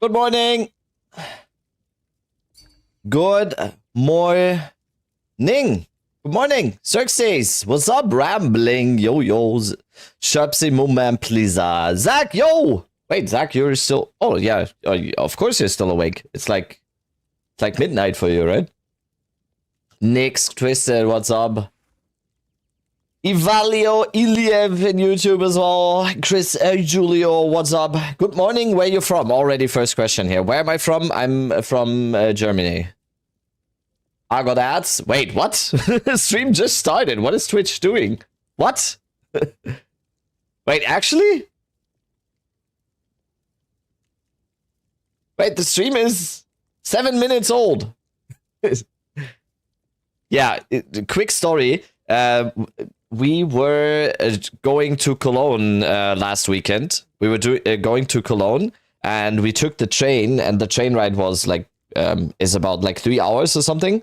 Good morning. Good morning. Good morning. Xerxes. What's up? Rambling. Yo-yos. Sharpsy Mooman, please. Zach, yo. Wait, Zach, you're still... Oh, yeah. Of course you're still awake. It's like midnight for you, right? Nix, Twisted, what's up? Ivalio Iliev in YouTube as well. Chris Julio, what's up? Good morning. Where you from? Already first question here. Where am I from? I'm from Germany. I got ads. Wait, what? Stream just started. What is Twitch doing? What? Wait, actually? Wait, the stream is 7 minutes old. Yeah, quick story. We were going to Cologne last weekend. We were going to Cologne, and we took the train, and the train ride was like is about like 3 hours or something.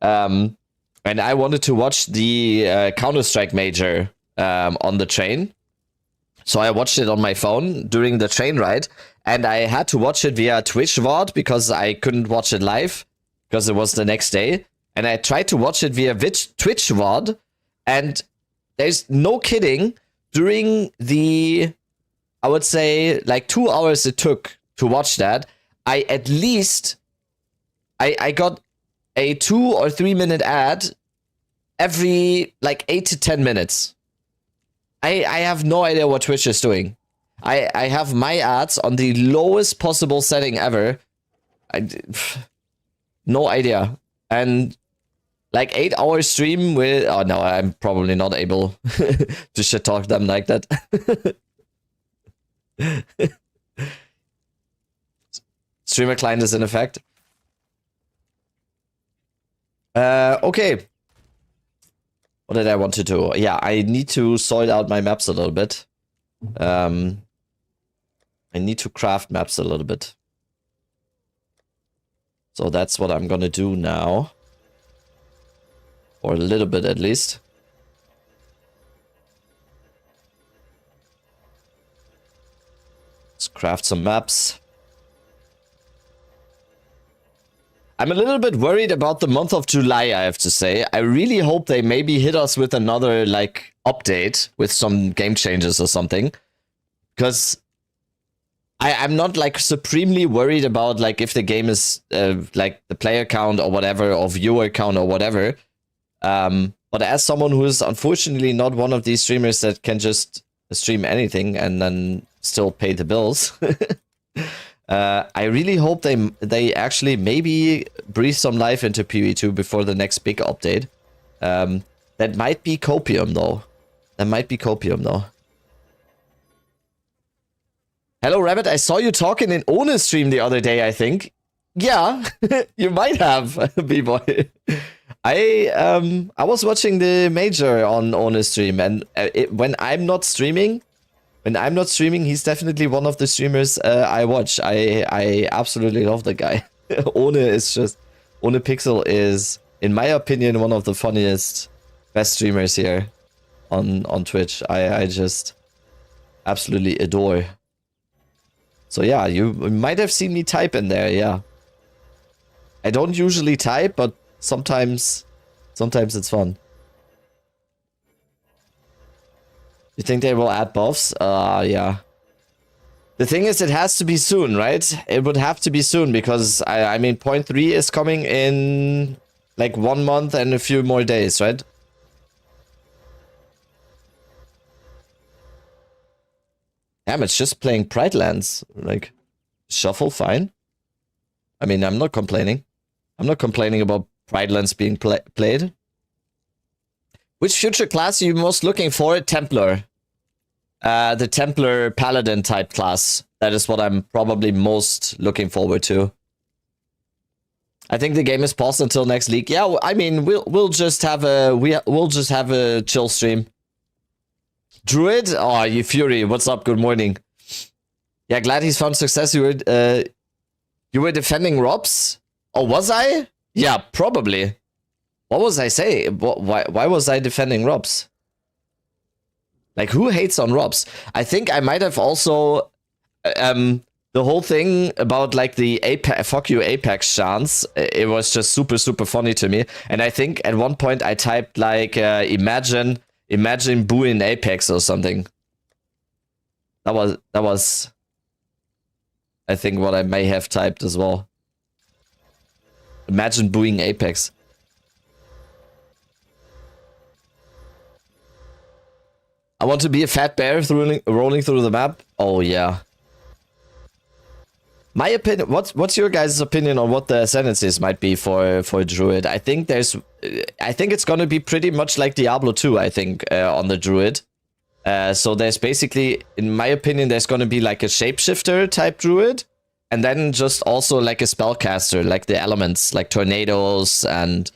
And I wanted to watch the Counter-Strike major on the train, so I watched it on my phone during the train ride, and I had to watch it via Twitch VOD because I couldn't watch it live because it was the next day. And I tried to watch it via Twitch VOD, and there's no kidding, during the, I would say, like 2 hours it took to watch that, I got a 2 or 3 minute ad every like 8 to 10 minutes. I have no idea what Twitch is doing. I have my ads on the lowest possible setting ever. No idea. And like 8 hour stream with... Oh no, I'm probably not able to shit talk them like that. Streamer client is in effect. Okay. What did I want to do? Yeah, I need to sort out my maps a little bit. I need to craft maps a little bit. So that's what I'm gonna do now. Or a little bit at least. Let's craft some maps. I'm a little bit worried about the month of July, I have to say. I really hope they maybe hit us with another, like, update with some game changes or something. Because I'm not, like, supremely worried about, like, if the game is, like, the player count or whatever, or viewer count or whatever. But as someone who is unfortunately not one of these streamers that can just stream anything and then still pay the bills, I really hope they actually maybe breathe some life into PvE2 before the next big update. That might be copium though. Hello Rabbit, I saw you talking in Ona's stream the other day, I think. Yeah, you might have, B-boy. I was watching the major on Ona's stream, and when I'm not streaming, he's definitely one of the streamers I watch. I absolutely love the guy. Ona Pixel is, in my opinion, one of the funniest, best streamers here on Twitch. I just absolutely adore. So yeah, you might have seen me type in there, yeah. I don't usually type, but sometimes it's fun. You think they will add buffs? Yeah. The thing is, it has to be soon, right? It would have to be soon because I mean, 0.3 is coming in like 1 month and a few more days, right? Damn, it's just playing Pride Lands. Like, shuffle, fine. I mean, I'm not complaining. I'm not complaining about Pride Lands being played. Which future class are you most looking for? Templar. The Templar Paladin type class. That is what I'm probably most looking forward to. I think the game is paused until next leak. Yeah, I mean, we'll just have a chill stream. Druid? Oh, you Fury. What's up? Good morning. Yeah, glad he's found success. You were defending Robs? Oh, was I? Yeah, probably. What was I saying? Why was I defending Robs? Like, who hates on Robs? I think I might have also... the the whole thing about like the Apex, fuck you Apex chance, it was just super funny to me. And I think at one point I typed like imagine booing Apex or something. That was I think what I may have typed as well. Imagine booing Apex. I want to be a fat bear rolling through the map. Oh yeah. My opinion. What's your guys' opinion on what the ascendancies might be for Druid? I think it's gonna be pretty much like Diablo 2. I think on the Druid. So there's basically, in my opinion, there's gonna be like a shapeshifter type Druid, and then just also like a spellcaster, like the elements, like tornadoes and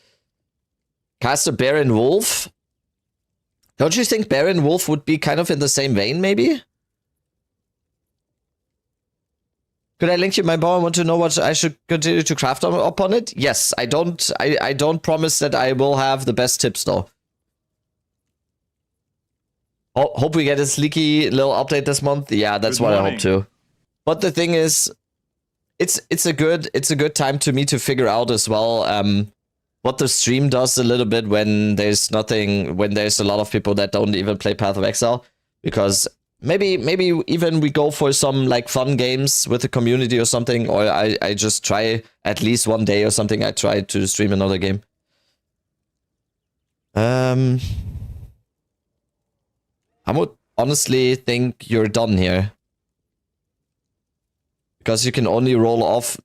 caster Bear and Wolf. Don't you think Bear and Wolf would be kind of in the same vein, maybe? Could I link you my bow? I want to know what I should continue to craft upon it. Yes, I don't promise that I will have the best tips though. Hope we get a sleeky little update this month. Yeah, that's what I hope to. But the thing is, it's a good time to me to figure out as well what the stream does a little bit when there's a lot of people that don't even play Path of Exile, because maybe even we go for some like fun games with the community or something, or I just try at least one day or something. I try to stream another game. I would honestly think you're done here, because you can only whittle off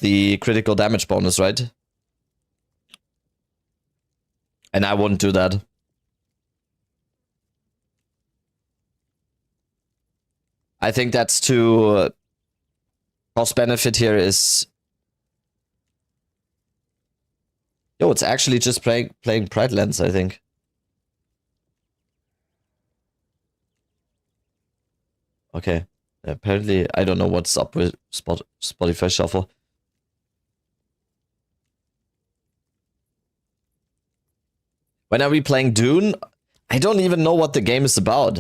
the critical damage bonus, right? And I wouldn't do that. I think that's too cost benefit here is. Yo, it's actually just playing Pride Lens, I think. Okay. Apparently, I don't know what's up with Spotify Shuffle. When are we playing Dune? I don't even know what the game is about.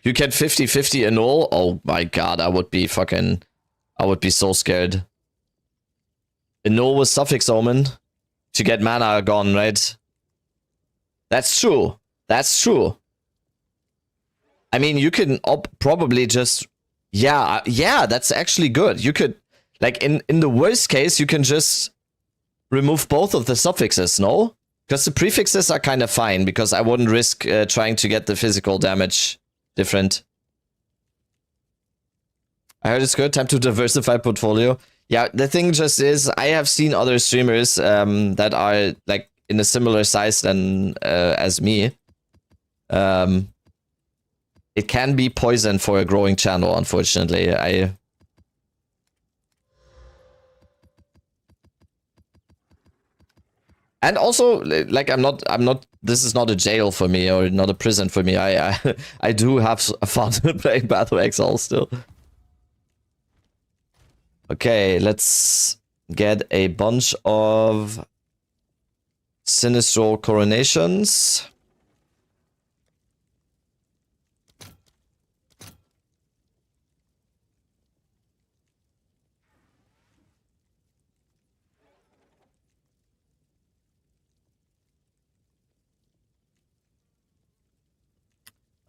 You get 50-50 annul? Oh my god, I would be so scared. Annul with Suffix Omen to get mana gone, right? That's true. That's true. I mean, you can probably just... Yeah, that's actually good. You could... Like, in the worst case, you can just remove both of the suffixes, no? Because the prefixes are kind of fine, because I wouldn't risk trying to get the physical damage different. I heard it's good. Time to diversify portfolio. Yeah, the thing just is, I have seen other streamers that are like in a similar size than as me. It can be poison for a growing channel, unfortunately. And also, like, I'm not, this is not a jail for me, or not a prison for me. I do have fun playing Path of Exile still. Okay, let's get a bunch of Sinistral Coronations.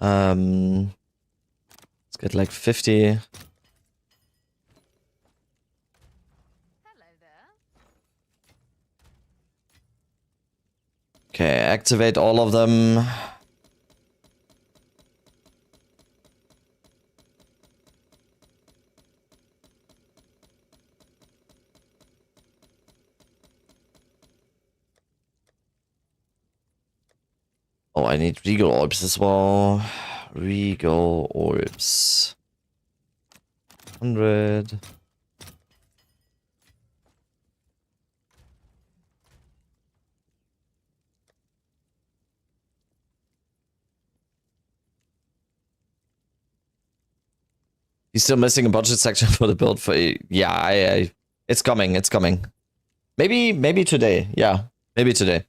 Let's get like 50. Hello there. Okay, activate all of them. Oh, I need Regal Orbs as well. Regal Orbs. 100. He's still missing a budget section for the build for... Yeah, it's coming, it's coming. Maybe today, yeah. Maybe today.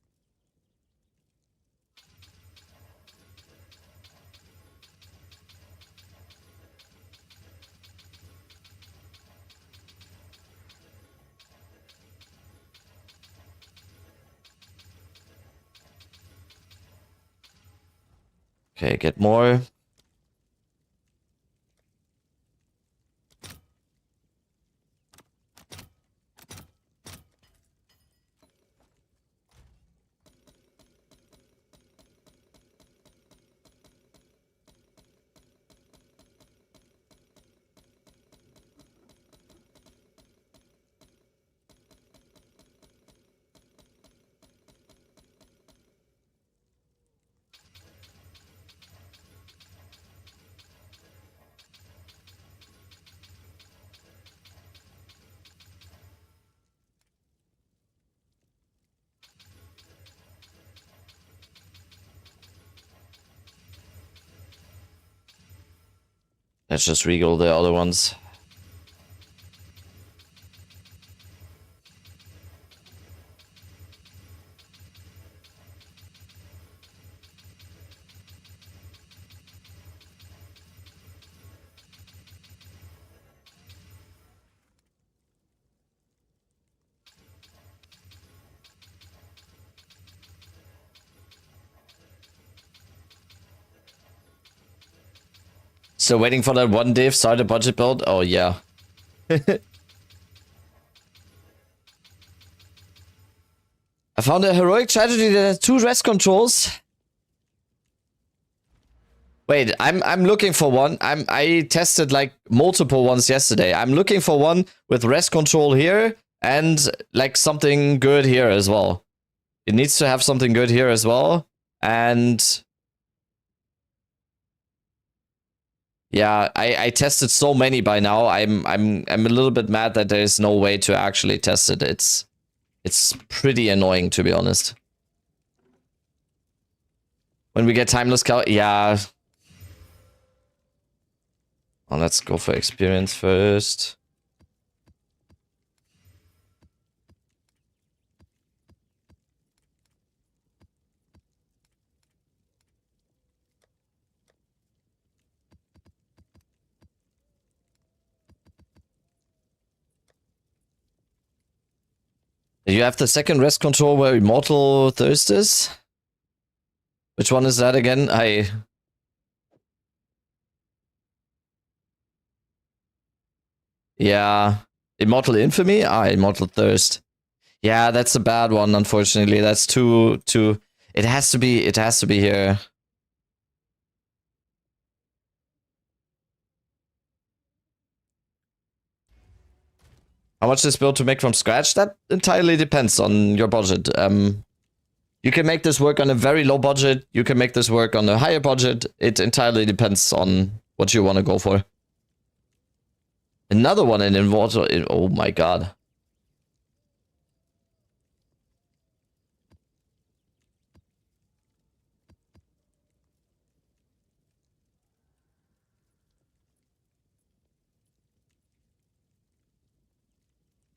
Okay, get more. Let's just regal the other ones. So waiting for that one div, start a budget build? Oh yeah. I found a heroic tragedy that has 2 rest controls. Wait, I'm looking for one. I tested like multiple ones yesterday. I'm looking for one with rest control here and like something good here as well. It needs to have something good here as well. And yeah, I tested so many by now. I'm a little bit mad that there is no way to actually test it. It's pretty annoying, to be honest. When we get timeless cow, yeah. Well, let's go for experience first. You have the second rest control where Immortal Thirst is? Which one is that again? Yeah. Immortal Infamy? Ah, Immortal Thirst. Yeah, that's a bad one, unfortunately. That's too... It has to be here. How much is built to make from scratch? That entirely depends on your budget. You can make this work on a very low budget. You can make this work on a higher budget. It entirely depends on what you want to go for. Another one in Immortal... Oh my god.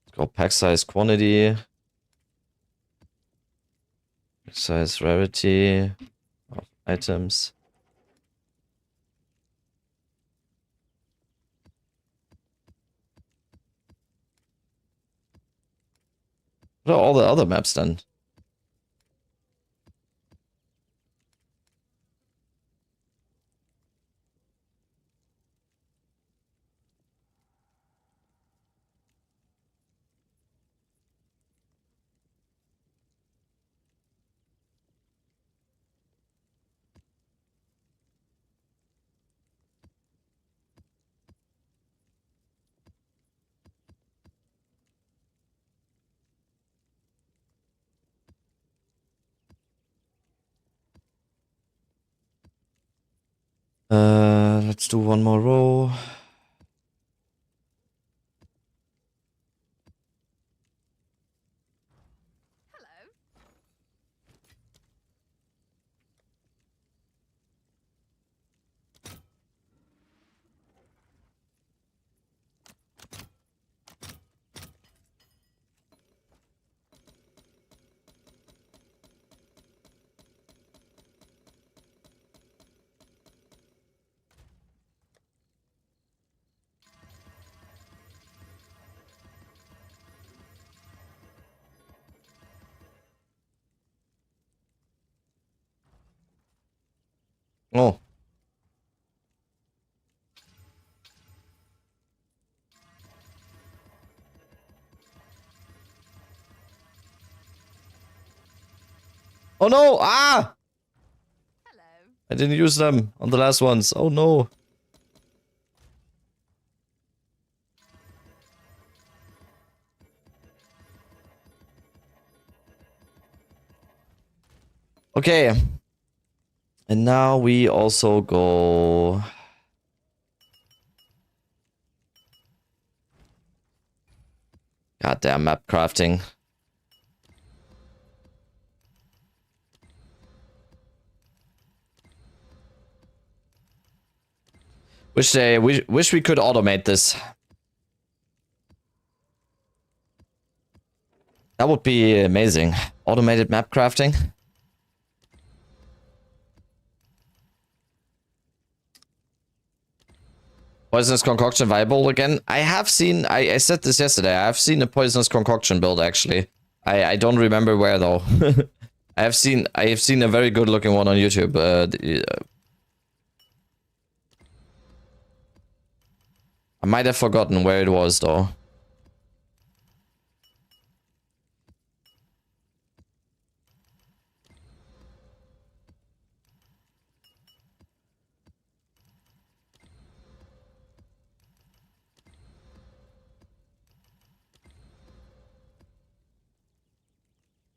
Let's go pack size, quantity. Pack size, rarity of items. What are all the other maps then? Let's do one more row. Oh. Oh no! Ah! Hello. I didn't use them on the last ones. Oh no. Okay. And now we also go... Goddamn map crafting. Wish we could automate this. That would be amazing. Automated map crafting. Poisonous concoction viable again? I have seen, I said this yesterday, I have seen a poisonous concoction build actually. I don't remember where though. I have seen a very good looking one on YouTube. I might have forgotten where it was though.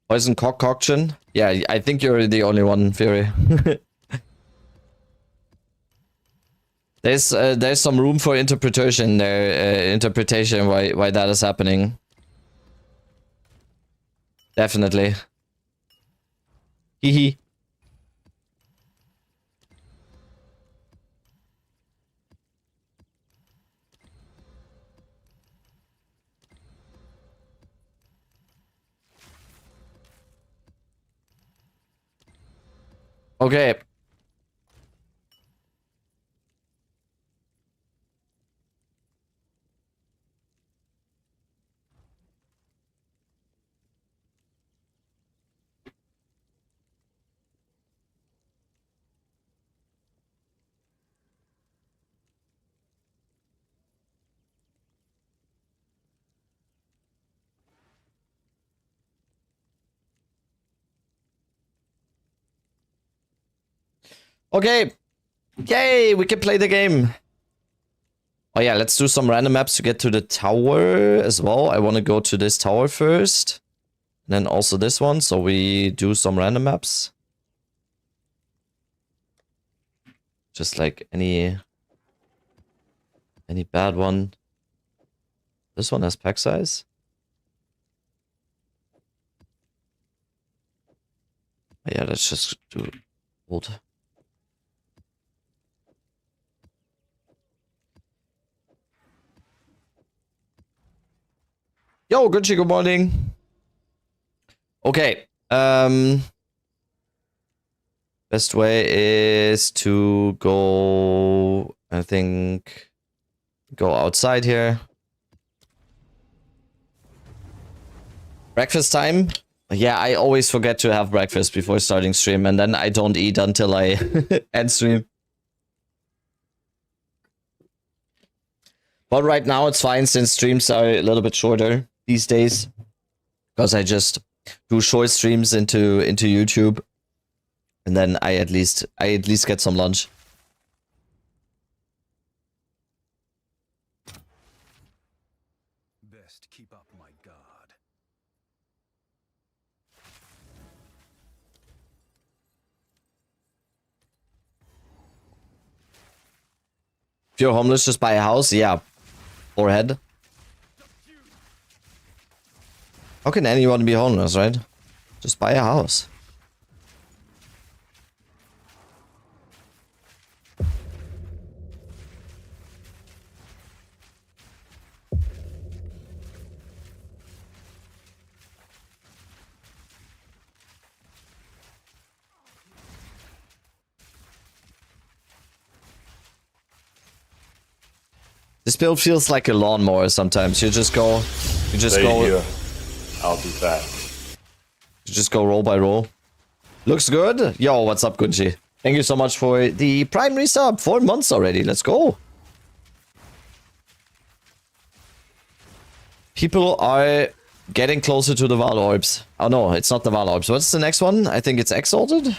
Poison concoction? Yeah, I think you're the only one, Fury. There's some room for interpretation there. Interpretation why that is happening. Definitely. Hehe. Okay. Okay. Yay, we can play the game. Oh yeah, let's do some random maps to get to the tower as well. I want to go to this tower first. And then also this one, so we do some random maps. Just like any bad one. This one has pack size. Oh yeah, let's just do old. Yo, Gucci, good morning. Okay. Best way is to go, I think, go outside here. Breakfast time? Yeah, I always forget to have breakfast before starting stream, and then I don't eat until I end stream. But right now it's fine since streams are a little bit shorter these days. Because I just do short streams into YouTube. And then I at least get some lunch. Best keep up my guard. If you're homeless, just buy a house, yeah. Forehead. How can anyone be homeless, right? Just buy a house. This build feels like a lawnmower sometimes. You just go Here. I'll be back. You just go roll by roll. Looks good. Yo, what's up, Gunji? Thank you so much for the Prime resub. 4 months already. Let's go. People are getting closer to the Val Orbs. Oh no, it's not the Val Orbs. What's the next one? I think it's Exalted.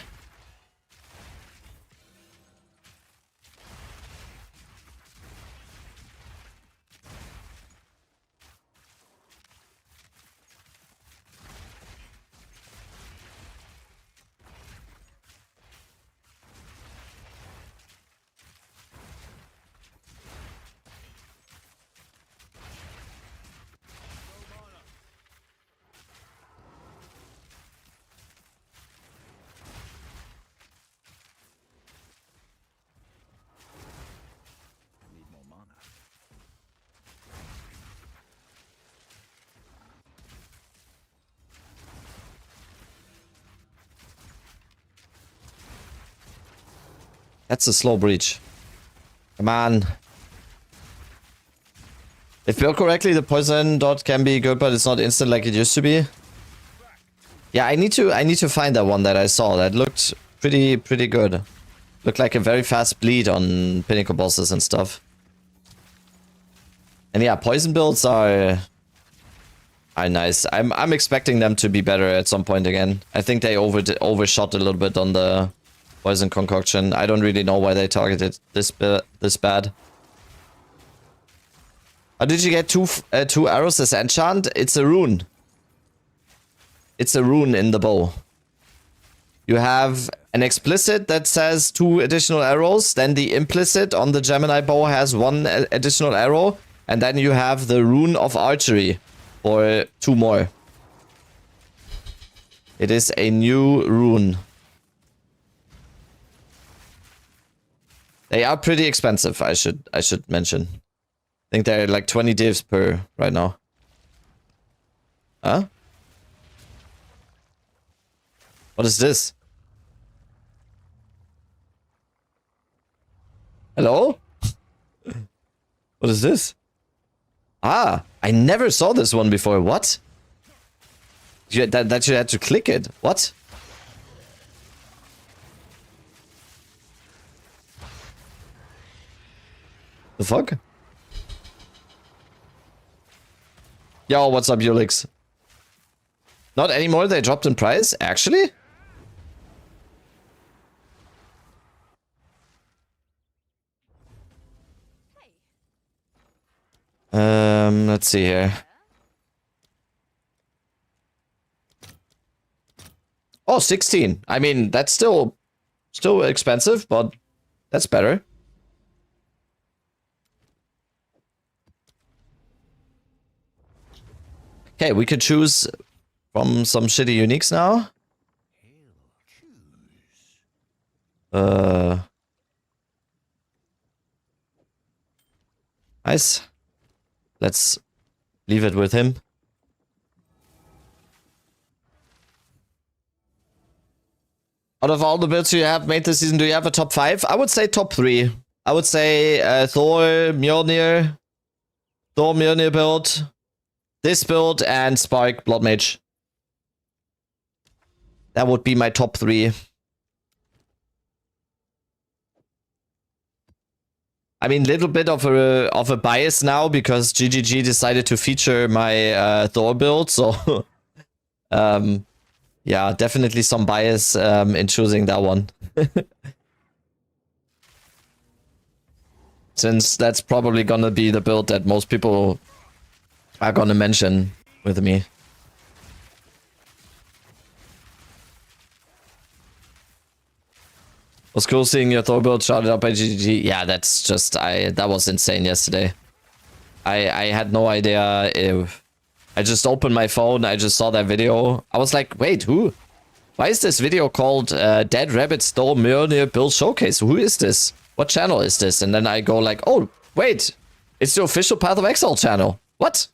Need more mana. That's a slow breach. Come on. If built correctly, the poison dot can be good, but it's not instant like it used to be. Yeah, I need to find that one that I saw. That looked pretty good. Looked like a very fast bleed on pinnacle bosses and stuff. And yeah, poison builds are nice. I'm expecting them to be better at some point again. I think they overshot a little bit on the poison concoction. I don't really know why they targeted this bad. How did you get two arrows as enchant? It's a rune. It's a rune in the bow. You have an explicit that says 2 additional arrows. Then the implicit on the Gemini bow has 1 additional arrow. And then you have the rune of archery for 2 more. It is a new rune. They are pretty expensive, I should mention. I think they're like 20 divs per right now. Huh? What is this? Hello? What is this? Ah, I never saw this one before. What? That you had to click it. What? The fuck? Yo, what's up, Ulix? Not anymore, they dropped in price? Actually? Let's see here. Oh, 16. I mean, that's still expensive, but that's better. Okay, we could choose from some shitty uniques now. Nice. Let's leave it with him. Out of all the builds you have made this season, do you have a top 5? I would say top 3. I would say Thor, Mjolnir build, this build, and Spark, Blood Mage. That would be my top 3. I mean, little bit of a bias now because GGG decided to feature my Thor build, so yeah, definitely some bias in choosing that one. Since that's probably gonna be the build that most people are gonna mention with me. Was cool seeing your Thor build shouted out by GGG. Yeah, that's just that was insane yesterday. I had no idea if I just opened my phone, I just saw that video. I was like, wait, who? Why is this video called Dead Rabbit's Thor Mjolnir Build Showcase? Who is this? What channel is this? And then I go like, oh, wait, it's the official Path of Exile channel. What?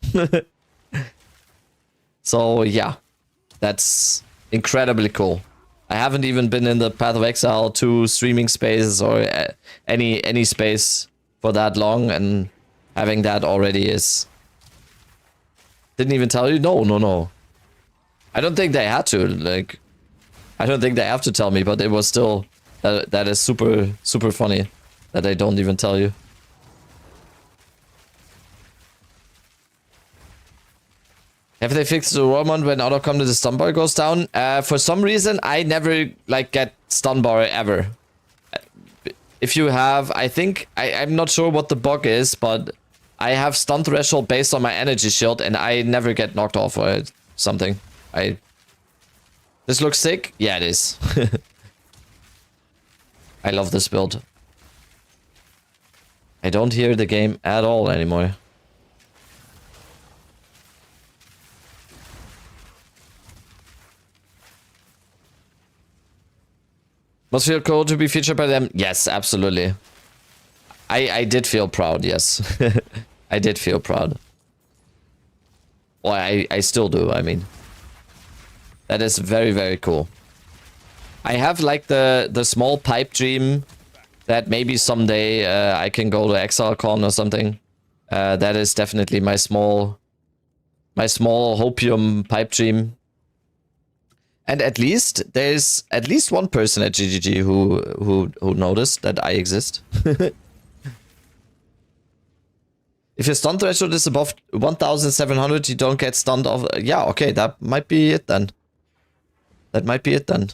So yeah, that's incredibly cool. I haven't even been in the Path of Exile 2 streaming space or any space for that long, and having that already is... Didn't even tell you? No. I don't think they had to, like... I don't think they have to tell me, but it was still That is super, super funny that I don't even tell you. Have they fixed the Roman when auto come to the stun bar goes down? For some reason, I never like get stun bar ever. If you have, I think, I'm not sure what the bug is, but I have stun threshold based on my energy shield and I never get knocked off or something. This looks sick? Yeah, it is. I love this build. I don't hear the game at all anymore. Must feel cool to be featured by them? Yes, absolutely. I did feel proud, yes. I did feel proud. Well, I still do, I mean. That is very, very cool. I have like the small pipe dream that maybe someday I can go to ExileCon or something. That is definitely my small hopium pipe dream. And at least there's at least one person at GGG who noticed that I exist. If your stun threshold is above 1,700, you don't get stunned off. Yeah, okay, that might be it then. That might be it then.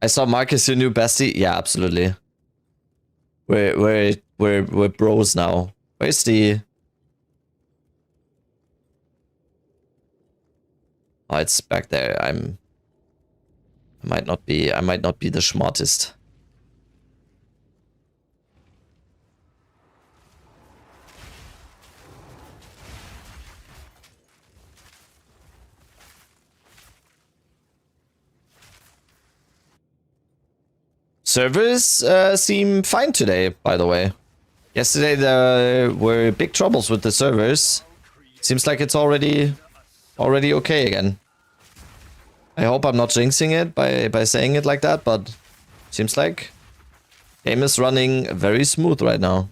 I saw Marcus, your new bestie. Yeah, absolutely. We're bros now. Where's the? Oh, it's back there. I might not be the smartest. Servers seem fine today, by the way. Yesterday there were big troubles with the servers. Seems like it's already okay again. I hope I'm not jinxing it by saying it like that, but seems like game is running very smooth right now.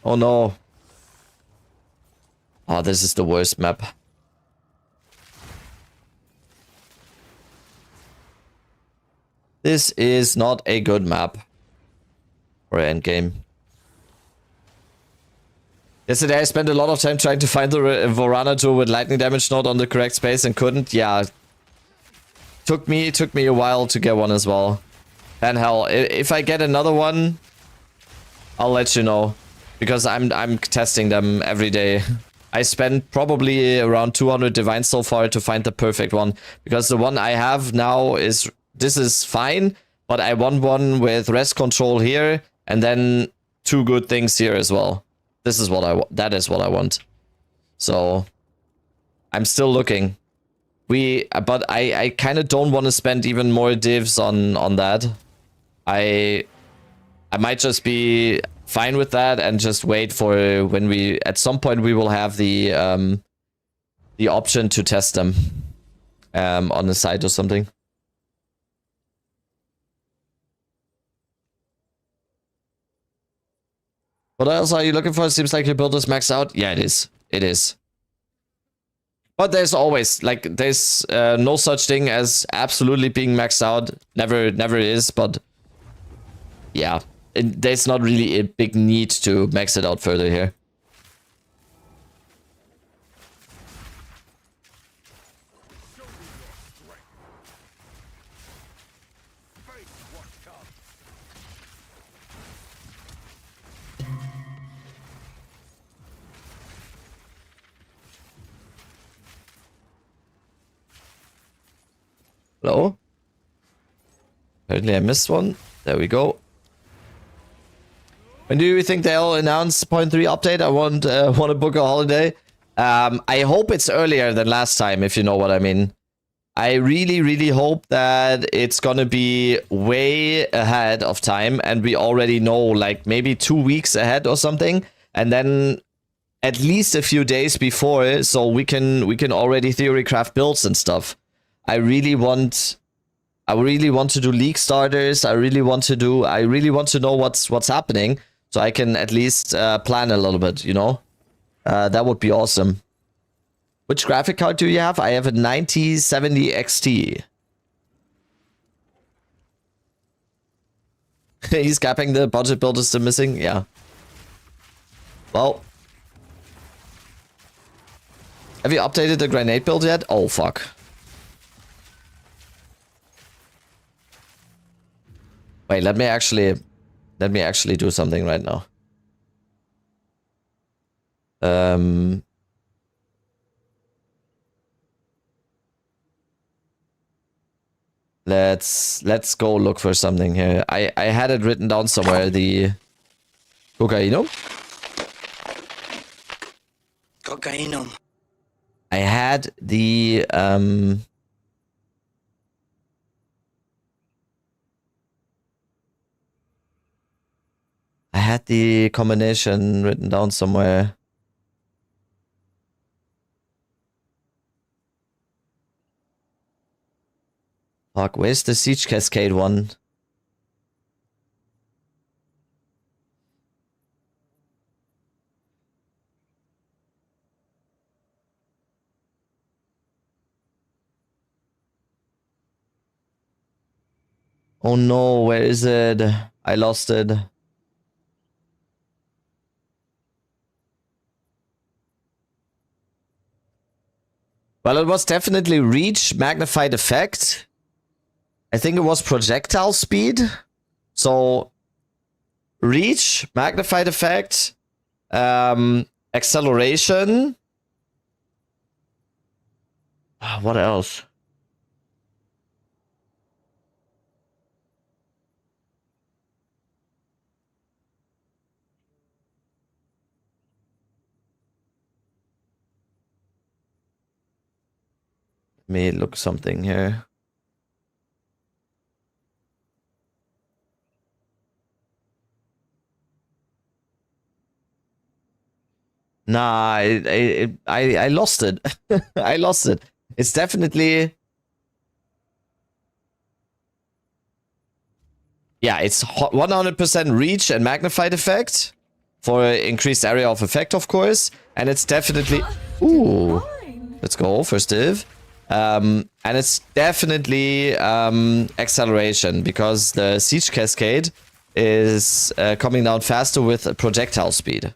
Oh no. Oh, this is the worst map. This is not a good map for endgame. Yesterday I spent a lot of time trying to find the Vorana tool with lightning damage node on the correct space and couldn't. Yeah. Took me a while to get one as well. And hell, if I get another one, I'll let you know. Because I'm testing them every day. I spent probably around 200 divines so far to find the perfect one. Because the one I have now is... This is fine, but I want one with rest control here. And then 2 good things here as well. This is what I want. That is what I want. So... I'm still looking. But I kind of don't want to spend even more divs on that. I might just be... fine with that and just wait for when we at some point we will have the option to test them on the site or something. What else are you looking for? It seems like your build is maxed out. Yeah, it is. It is. But there's always like there's no such thing as absolutely being maxed out. Never is. But yeah. There's not really a big need to max it out further here. Hello? Apparently I missed one. There we go. When do you think they'll announce 0.3 update? I want to book a holiday. I hope it's earlier than last time, if you know what I mean. I really hope that it's gonna be way ahead of time and we already know like maybe 2 weeks ahead or something, and then at least a few days before, so we can already theory craft builds and stuff. I really want I really want to do league starters. I really want to know what's happening, so I can at least plan a little bit, you know? That would be awesome. Which graphic card do you have? I have a 9070 XT. He's capping the budget build is still missing? Yeah. Well. Have you updated the grenade build yet? Oh, fuck. Wait, let me actually do something right now. Let's go look for something here. I had it written down somewhere, the Cocaino. Cocaino. I had the combination written down somewhere. Fuck, where's the Siege Cascade one? Oh no, where is it? I lost it. Well, it was definitely reach, magnified effect. I think it was projectile speed. So, reach, magnified effect, acceleration. What else? Let me look something here. Nah, I lost it. I lost it. It's definitely... Yeah, it's 100% reach and magnified effect for increased area of effect, of course. And it's definitely... Ooh. Let's go, first div. And it's definitely acceleration, because the Siege Cascade is coming down faster with projectile speed.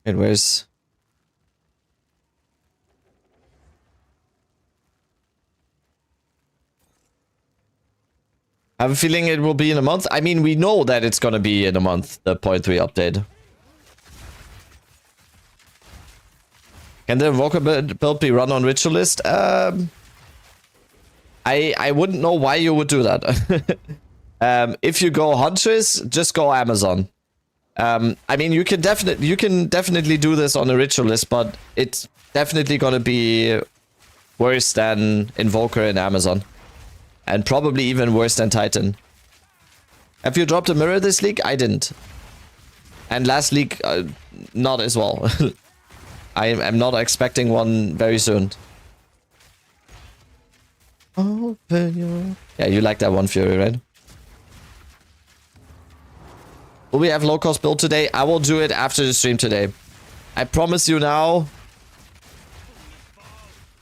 And where's... I have a feeling it will be in a month. I mean, we know that it's gonna be in a month, the 0.3 update. Can the Invoker build be run on Ritualist? I wouldn't know why you would do that. If you go Huntress, just go Amazon. I mean, you can definitely do this on a Ritualist, but it's definitely gonna be worse than Invoker in Amazon. And probably even worse than Titan. Have you dropped a mirror this league? I didn't. And last league, not as well. I'm not expecting one very soon. Open your... Yeah, you like that one, Fury, right? Will we have low-cost build today? I will do it after the stream today. I promise you now,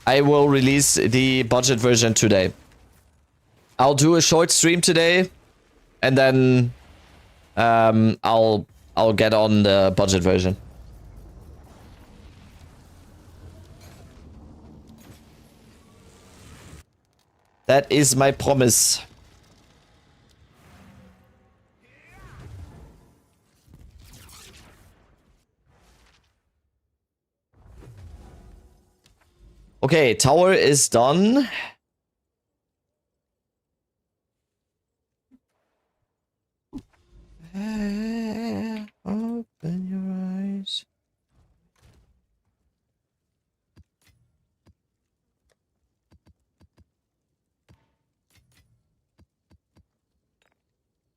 I will release the budget version today. I'll do a short stream today, and then I'll get on the budget version. That is my promise. Okay, tower is done. Open your eyes.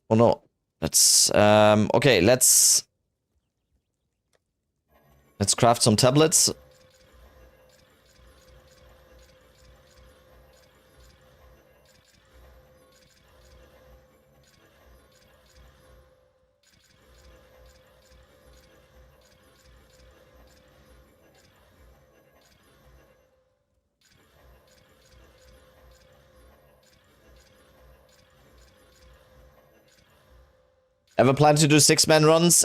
Oh no. Let's okay, let's Let's craft some tablets. Ever plan to do 6-man runs?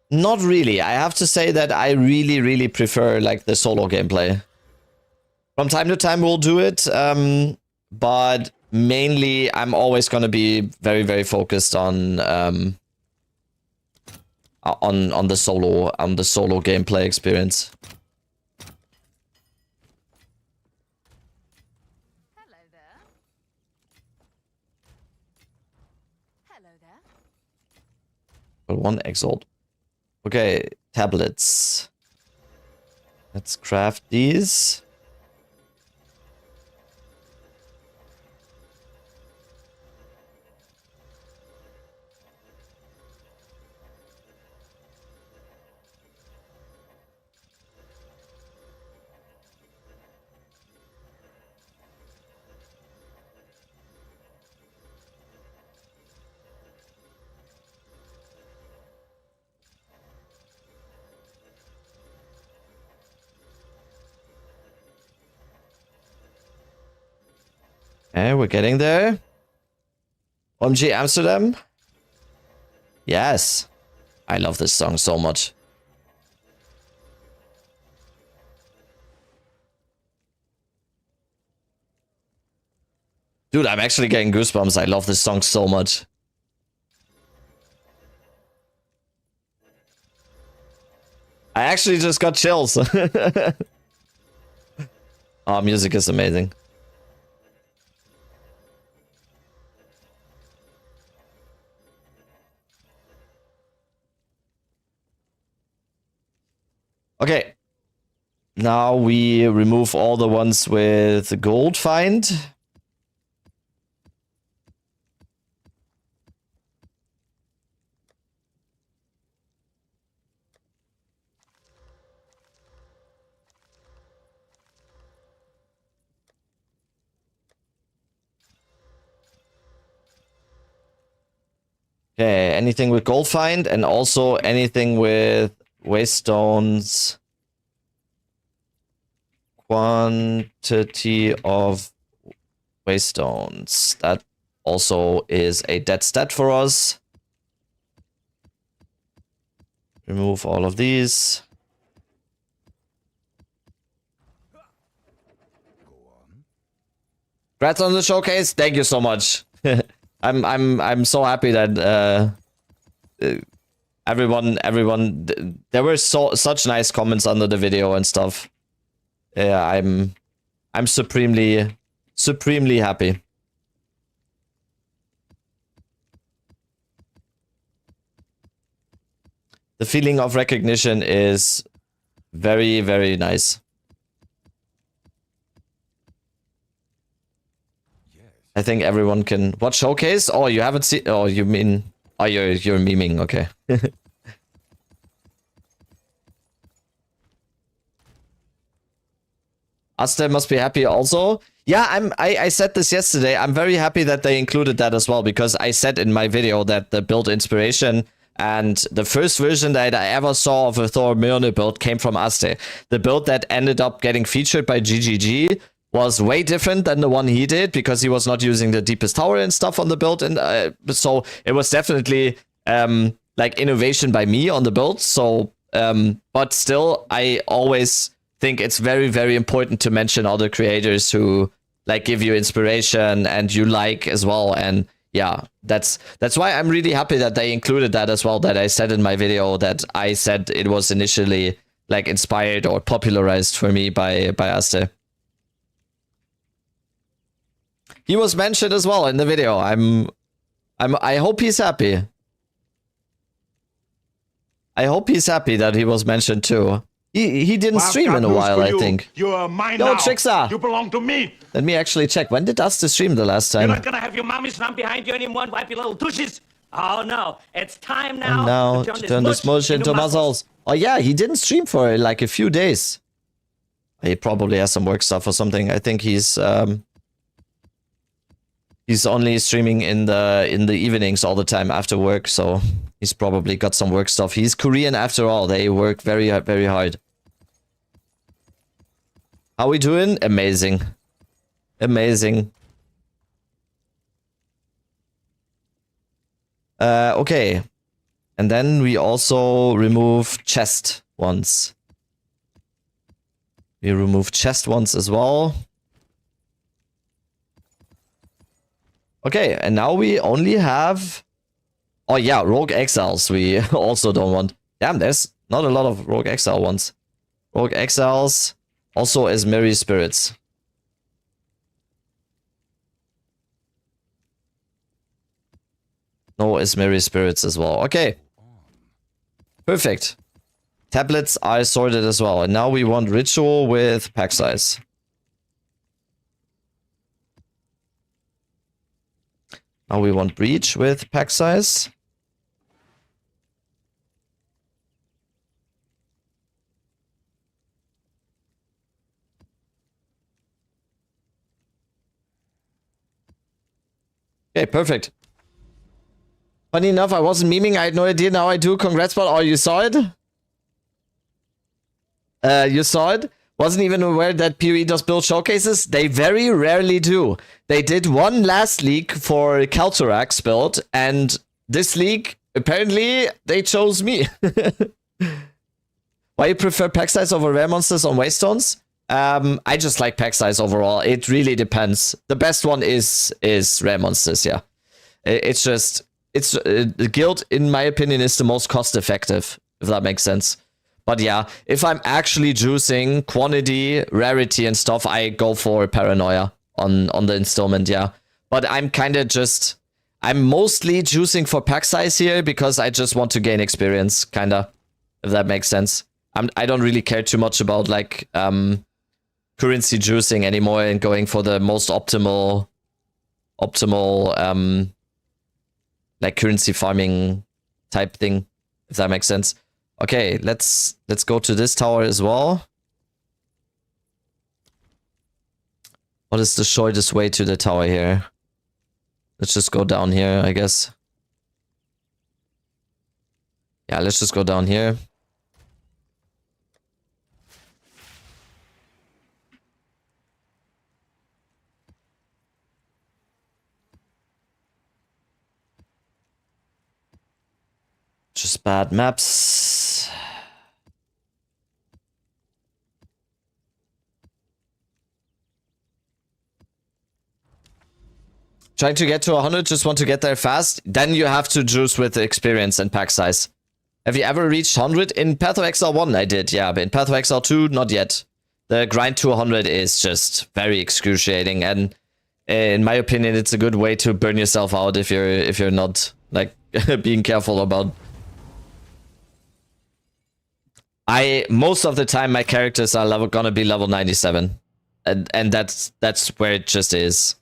Not really. I have to say that I really prefer like the solo gameplay. From time to time we'll do it, but mainly I'm always gonna be very focused on the solo gameplay experience. Hello there. Hello there. But 1 exalt. Okay, tablets. Let's craft these. Okay, we're getting there. OMG Amsterdam. Yes. I love this song so much. Dude, I'm actually getting goosebumps. I love this song so much. I actually just got chills. Oh, music is amazing. Okay. Now we remove all the ones with gold find. Okay, anything with gold find and also anything with waste stones. Quantity of waste stones. That also is a dead stat for us. Remove all of these. Congrats on the showcase. Thank you so much. I'm so happy that everyone there were such nice comments under the video and stuff. Yeah, I'm supremely happy. The feeling of recognition is very, very nice. I think everyone can. What showcase? Oh, you haven't seen. Oh, you mean? Oh, you're memeing. Okay. Asta must be happy also. Yeah, I said this yesterday. I'm very happy that they included that as well, because I said in my video that the build inspiration and the first version that I ever saw of a Thor Mjolnir build came from Aste. The build that ended up getting featured by GGG was way different than the one he did, because he was not using the deepest tower and stuff on the build, and so it was definitely like innovation by me on the build. So but still, I always think it's very, very important to mention other creators who like give you inspiration and you like as well. And yeah, that's why I'm really happy that they included that as well, that I said in my video that I said it was initially like inspired or popularized for me by Aste. He was mentioned as well in the video. I hope he's happy. I hope he's happy that he was mentioned too. He didn't stream in a while, I think. You are mine Yo, now. Trixa! You belong to me. Let me actually check. When did Aste stream the last time? You're not gonna have your mommies run behind you anymore and wipe your little tushes. Oh no, it's time now, And now to turn this mush into muscles. Oh yeah, he didn't stream for like a few days. He probably has some work stuff or something. I think he's only streaming in the evenings all the time after work, so he's probably got some work stuff. He's Korean after all. They work very hard. How we doing? Amazing. Amazing. Okay. And then we also remove chest once. We remove chest once as well. Okay, and now we only have... Oh yeah, Rogue Exiles we also don't want. Damn, there's not a lot of Rogue Exile ones. Rogue Exiles, also as Merry Spirits. No, as Merry Spirits as well. Okay. Perfect. Tablets are sorted as well. And now we want Ritual with pack size. Now we want Breach with pack size. Okay, perfect. Funny enough, I wasn't memeing. I had no idea. Now I do. Congrats, but oh, you saw it? You saw it? Wasn't even aware that PoE does build showcases. They very rarely do. They did one last league for Kalturax build, and this league, apparently, they chose me. Why you prefer pack size over rare monsters on Waystones? I just like pack size overall. It really depends. The best one is rare monsters, yeah. It's just... the guild, in my opinion, is the most cost effective, if that makes sense. But yeah, if I'm actually juicing quantity, rarity and stuff, I go for Paranoia on the installment, yeah. But I'm kind of just... I'm mostly juicing for pack size here because I just want to gain experience, kind of, if that makes sense. I don't really care too much about, like, currency juicing anymore and going for the most optimal, like, currency farming type thing, if that makes sense. Okay, let's go to this tower as well. What is the shortest way to the tower here? Let's just go down here, I guess. Yeah, let's just go down here. Just bad maps. Trying to get to 100, just want to get there fast. Then you have to juice with the experience and pack size. Have you ever reached 100? In Path of Exile 1 I did, yeah. But in Path of Exile 2, not yet. The grind to 100 is just very excruciating. And in my opinion, it's a good way to burn yourself out if you're not, like, being careful about... most of the time my characters are gonna be level 97. And that's where it just is.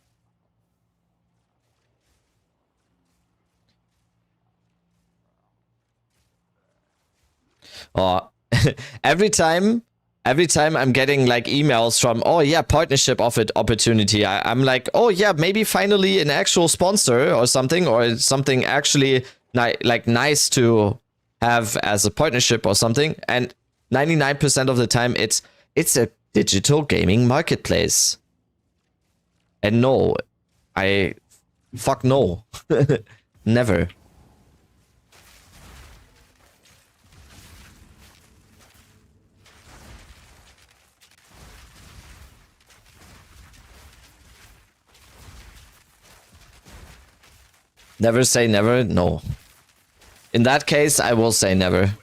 Oh, every time I'm getting like emails from, oh yeah, partnership offered opportunity. I'm like, oh yeah, maybe finally an actual sponsor or something actually like nice to have as a partnership or something. And 99% of the time it's a digital gaming marketplace. And no, fuck no. Never. Never say never? No. In that case, I will say never.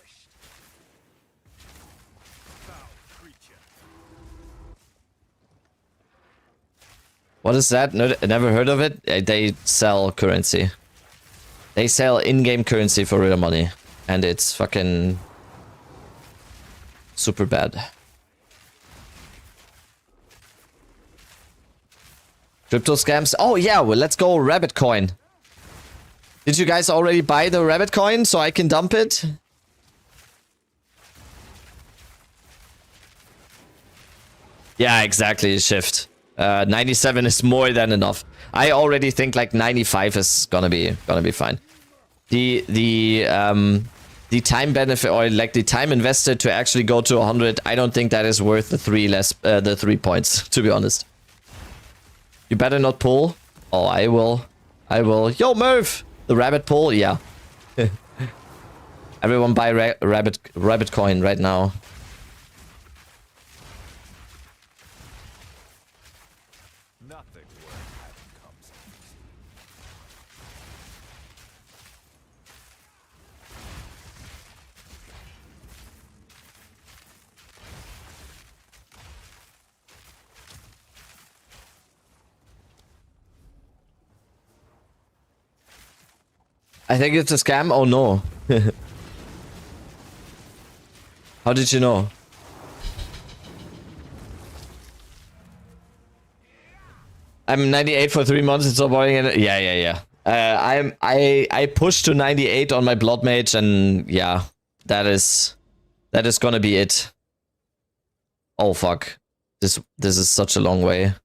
What is that? No, never heard of it? They sell currency. They sell in-game currency for real money. And it's fucking... super bad. Crypto scams? Oh yeah, well, let's go rabbit coin. Did you guys already buy the rabbit coin so I can dump it? Yeah, exactly. Shift. 97 is more than enough. I already think like 95 is gonna be fine. The time benefit, or like the time invested to actually go to 100, I don't think that is worth the 3 points, to be honest. You better not pull. Oh, I will. Yo, move! The rabbit pull, yeah. Everyone buy rabbit coin right now. Nothing worth having comes easy. I think it's a scam. Oh no. How did you know? I'm 98 for 3 months. It's so boring. And yeah. I pushed to 98 on my blood mage, and yeah, that is gonna be it. Oh fuck, this is such a long way,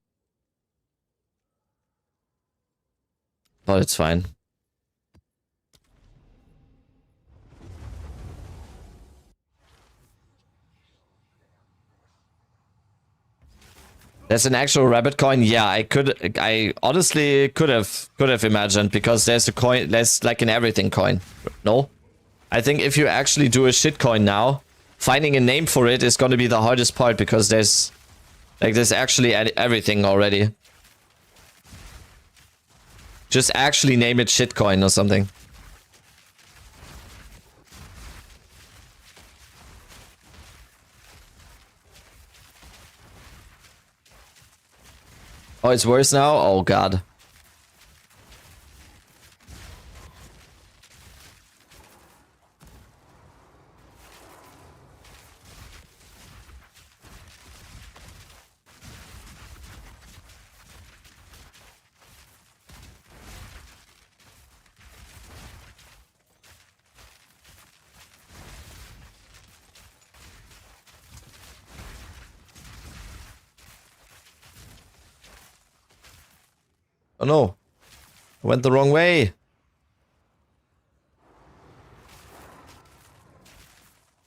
but it's fine. There's an actual rabbit coin. Yeah, I honestly could have imagined, because there's a coin. There's like an everything coin. No, I think if you actually do a shit coin now, finding a name for it is going to be the hardest part, because there's actually everything already. Just actually name it shitcoin or something. Oh, it's worse now? Oh, God. Oh no, I went the wrong way.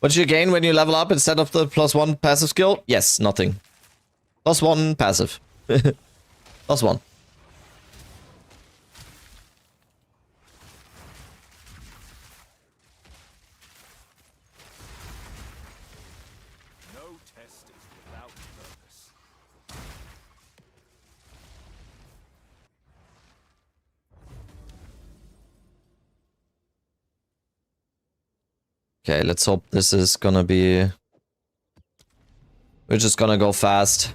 What do you gain when you level up instead of the +1 passive skill? Yes, nothing. +1 passive. +1. No test is without purpose. Okay, let's hope this is gonna be... We're just gonna go fast.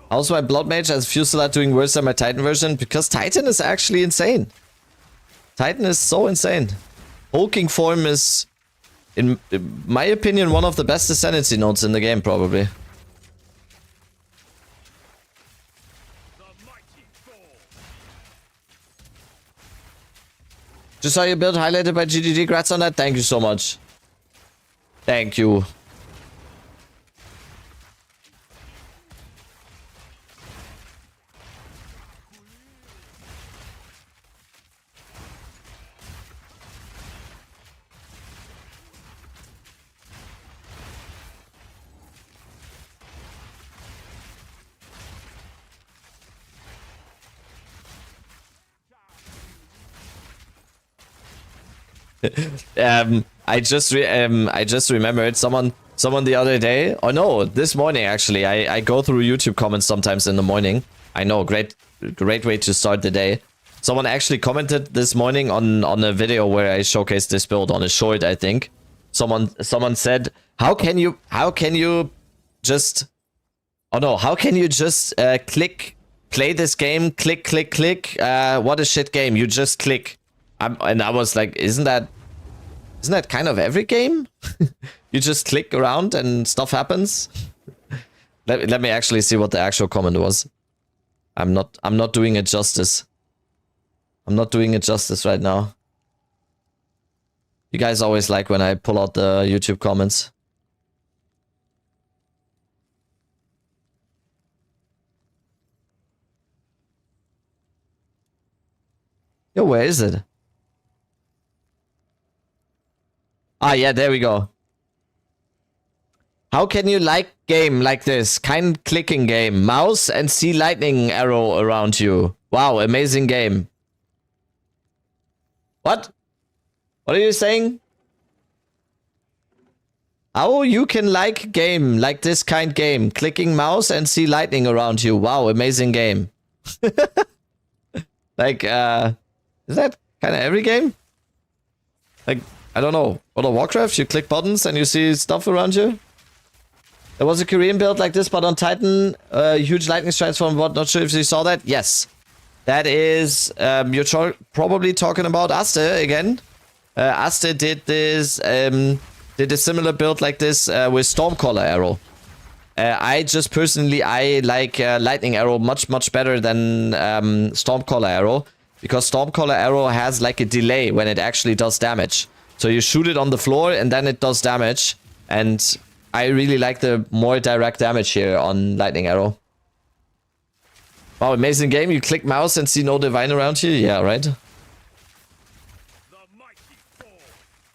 How's my blood mage as Fusillade doing worse than my Titan version? Because Titan is actually insane. Titan is so insane. Hulking form is, in my opinion, one of the best ascendancy nodes in the game, probably. Just saw your build highlighted by GGG. Grats on that. Thank you so much. Thank you. I just remembered someone the other day. Oh no, this morning actually. I go through YouTube comments sometimes in the morning. I know, great way to start the day. Someone actually commented this morning on a video where I showcased this build on a short, I think. Someone said, how can you just click play this game, click, what a shit game, you just click. And I was like, isn't that kind of every game? You just click around and stuff happens. Let me actually see what the actual comment was. I'm not doing it justice. I'm not doing it justice right now. You guys always like when I pull out the YouTube comments. Yo, where is it? Ah, yeah, there we go. How can you like game like this? Kind clicking game. Mouse and see lightning arrow around you. Wow, amazing game. What? What are you saying? How you can like game, like this kind game. Clicking mouse and see lightning around you. Wow, amazing game. Like, is that kind of every game? Like, I don't know. World of Warcraft, you click buttons and you see stuff around you? There was a Korean build like this, but on Titan, huge lightning strikes from what? Not sure if you saw that. Yes. That is, you're probably talking about Aste again. Aste did this, did a similar build like this with Stormcaller Arrow. I just personally, I like Lightning Arrow much better than Stormcaller Arrow. Because Stormcaller Arrow has like a delay when it actually does damage. So you shoot it on the floor and then it does damage. And I really like the more direct damage here on Lightning Arrow. Wow, amazing game. You click mouse and see no divine around you. Yeah, right?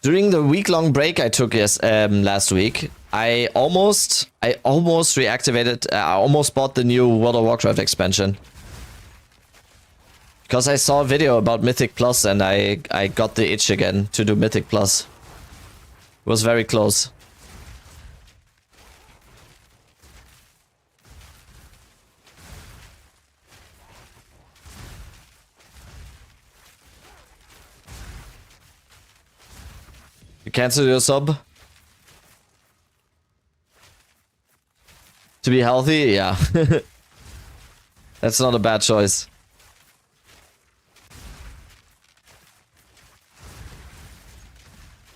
During the week-long break I took last week, I almost reactivated, I almost bought the new World of Warcraft expansion. Because I saw a video about Mythic Plus and I got the itch again to do Mythic Plus. It was very close. You cancel your sub? To be healthy? Yeah. That's not a bad choice.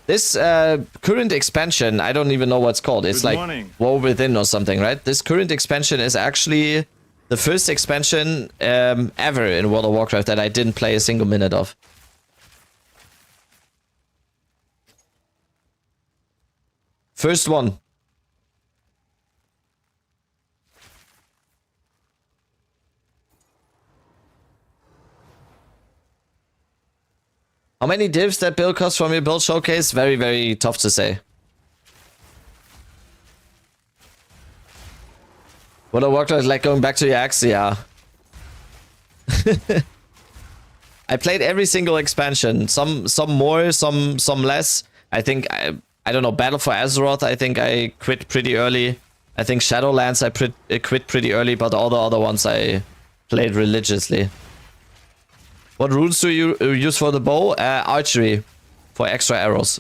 This current expansion, I don't even know what's called. It's like War Within or something, right? This current expansion is actually the first expansion ever in World of Warcraft that I didn't play a single minute of. First one. How many divs that build cost from your build showcase? Very, very tough to say. What a Warcraft like going back to your axe, yeah. I played every single expansion. Some more, some less. I think I don't know, Battle for Azeroth, I think I quit pretty early. I think Shadowlands I quit pretty early, but all the other ones I played religiously. What runes do you use for the bow? Archery, for extra arrows.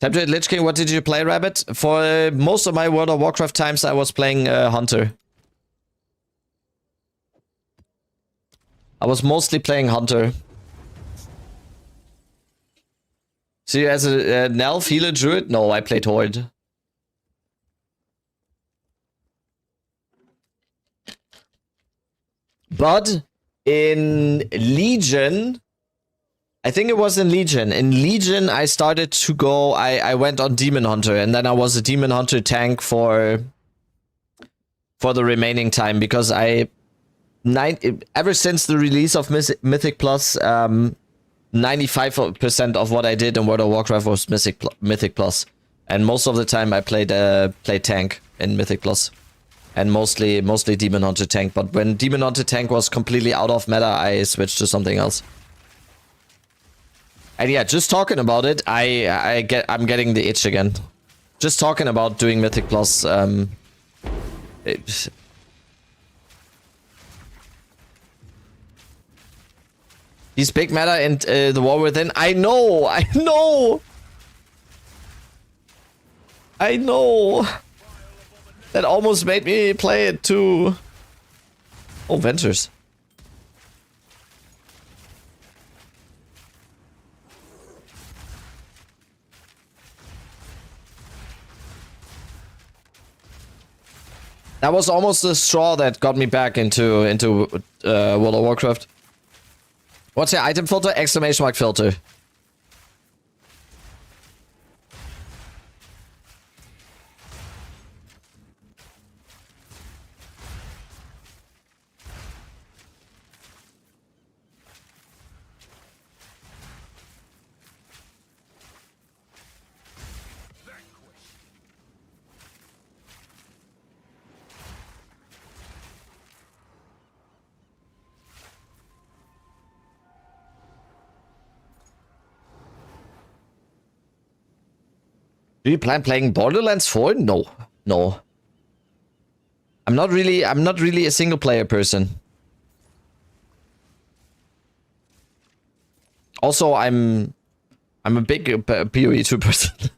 Tempted Lich King, what did you play, Rabbit? For most of my World of Warcraft times, I was playing Hunter. I was mostly playing Hunter. So you as a Nelf, healer, druid? No, I played Horde. But in Legion, I think it was in Legion. In Legion, I started to go, I went on Demon Hunter, and then I was a Demon Hunter tank for the remaining time, because ever since the release of Mythic Plus, 95% of what I did in World of Warcraft was Mythic Plus. And most of the time I played tank in Mythic Plus. And mostly Demon Hunter tank. But when Demon Hunter tank was completely out of meta, I switched to something else. And yeah, just talking about it, I'm getting the itch again. Just talking about doing Mythic Plus, he's big meta in the War Within. I know! That almost made me play it too. Oh, Ventures. That was almost the straw that got me back into World of Warcraft. What's your item filter? Exclamation mark filter. Do you plan playing Borderlands 4? No. No. I'm not really a single player person. Also, I'm a big PoE 2 person.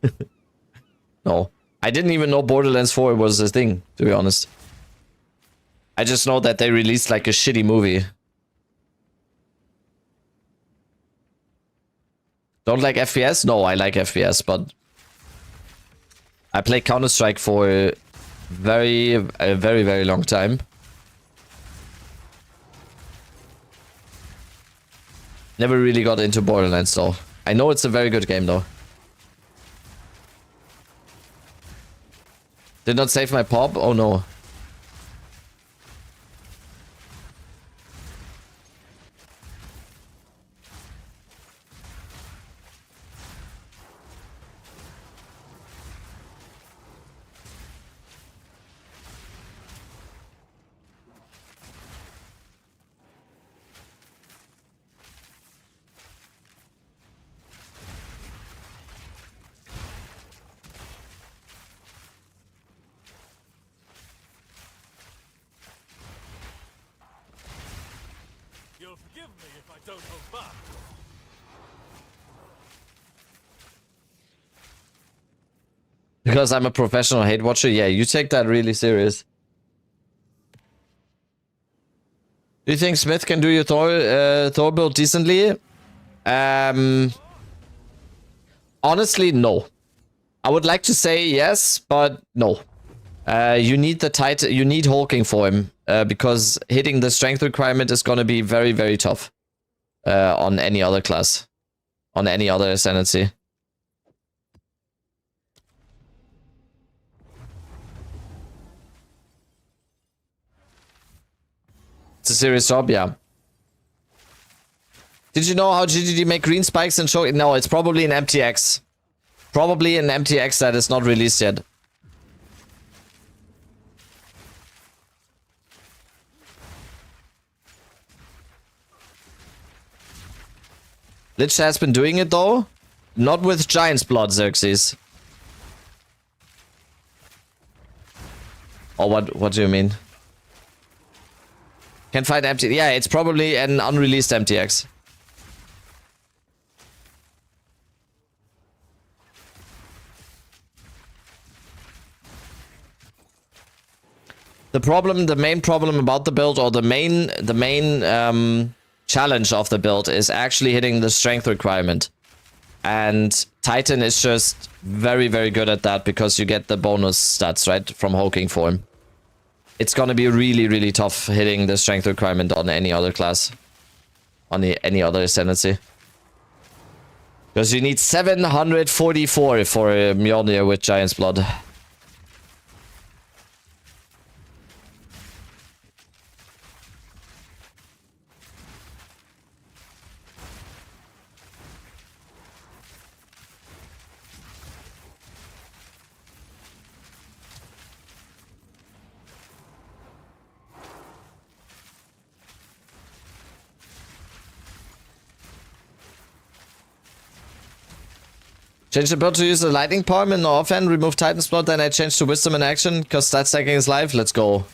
No. I didn't even know Borderlands 4 was a thing, to be honest. I just know that they released like a shitty movie. Don't like FPS? No, I like FPS, but I played Counter-Strike for a very, very long time. Never really got into Borderlands though. I know it's a very good game though. Did not save my pop? Oh no. You'll forgive me if I don't hold back. Because I'm a professional hate watcher? Yeah, you take that really serious. Do you think Smith can do your Thor build decently? Honestly, no. I would like to say yes, but no. You need the Titan, you need hulking for him, because hitting the strength requirement is gonna be very, very tough on any other class, on any other ascendancy. It's a serious job, yeah. Did you know how GGD make green spikes and show it? No, it's probably an MTX. Probably an MTX that is not released yet. Lich has been doing it though. Not with Giant's Blood, Xerxes. Or what do you mean? Can find MTX. Yeah, it's probably an unreleased MTX. The main problem about the build, or the main challenge of the build, is actually hitting the strength requirement. And Titan is just very, very good at that because you get the bonus stats, right, from hulking for him. It's gonna be really, really tough hitting the strength requirement on any other class. On any other ascendancy. Because you need 744 for Mjolnir with Giant's Blood. Change the build to use the lightning palm in the offhand, remove Titan's Blood, then I change to wisdom in action, because stat stacking is live. Let's go.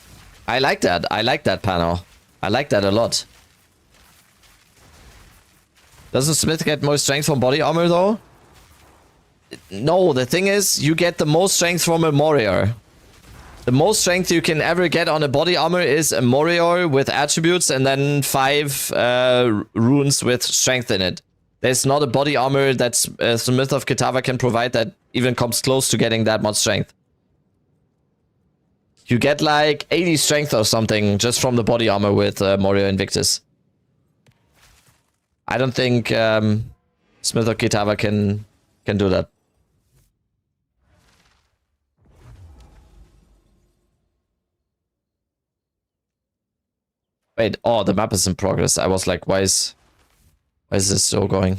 I like that. I like that panel. I like that a lot. Doesn't Smith get more strength from body armor though? No, the thing is, you get the most strength from a Morior. The most strength you can ever get on a body armor is a Morior with attributes and then 5 runes with strength in it. There's not a body armor that Smith of Kitava can provide that even comes close to getting that much strength. You get like 80 strength or something just from the body armor with Morior Invictus. I don't think Smith of Kitava can do that. Wait, oh, the map is in progress. I was like, why is this still going?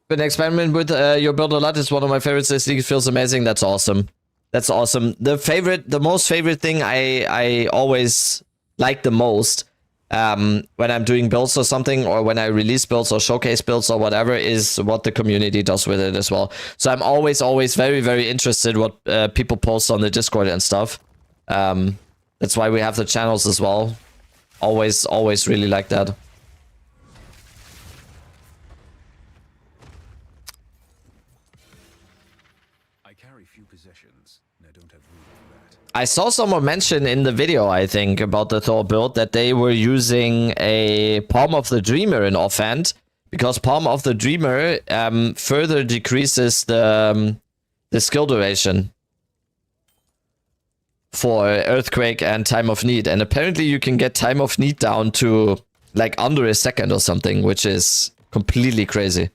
Been experimenting with your build a lot. It's one of my favorites this league. It feels amazing. That's awesome. That's awesome. The most favorite thing I always like the most when I'm doing builds or something, or when I release builds or showcase builds or whatever, is what the community does with it as well. So I'm always very, very interested what people post on the Discord and stuff. That's why we have the channels as well. Always really like that. I carry few possessions, and I don't have room for that. I saw someone mention in the video, I think, about the Thor build that they were using a Palm of the Dreamer in offhand, because Palm of the Dreamer further decreases the skill duration for Earthquake and Time of Need. And apparently you can get Time of Need down to like under a second or something, which is completely crazy.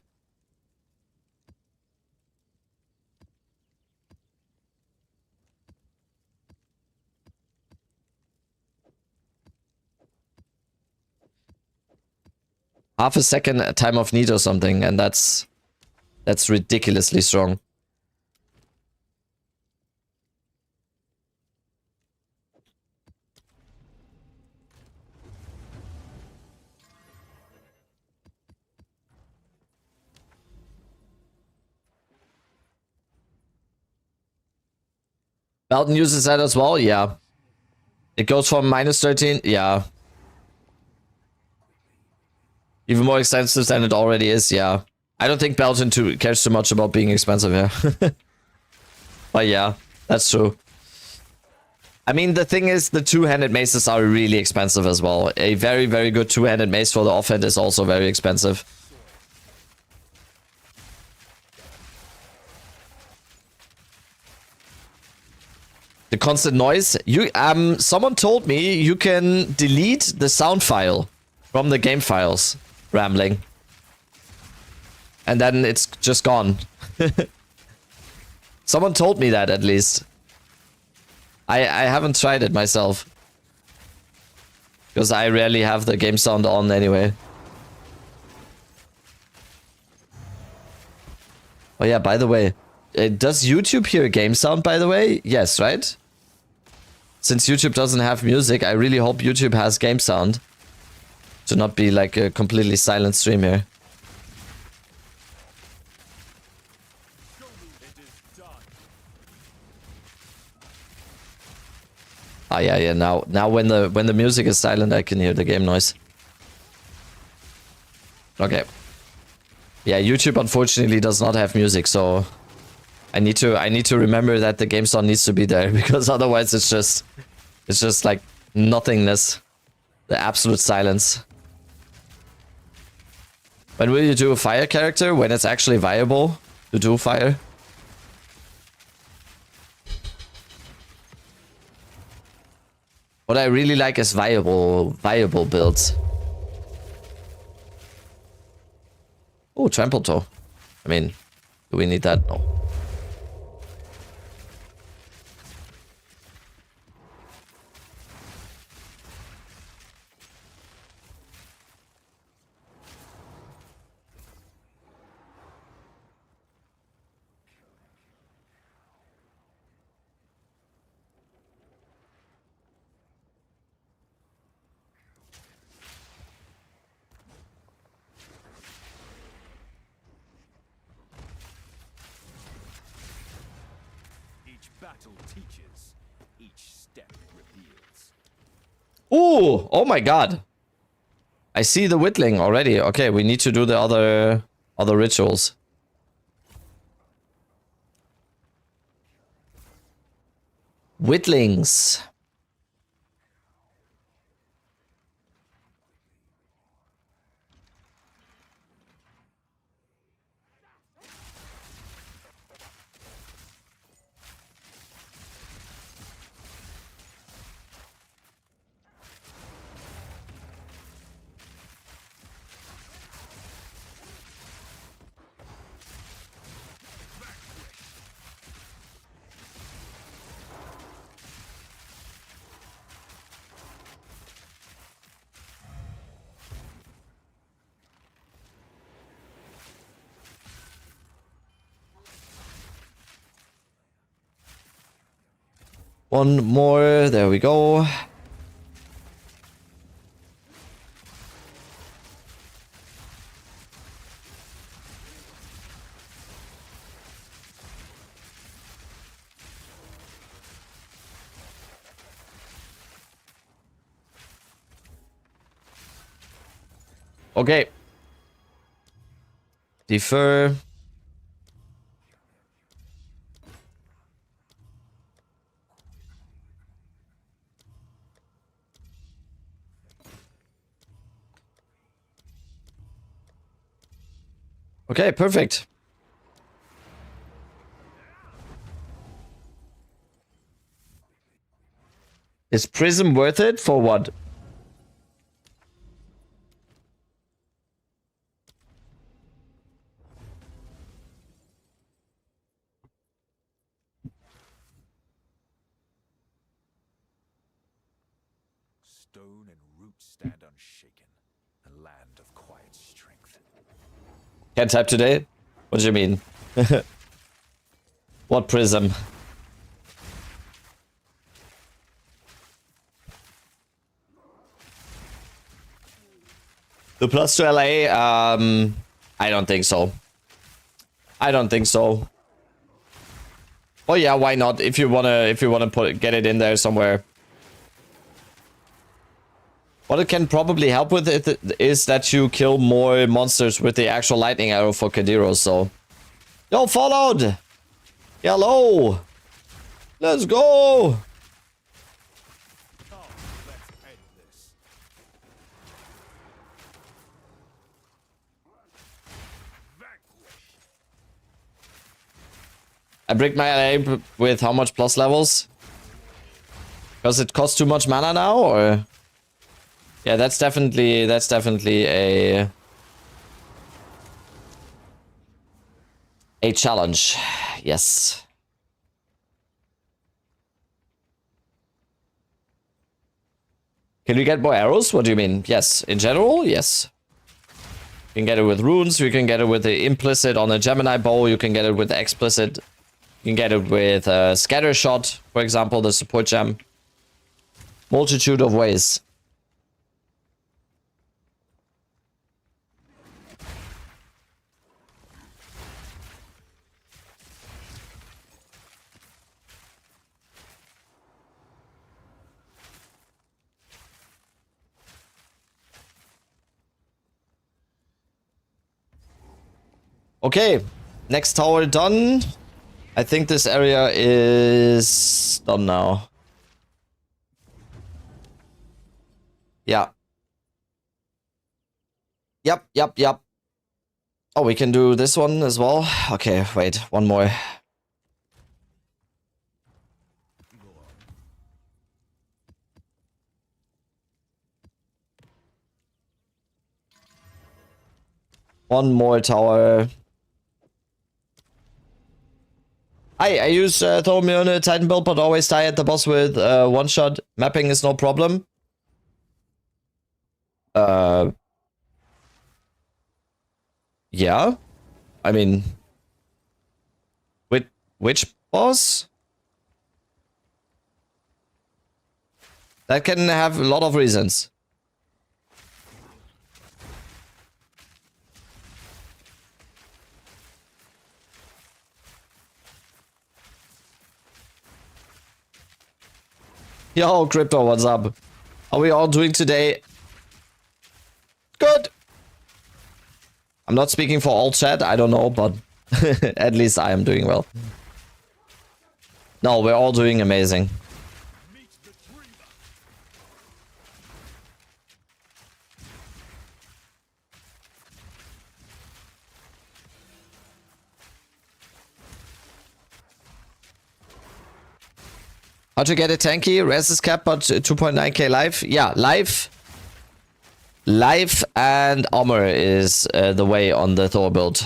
Half a second Time of Need or something, and that's ridiculously strong. Belton uses that as well, yeah. It goes from -13, yeah. Even more expensive than it already is, yeah. I don't think Belton cares too much about being expensive here. But yeah, that's true. I mean, the thing is, the two-handed maces are really expensive as well. A very, very good two-handed mace for the offhand is also very expensive. The constant noise. Someone told me you can delete the sound file from the game files. Rambling. And then it's just gone. Someone told me that, at least. I haven't tried it myself. Because I rarely have the game sound on anyway. Oh yeah, by the way. Does YouTube hear game sound, by the way? Yes, right? Since YouTube doesn't have music, I really hope YouTube has game sound. To not be like a completely silent stream here. Ah, yeah. Now when the music is silent, I can hear the game noise. Okay. Yeah, YouTube unfortunately does not have music, so I need to remember that the game sound needs to be there, because otherwise it's just like nothingness, the absolute silence. When will you do a fire character? When it's actually viable to do fire? What I really like is viable builds. Oh, trample toe. I mean, do we need that? No. Battle teaches, each step reveals. Ooh, oh my god. I see the whittling already. Okay, we need to do the other rituals. Whittlings. One more. There we go. Okay. Defer. Okay, perfect. Is Prism worth it for what? Stone and roots stand unshaken, a land of quiet strength. Can't type today? What do you mean? What Prism? The plus to LA? I don't think so. I don't think so. Oh yeah, why not? If you wanna get it in there somewhere. What it can probably help with it is that you kill more monsters with the actual lightning arrow for Kadiro, so. Yo, followed! Hello! Let's go! I break my LA with how much plus levels? Because it costs too much mana now, or? Yeah, that's definitely a challenge. Yes. Can we get more arrows? What do you mean? Yes. In general, yes. You can get it with runes, you can get it with the implicit on a Gemini bow, you can get it with the explicit. You can get it with scatter shot, for example, the support gem. Multitude of ways. Okay, next tower done. I think this area is done now. Yeah. Yep. Oh, we can do this one as well. Okay, wait, one more. One more tower. I use Thormy on a Titan build, but always die at the boss with one shot. Mapping is no problem. Yeah. I mean, which boss? That can have a lot of reasons. Yo, Crypto, what's up? How are we all doing today? Good. I'm not speaking for all chat, I don't know, but at least I am doing well. No, we're all doing amazing. How to get a tanky? Res is capped, but 2.9k life. Yeah, life and armor is the way on the Thor build.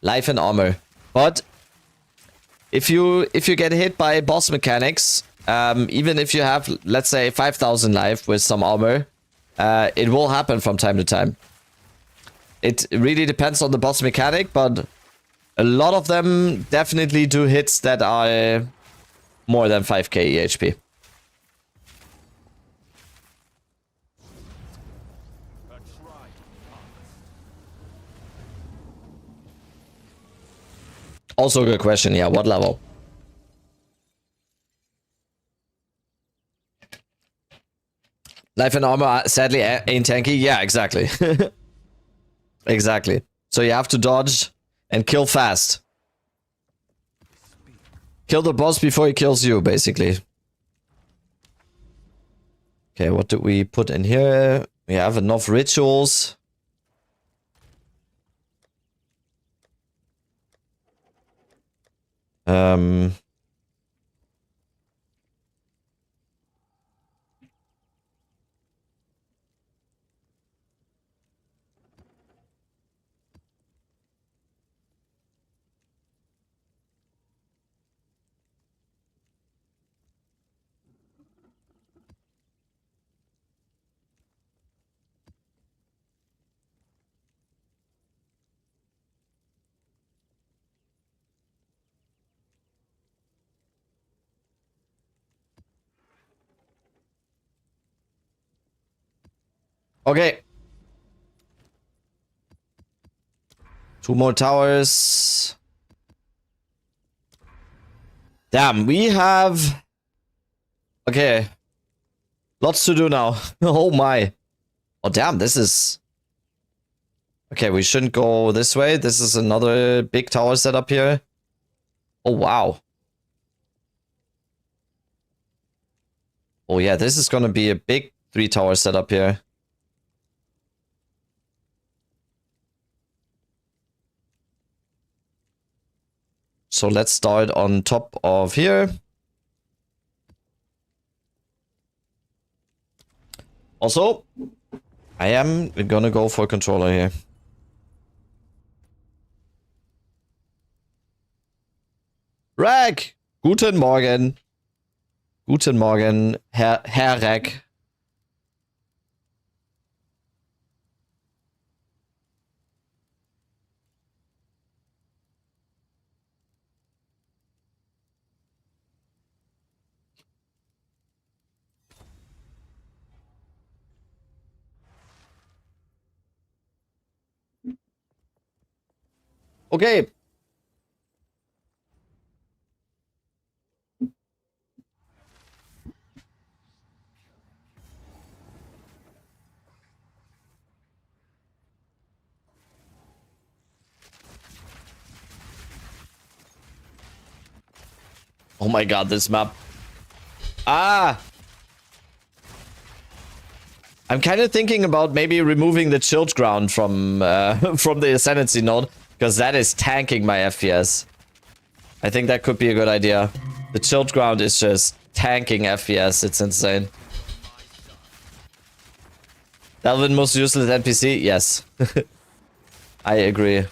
Life and armor. But if you get hit by boss mechanics, even if you have, let's say, 5,000 life with some armor, it will happen from time to time. It really depends on the boss mechanic, but a lot of them definitely do hits that are more than 5k EHP. Also a good question, yeah, what level? Life and armor sadly ain't tanky. Yeah, exactly. Exactly. So you have to dodge and kill fast. Kill the boss before he kills you, basically. Okay, what do we put in here? We have enough rituals. Okay. 2 more towers. Damn, we have... Okay. Lots to do now. Oh my. Oh damn, this is... Okay, we shouldn't go this way. This is another big tower set up here. Oh wow. Oh yeah, this is gonna be a big 3 tower setup here. So let's start on top of here. Also, I am gonna go for controller here. Rack! Guten Morgen. Guten Morgen, Herr Rack. Okay. Oh my god, this map. Ah! I'm kind of thinking about maybe removing the chilled ground from from the ascendancy node, because that is tanking my FPS. I think that could be a good idea. The chilled ground is just tanking FPS. It's insane. Delvin most useless NPC? Yes. I agree.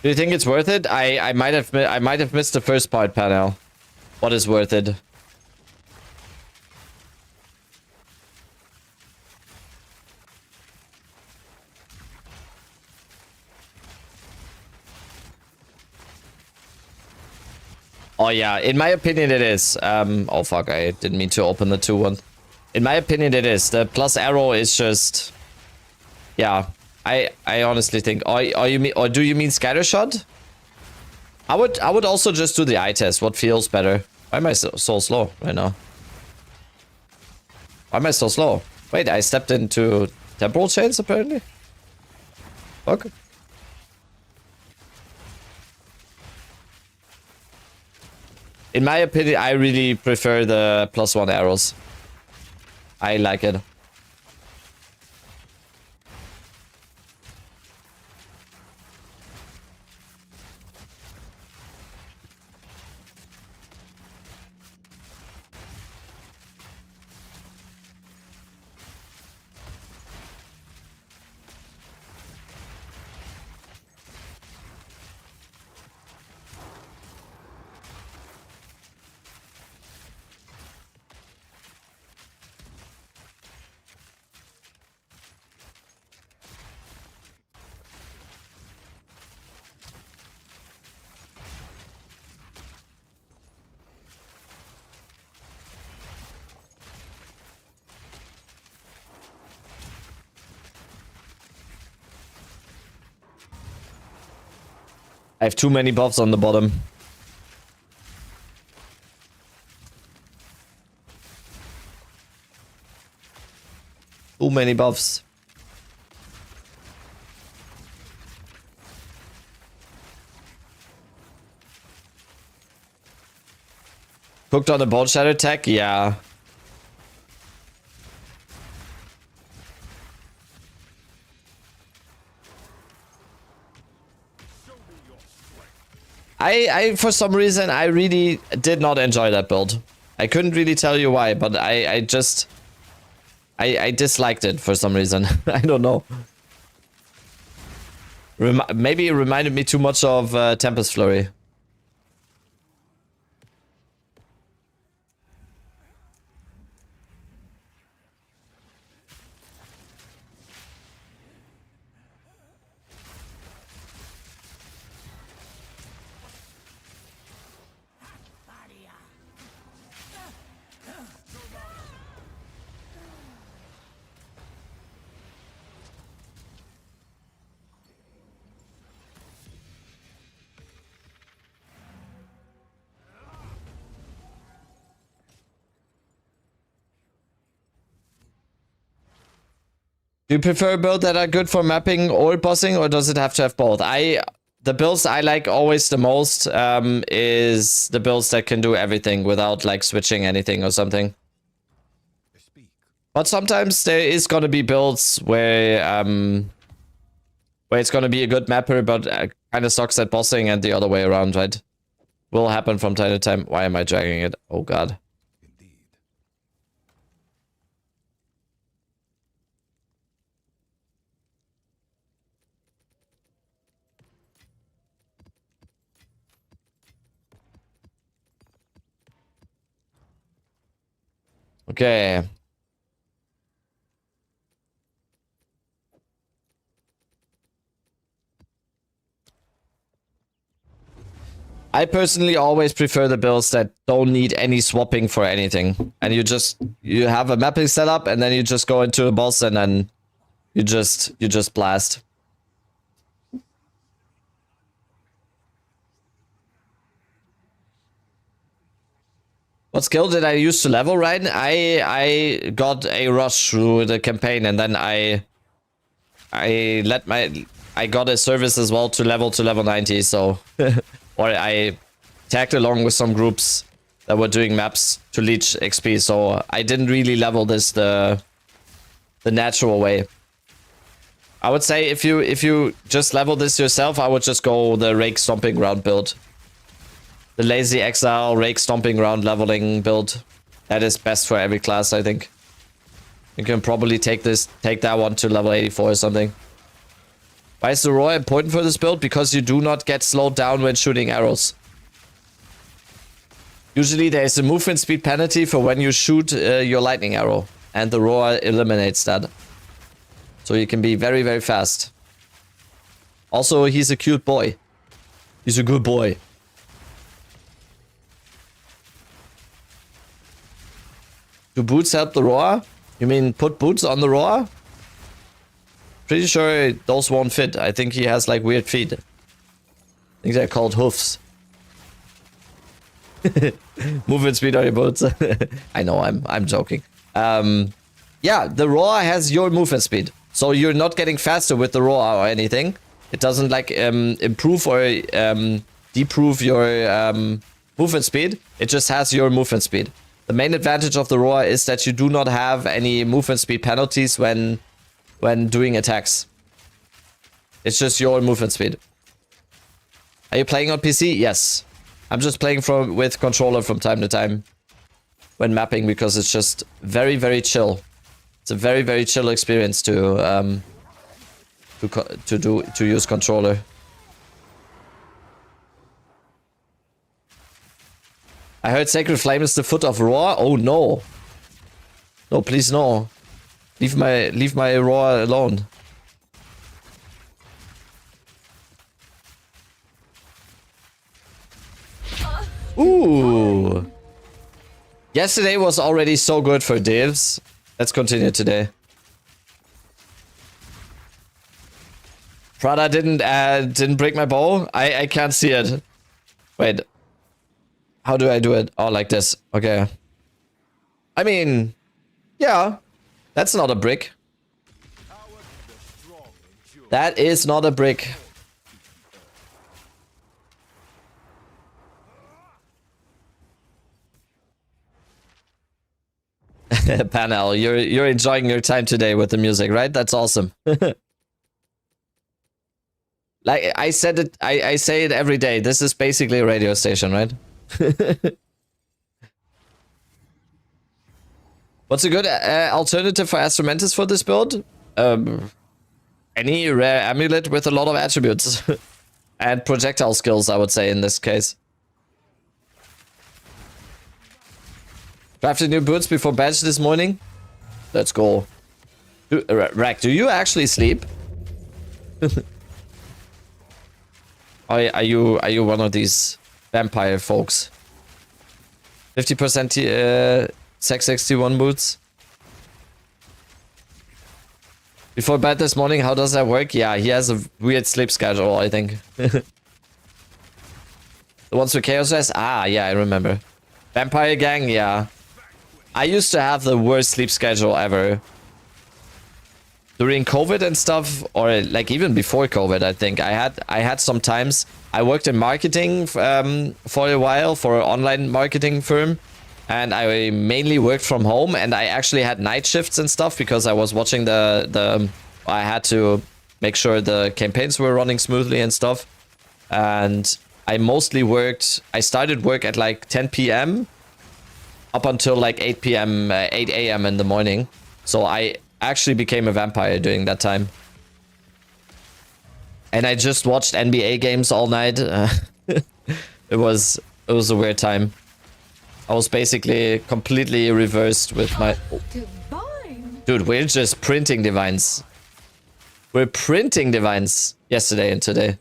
Do you think it's worth it? I might have missed the first part, panel. What is worth it? Oh yeah, in my opinion it is. Oh fuck, I didn't mean to open the 2-1. In my opinion it is. The plus arrow is just... Yeah, I honestly think... Or do you mean scattershot? I would also just do the eye test. What feels better? Why am I so slow right now? Why am I so slow? Wait, I stepped into temporal chains apparently? Fuck. In my opinion, I really prefer the +1 arrows. I like it. I have too many buffs on the bottom. Too many buffs. Cooked on the Bone Shadow attack? Yeah. I for some reason, I really did not enjoy that build. I couldn't really tell you why, but I just... I disliked it for some reason. I don't know. Maybe it reminded me too much of Tempest Flurry. Do you prefer builds that are good for mapping or bossing, or does it have to have both? The builds I like always the most is the builds that can do everything without like switching anything or something. But sometimes there is gonna be builds where it's gonna be a good mapper, but kind of sucks at bossing, and the other way around, right? Will happen from time to time. Why am I dragging it? Oh god. Okay. I personally always prefer the builds that don't need any swapping for anything. And you have a mapping setup, and then you just go into a boss, and then you just blast. What skill did I use to level, Ryan? I got a rush through the campaign, and then I got a service as well to level 90, so or I tagged along with some groups that were doing maps to leech XP, so I didn't really level this the natural way. I would say if you just level this yourself, I would just go the Rake Stomping Ground build. The Lazy Exile, Rake Stomping Ground leveling build. That is best for every class, I think. You can probably take that one to level 84 or something. Why is the roar important for this build? Because you do not get slowed down when shooting arrows. Usually there is a movement speed penalty for when you shoot your lightning arrow. And the roar eliminates that. So you can be very, very fast. Also, he's a cute boy. He's a good boy. Do boots help the roar? You mean put boots on the roar? Pretty sure those won't fit. I think he has like weird feet. I think they're called hoofs. Movement speed on your bullets. I know, I'm joking. Yeah, the roar has your movement speed. So you're not getting faster with the roar or anything. It doesn't like improve or deprove your movement speed. It just has your movement speed. The main advantage of the roar is that you do not have any movement speed penalties when doing attacks. It's just your movement speed. Are you playing on PC? Yes. I'm just playing with controller from time to time when mapping because it's just very, very chill. It's a very, very chill experience to use controller. I heard Sacred Flame is the foot of Roar. Oh no. No, please no. Leave my Roar alone. Ooh. Yesterday was already so good for divs. Let's continue today. Prada didn't break my bow. I can't see it. Wait. How do I do it? Oh, like this. Okay. I mean, yeah. That's not a brick. That is not a brick. Panel, you're enjoying your time today with the music, right? That's awesome. Like I said it, I say it every day. This is basically a radio station, right? What's a good alternative for Astromantis for this build? Any rare amulet with a lot of attributes and projectile skills, I would say in this case. Crafted new boots before badge this morning. Let's go. Rack, do you actually sleep? Are you one of these vampire folks? 50% Sec 61 boots. Before bed this morning, how does that work? Yeah, he has a weird sleep schedule, I think. The ones with Chaos Rest? Ah, yeah, I remember. Vampire Gang, yeah. I used to have the worst sleep schedule ever. During COVID and stuff, or like even before COVID, I think I had some times. I worked in marketing for a while for an online marketing firm, and I mainly worked from home. And I actually had night shifts and stuff because I was watching I had to make sure the campaigns were running smoothly and stuff. And I mostly worked. I started work at like 10 p.m. up until like 8 p.m., 8 a.m. in the morning. So I actually became a vampire during that time. And I just watched NBA games all night. It was a weird time. I was basically completely reversed with my... Divine. Dude, we're just printing divines. We're printing divines yesterday and today.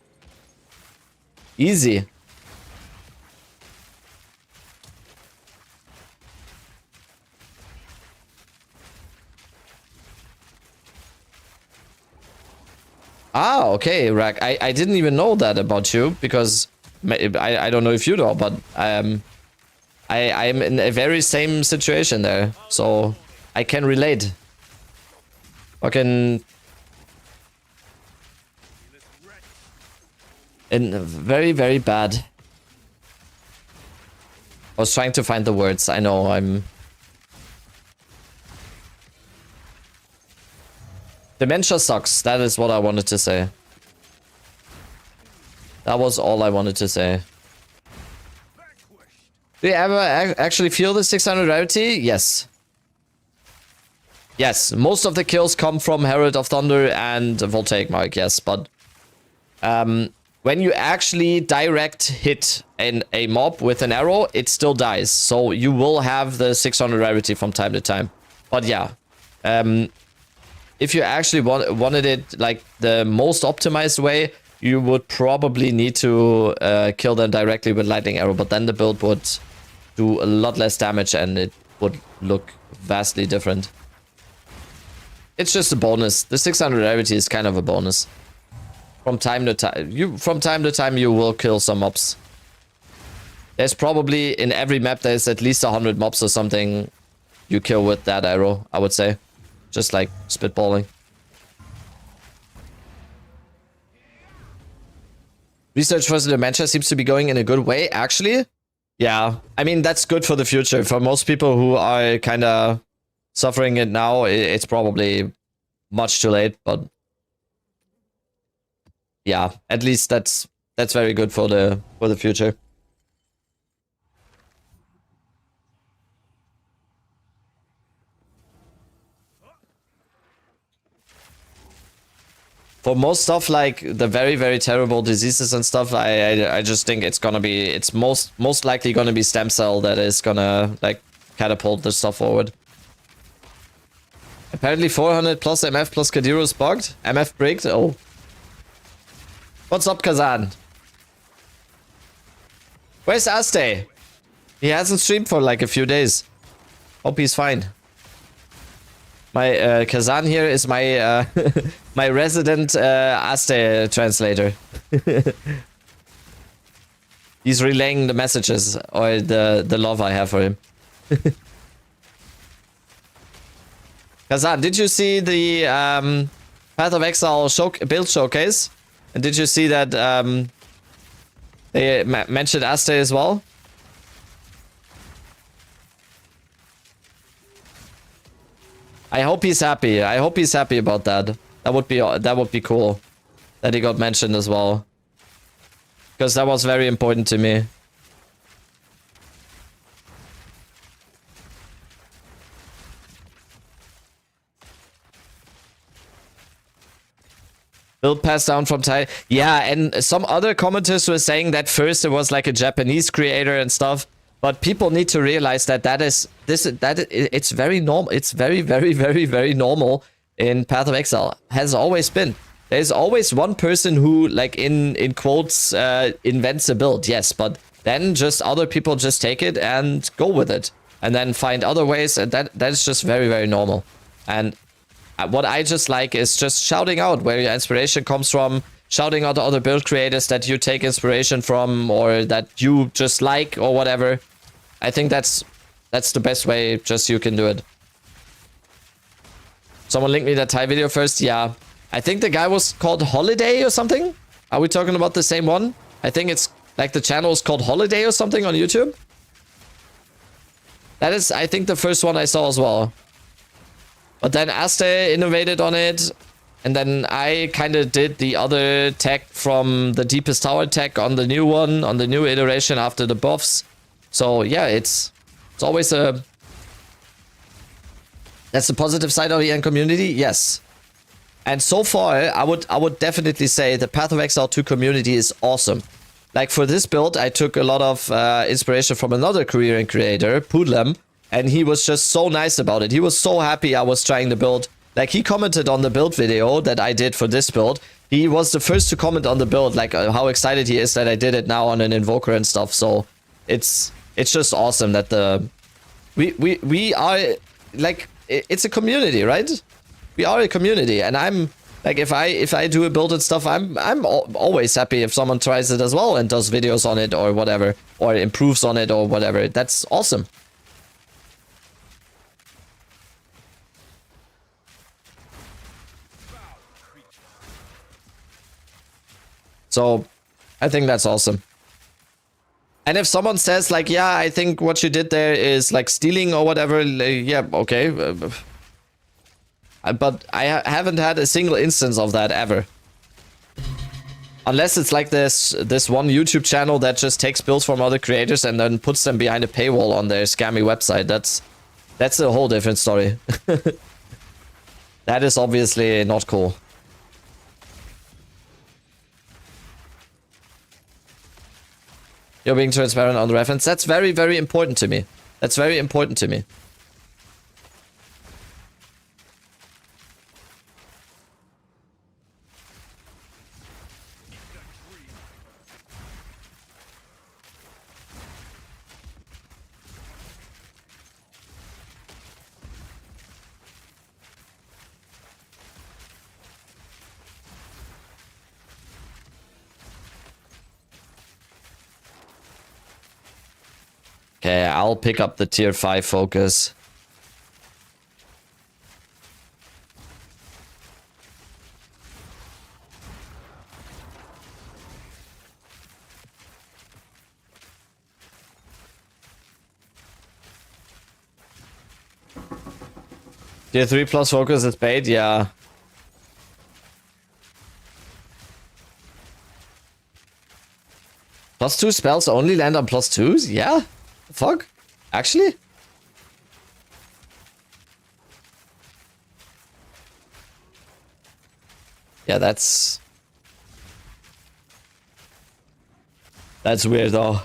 Easy. Ah, okay, Rack. I didn't even know that about you because I don't know if you know, but I'm in a very same situation there, so I can relate. Fucking in very, very bad. I was trying to find the words. I know I'm. Dementia sucks. That is what I wanted to say. That was all I wanted to say. Do you ever actually feel the 600 rarity? Yes. Yes, most of the kills come from Herald of Thunder and Voltaic Mark, yes, but when you actually direct hit a mob with an arrow, it still dies. So you will have the 600 rarity from time to time. But yeah, if you actually wanted it like the most optimized way, you would probably need to kill them directly with lightning arrow, but then the build would do a lot less damage and it would look vastly different. It's just a bonus. The 600 rarity is kind of a bonus. From time to time, you will kill some mobs. There's probably in every map there's at least 100 mobs or something you kill with that arrow, I would say. Just like spitballing. Research for the dementia seems to be going in a good way, actually. Yeah, I mean, that's good for the future. For most people who are kind of suffering it now, it's probably much too late, but yeah, at least that's very good for the future. For most stuff like the very, very terrible diseases and stuff, I just think it's gonna be, it's most likely gonna be stem cell that is gonna like catapult this stuff forward. Apparently 400 plus MF plus Kadiro is bugged. MF bricked. Oh. What's up, Kazan? Where's Aste? He hasn't streamed for like a few days. Hope he's fine. My Kazan here is my my resident Aste translator. He's relaying the messages or the love I have for him. Kazan, did you see the Path of Exile build showcase? And did you see that they mentioned Aste as well? I hope he's happy. I hope he's happy about that. That would be cool. That he got mentioned as well. Because that was very important to me. Build passed down from Thai. Yeah, and some other commenters were saying that first it was like a Japanese creator and stuff. But people need to realize that it's very normal. It's very, very, very, very normal in Path of Exile. Has always been. There's always one person who, like in quotes, invents a build. Yes, but then just other people just take it and go with it, and then find other ways. And that's just very, very normal. And what I just like is just shouting out where your inspiration comes from. Shouting out to other build creators that you take inspiration from or that you just like or whatever. I think that's the best way just you can do it. Someone linked me that Thai video first. Yeah. I think the guy was called Holiday or something. Are we talking about the same one? I think it's like the channel is called Holiday or something on YouTube. That is, I think, the first one I saw as well. But then Aste innovated on it. And then I kind of did the other tech from the Deepest Tower tech on the new one, on the new iteration after the buffs. So yeah, it's always a... That's the positive side of the EN community, yes. And so far, I would definitely say the Path of Exile 2 community is awesome. Like for this build, I took a lot of inspiration from another Korean creator, Pudlem, and he was just so nice about it. He was so happy I was trying to build. Like, he commented on the build video that I did for this build. He was the first to comment on the build, like how excited he is that I did it now on an Invoker and stuff. So it's just awesome that we are, like, it's a community, right? We are a community, and I'm like, if I do a build and stuff, I'm always happy if someone tries it as well and does videos on it or whatever, or improves on it or whatever. That's awesome. So, I think that's awesome. And if someone says like, yeah, I think what you did there is like stealing or whatever, yeah, okay. But I haven't had a single instance of that ever. Unless it's like this one YouTube channel that just takes builds from other creators and then puts them behind a paywall on their scammy website. That's a whole different story. That is obviously not cool. You're being transparent on the reference. That's very, very important to me. That's very important to me. Okay, I'll pick up the tier 5 focus. Tier 3 plus focus is bait, yeah. +2 spells only land on +2s? Yeah? Fuck? Actually? Yeah, that's weird though.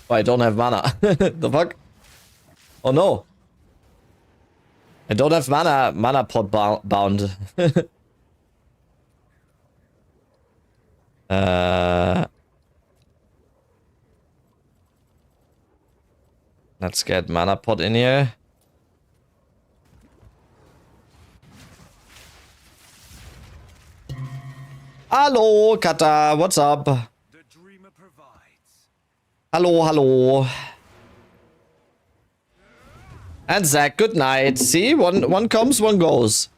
Oh, I don't have mana. The fuck? Oh no. I don't have mana pot bound. Let's get mana pot in here. Hello, Kata, what's up? The dreamer provides. Hello, hello. And Zach, good night. See, one comes, one goes.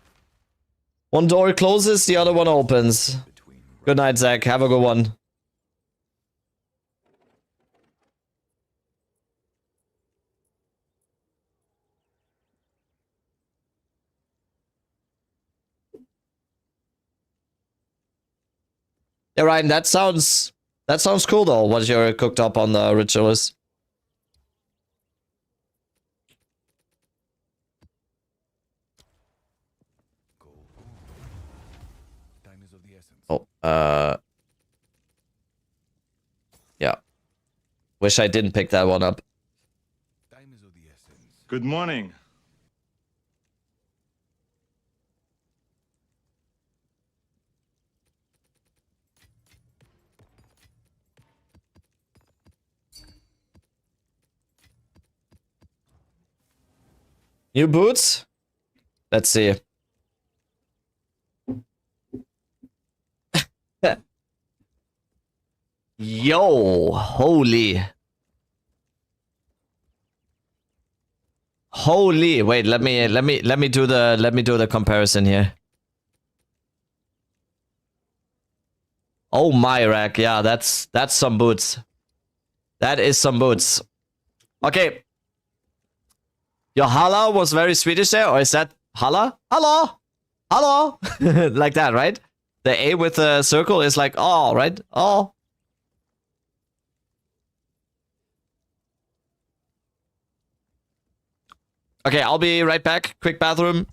One door closes, the other one opens. Good night, Zach. Have a good one. Yeah, Ryan, that sounds cool though, what you're cooked up on the ritualist. Time is of the essence. Oh, yeah. Wish I didn't pick that one up. Time is of the essence. Good morning. New boots? Let's see. Yo, holy. Holy, wait, let me do the comparison here. Oh my rack, yeah, that's some boots. That is some boots. Okay. Your holla was very Swedish there, or is that holla? Hello? Hello? Like that, right? The A with the circle is like, oh, right? Oh. Okay, I'll be right back. Quick bathroom.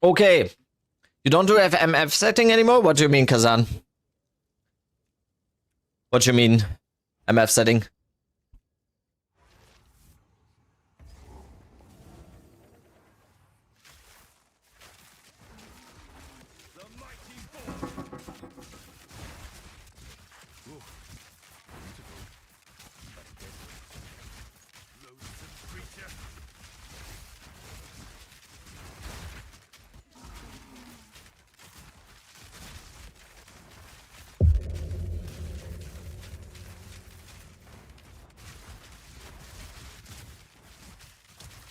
Okay. You don't do FMF setting anymore? What do you mean, Kazan? What do you mean, MF setting?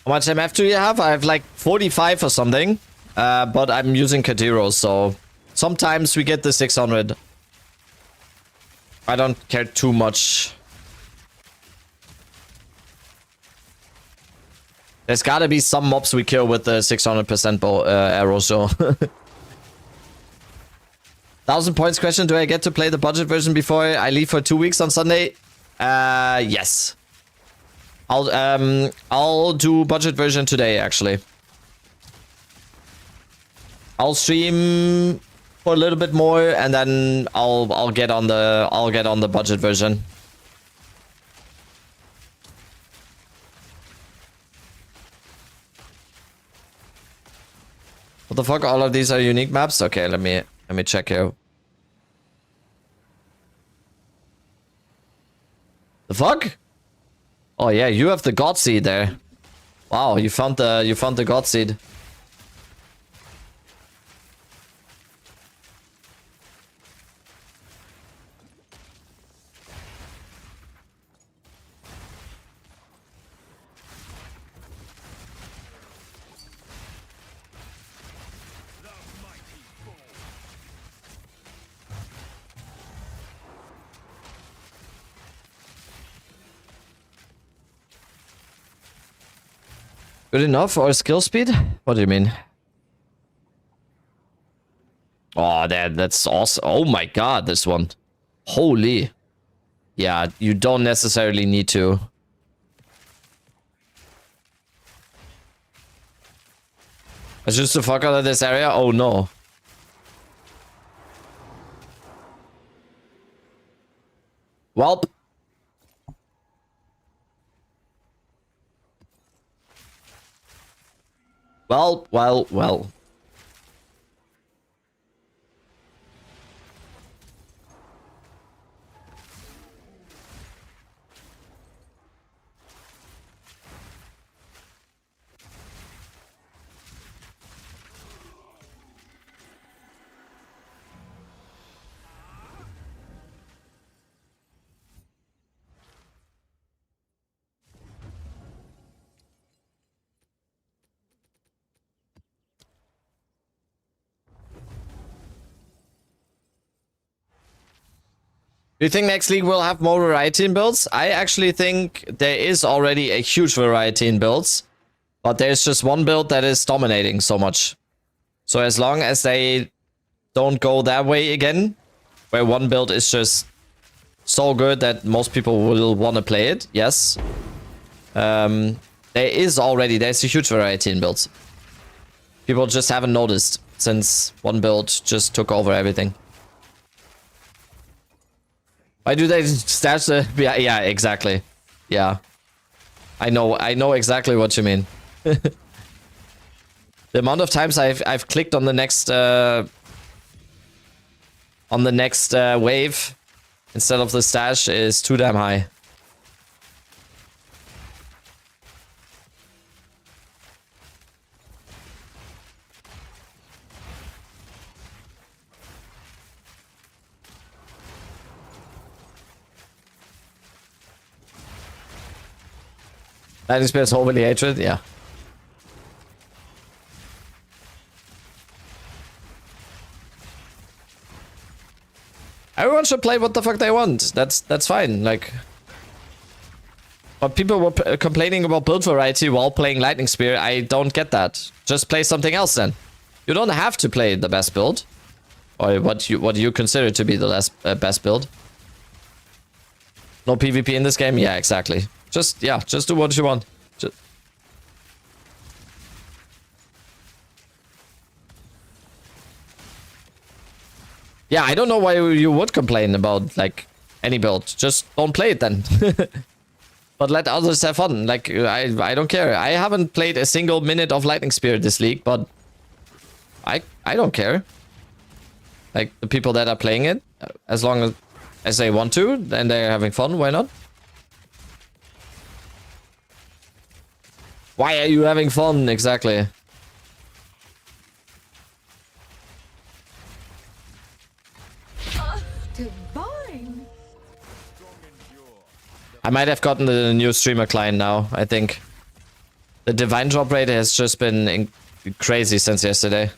How much MF do you have? I have like 45 or something. But I'm using Kadiro, so sometimes we get the 600. I don't care too much. There's gotta be some mobs we kill with the 600% bow, arrow, so. 1,000 points question. Do I get to play the budget version before I leave for 2 weeks on Sunday? Yes. I'll do budget version today, actually. I'll stream for a little bit more, and then I'll get on the budget version. What the fuck? All of these are unique maps? Okay, let me check here. The fuck? Oh yeah, you have the God Seed there. Wow, you found the God Seed. Good enough or skill speed? What do you mean? Oh, that's awesome. Oh my god, this one. Holy. Yeah, you don't necessarily need to. It's just the fuck out of this area? Oh no. Welp. Well. Do you think next league will have more variety in builds? I actually think there is already a huge variety in builds, but there's just one build that is dominating so much. So as long as they don't go that way again, where one build is just so good that most people will want to play it, yes. There's a huge variety in builds. People just haven't noticed since one build just took over everything. Why do they stash the... Yeah, exactly. Yeah. I know exactly what you mean. The amount of times I've clicked on the next wave instead of the stash is too damn high. Lightning Spear's overly hatred, yeah. Everyone should play what the fuck they want. That's fine. Like, but people were complaining about build variety while playing Lightning Spear. I don't get that. Just play something else then. You don't have to play the best build, or what you consider to be the best build. No PvP in this game? Yeah, exactly. Just do what you want. Yeah, I don't know why you would complain about, like, any build. Just don't play it then. But let others have fun. Like, I don't care. I haven't played a single minute of Lightning Spear this league, but I don't care. Like, the people that are playing it, as long as they want to, and they're having fun, why not? Why are you having fun? Exactly. Divine. I might have gotten the new streamer client now, I think. The divine drop rate has just been crazy since yesterday.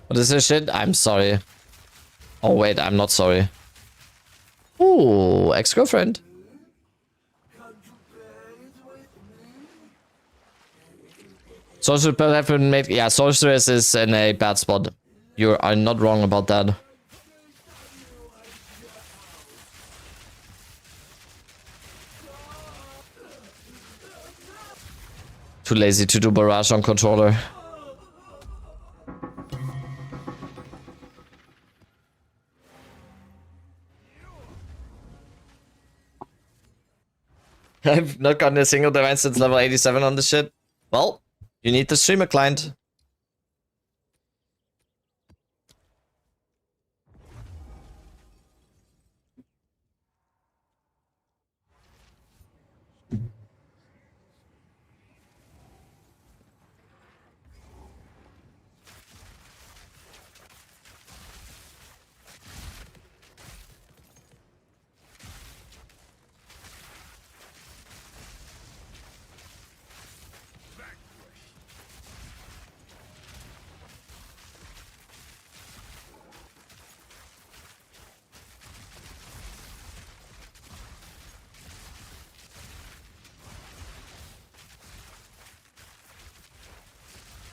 What is this shit? I'm sorry. Oh wait, I'm not sorry. Ooh, ex-girlfriend. Sorcerer have been made. Yeah, sorceress is in a bad spot. You are not wrong about that. Too lazy to do barrage on controller. I've not gotten a single divine since level 87 on this shit. Well, you need the streamer client.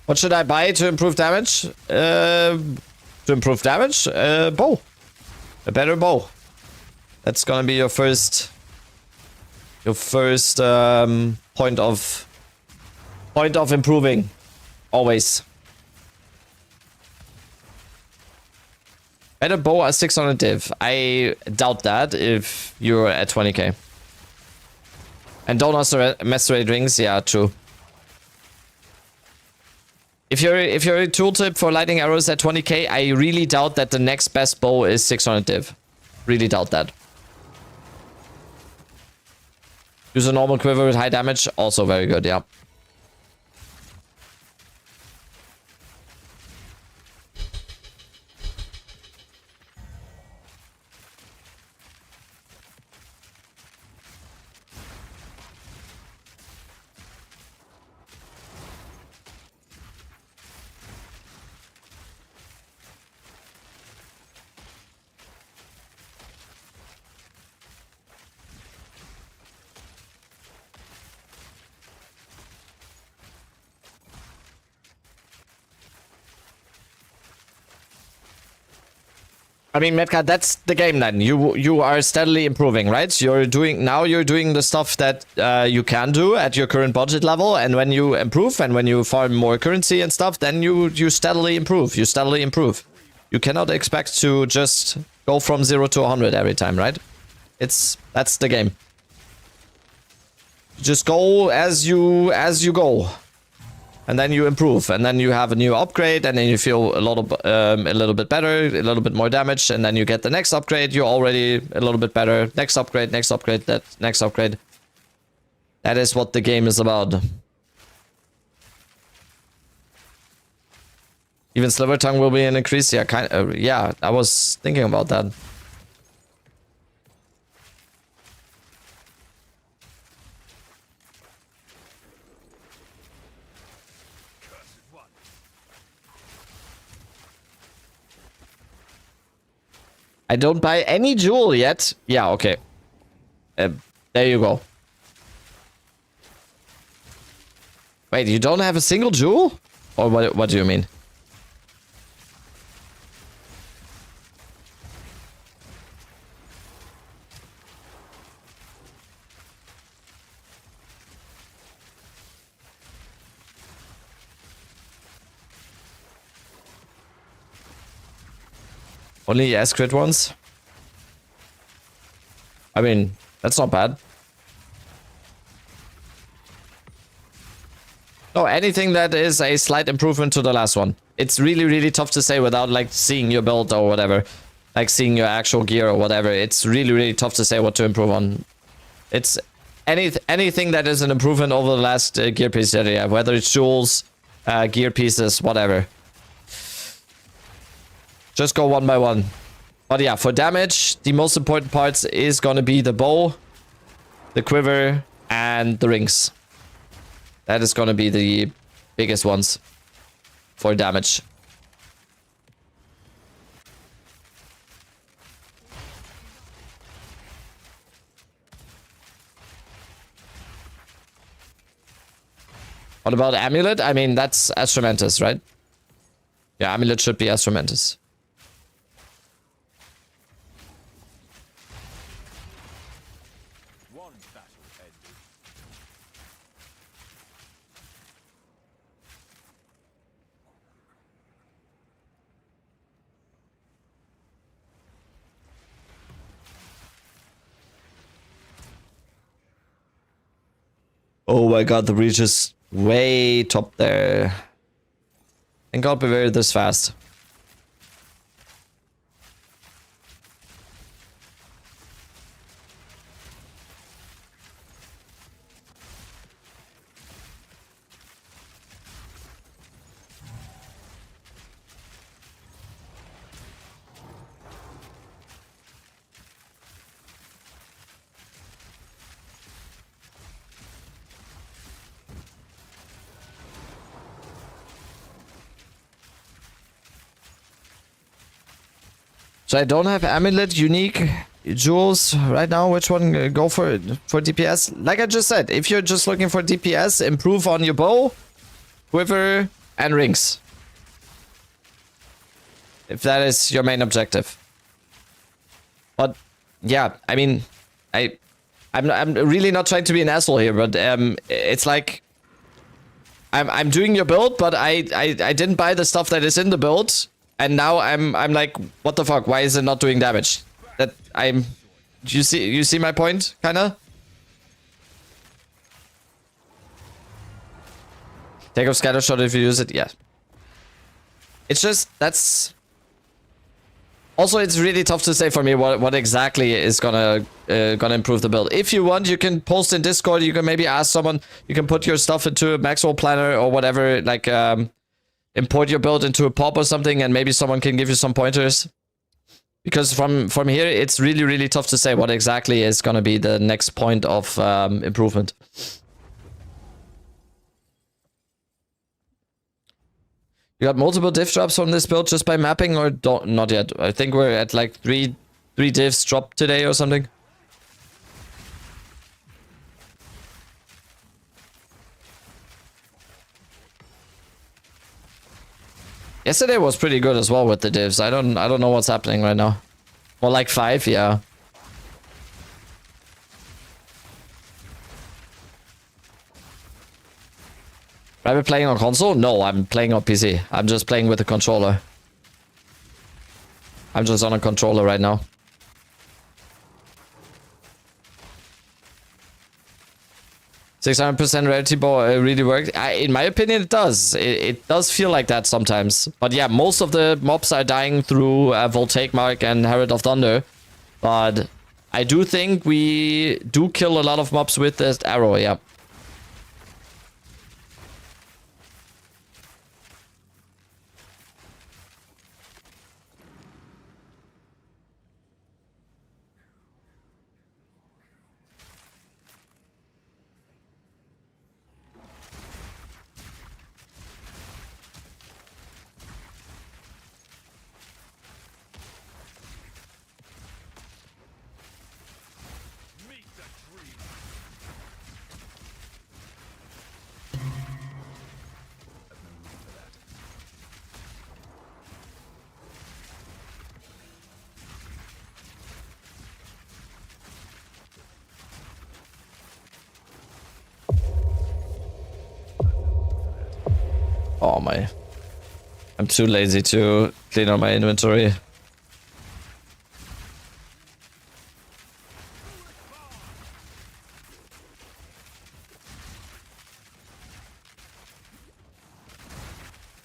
What should I buy to improve damage? Bow. A better bow. That's gonna be your first point of improving. Always. Better bow at 600 div. I doubt that if you're at 20k. And don't macerate rings. Yeah, true. If you're a tooltip for lightning arrows at 20k, I really doubt that the next best bow is 600 div. Really doubt that. Use a normal quiver with high damage, also very good, yeah. I mean, Metka, that's the game then. You are steadily improving, right? You're doing the stuff that you can do at your current budget level, and when you improve and when you farm more currency and stuff, then you steadily improve. You steadily improve. You cannot expect to just go from 0 to 100 every time, right? That's the game. Just go as you go. And then you improve, and then you have a new upgrade, and then you feel a little bit better, a little bit more damage, and then you get the next upgrade. You're already a little bit better. Next upgrade, next upgrade, that next upgrade. That is what the game is about. Even Sliver Tongue will be an increase. Yeah, yeah, I was thinking about that. I don't buy any jewel yet. Yeah, okay. There you go. Wait, you don't have a single jewel? Or what do you mean? Only S crit ones? I mean, that's not bad. No, anything that is a slight improvement to the last one. It's really, really tough to say without like seeing your build or whatever. Like seeing your actual gear or whatever. It's really, really tough to say what to improve on. It's anything that is an improvement over the last gear piece that you have. Whether it's jewels, gear pieces, whatever. Just go one by one. But yeah, for damage, the most important parts is gonna be the bow, the quiver, and the rings. That is gonna be the biggest ones for damage. What about Amulet? I mean, that's Astromantis, right? Yeah, Amulet should be Astromantis. One battle ended. Oh my god, the reach is way top there. Thank God we were this fast. So I don't have Amulet, Unique, Jewels right now. Which one go for DPS? Like I just said, if you're just looking for DPS, improve on your bow, quiver, and rings. If that is your main objective. But yeah, I mean, I'm really not trying to be an asshole here, but it's like I'm doing your build, but I didn't buy the stuff that is in the build. And now I'm like, what the fuck? Why is it not doing damage? Do you see my point, kinda? Take off scatter shot if you use it, yeah. It's just that's also it's really tough to say for me what exactly is gonna improve the build. If you want, you can post in Discord. You can maybe ask someone. You can put your stuff into a Maxwell planner or whatever, like import your build into a pop or something, and maybe someone can give you some pointers. Because from here, it's really, really tough to say what exactly is going to be the next point of improvement. You got multiple diff drops from this build just by mapping, or not yet? I think we're at like three diffs dropped today or something. Yesterday was pretty good as well with the divs. I don't know what's happening right now. More like 5, yeah. Am I playing on console? No, I'm playing on PC. I'm just playing with a controller. I'm just on a controller right now. 600% rarity ball really worked. In my opinion, it does. It does feel like that sometimes. But yeah, most of the mobs are dying through Voltaic Mark and Herald of Thunder. But I do think we do kill a lot of mobs with this arrow, yeah. Oh my. I'm too lazy to clean out my inventory.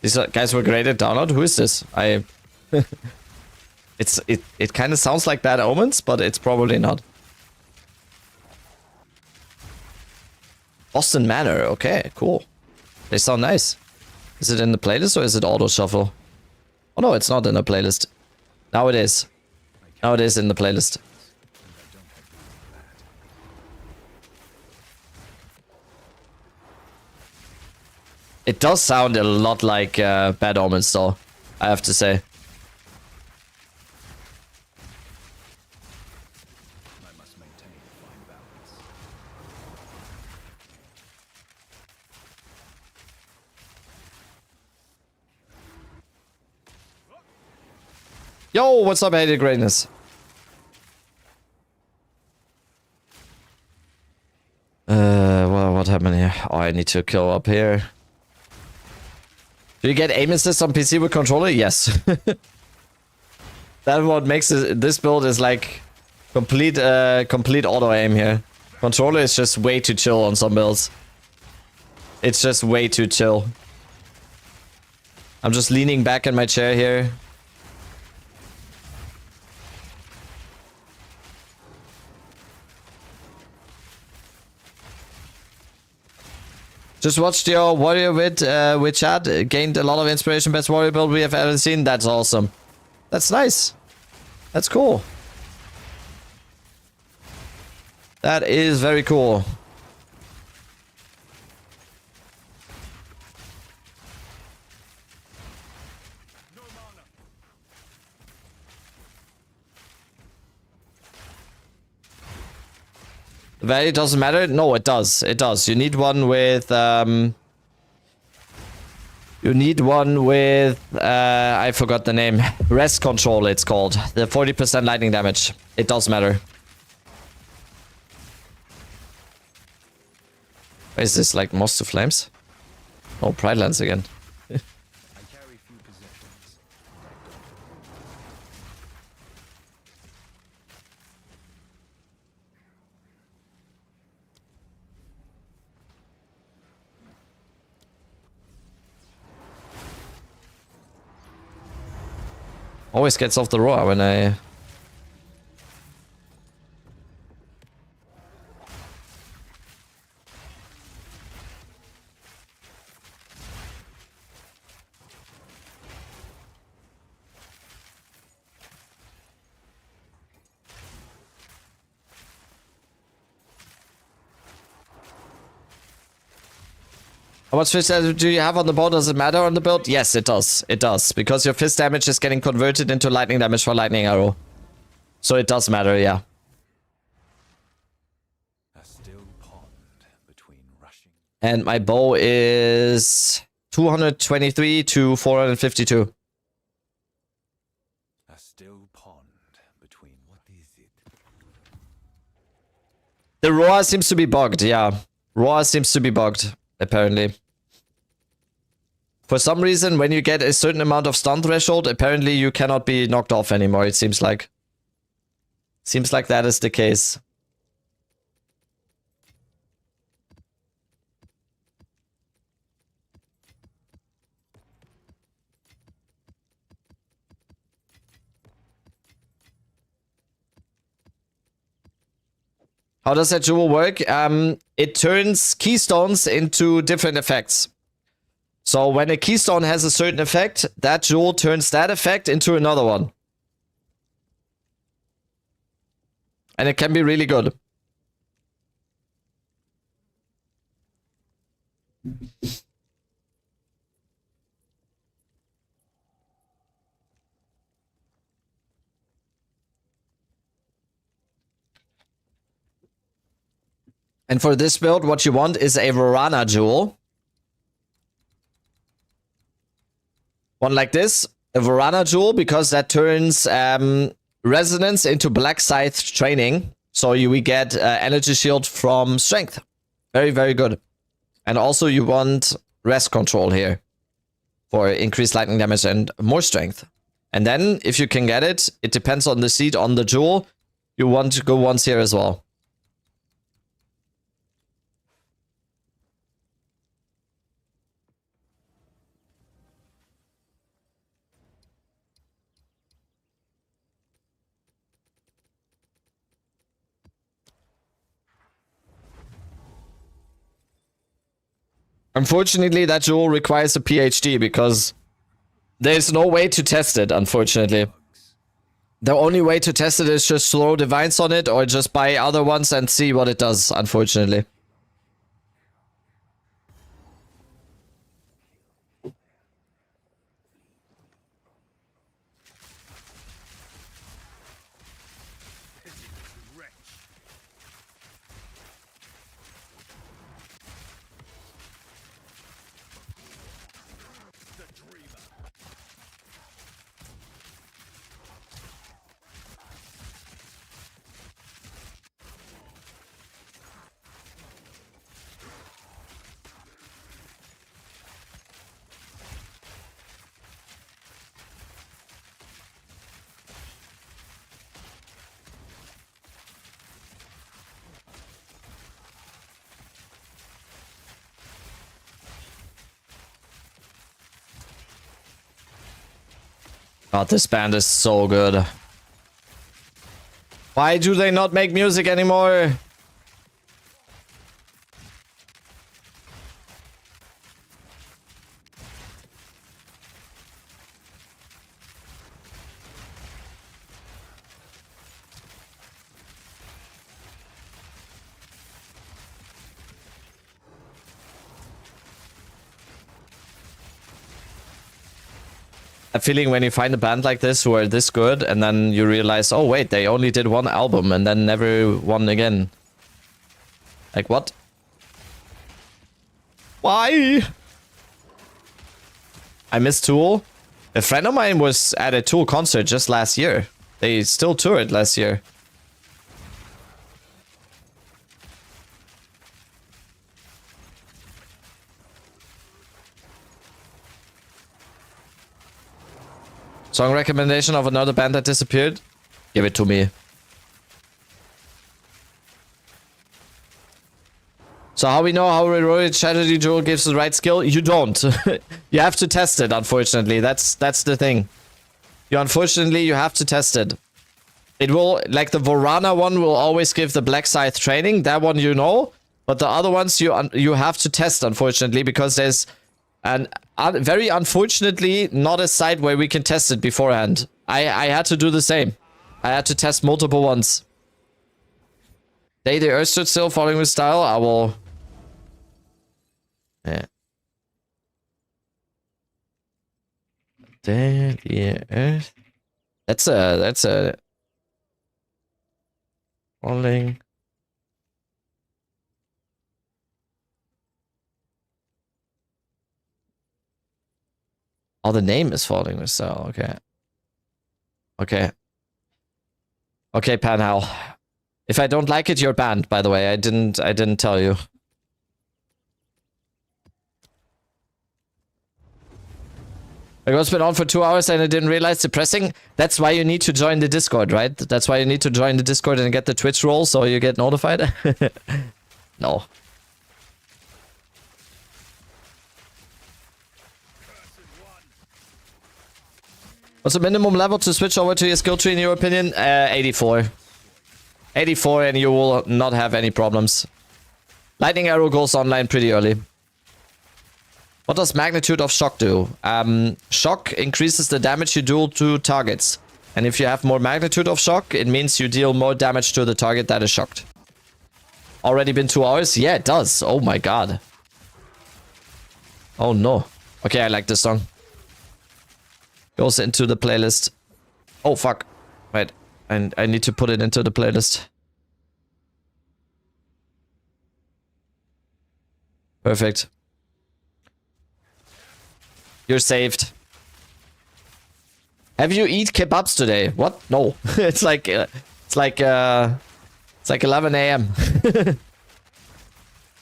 These guys were graded download. Who is this? It kind of sounds like Bad Omens, but it's probably not. Boston Manor. Okay, cool. They sound nice. Is it in the playlist or is it auto shuffle? Oh no, it's not in the playlist. Now it is. Now it is in the playlist. It does sound a lot like Bad Omens though, I have to say. I must maintain a fine balance. Yo, what's up, Hated Greatness? Well, what happened here? Oh, I need to kill up here. Do you get aim assist on PC with controller? Yes. That what makes this build is like complete auto aim here. Controller is just way too chill on some builds. It's just way too chill. I'm just leaning back in my chair here. Just watched your warrior with chat. Gained a lot of inspiration. Best warrior build we have ever seen. That's awesome. That's nice. That's cool. That is very cool. The value doesn't matter? No, it does. It does. You need one with I forgot the name. Rest control it's called. The 40% lightning damage. It does matter. Is this like Moss to Flames? Oh, Pride Lands again. I carry few possessions. Always gets off the roar when I... How much fist damage do you have on the board? Does it matter on the build? Yes, it does. It does. Because your fist damage is getting converted into lightning damage for lightning arrow. So it does matter, yeah. A still pond between rushing. And my bow is 223 to 452. A still pond between what is it? The roar seems to be bugged, yeah. Roar seems to be bugged, apparently. For some reason, when you get a certain amount of stun threshold, apparently you cannot be knocked off anymore, it seems like. Seems like that is the case. How does that jewel work? It turns keystones into different effects. So when a keystone has a certain effect, that jewel turns that effect into another one. And it can be really good. And for this build, what you want is a Varana jewel. One like this, a Varana jewel, because that turns resonance into Black Scythe training. So we get energy shield from strength. Very, very good. And also you want rest control here for increased lightning damage and more strength. And then if you can get it, it depends on the seed on the jewel. You want to go once here as well. Unfortunately, that jewel requires a PhD because there's no way to test it, unfortunately. The only way to test it is just throw divines on it or just buy other ones and see what it does, unfortunately. God, this band is so good. Why do they not make music anymore? A feeling when you find a band like this who are this good and then you realize, oh wait, they only did one album and then never won again. Like what? Why? I miss Tool. A friend of mine was at a Tool concert just last year. They still toured last year. Song recommendation of another band that disappeared? Give it to me. So how we know how Heroic Strategy Jewel gives the right skill? You don't. You have to test it, unfortunately. That's the thing. You have to test it. It will, like the Vorana one will always give the Black Scythe training. That one you know. But the other ones you have to test, unfortunately, because there's an very unfortunately not a site where we can test it beforehand. I had to do the same. I had to test multiple ones. Day the Earth stood still, following with style. I will. Yeah. Day the Earth. That's a. Falling. Oh, the name is falling with style. Okay. Okay. Okay, Panhal. If I don't like it, you're banned, by the way. I didn't tell you. It was been on for 2 hours and I didn't realize depressing. That's why you need to join the Discord, right? That's why you need to join the Discord and get the Twitch role so you get notified. No. What's the minimum level to switch over to your skill tree in your opinion? 84. 84 and you will not have any problems. Lightning Arrow goes online pretty early. What does Magnitude of Shock do? Shock increases the damage you deal to targets. And if you have more Magnitude of Shock, it means you deal more damage to the target that is shocked. Already been 2 hours? Yeah, it does. Oh my god. Oh no. Okay, I like this song. Goes into the playlist. Oh fuck. Wait. I need to put it into the playlist. Perfect. You're saved. Have you eat kebabs today? What? No. It's like 11 a.m.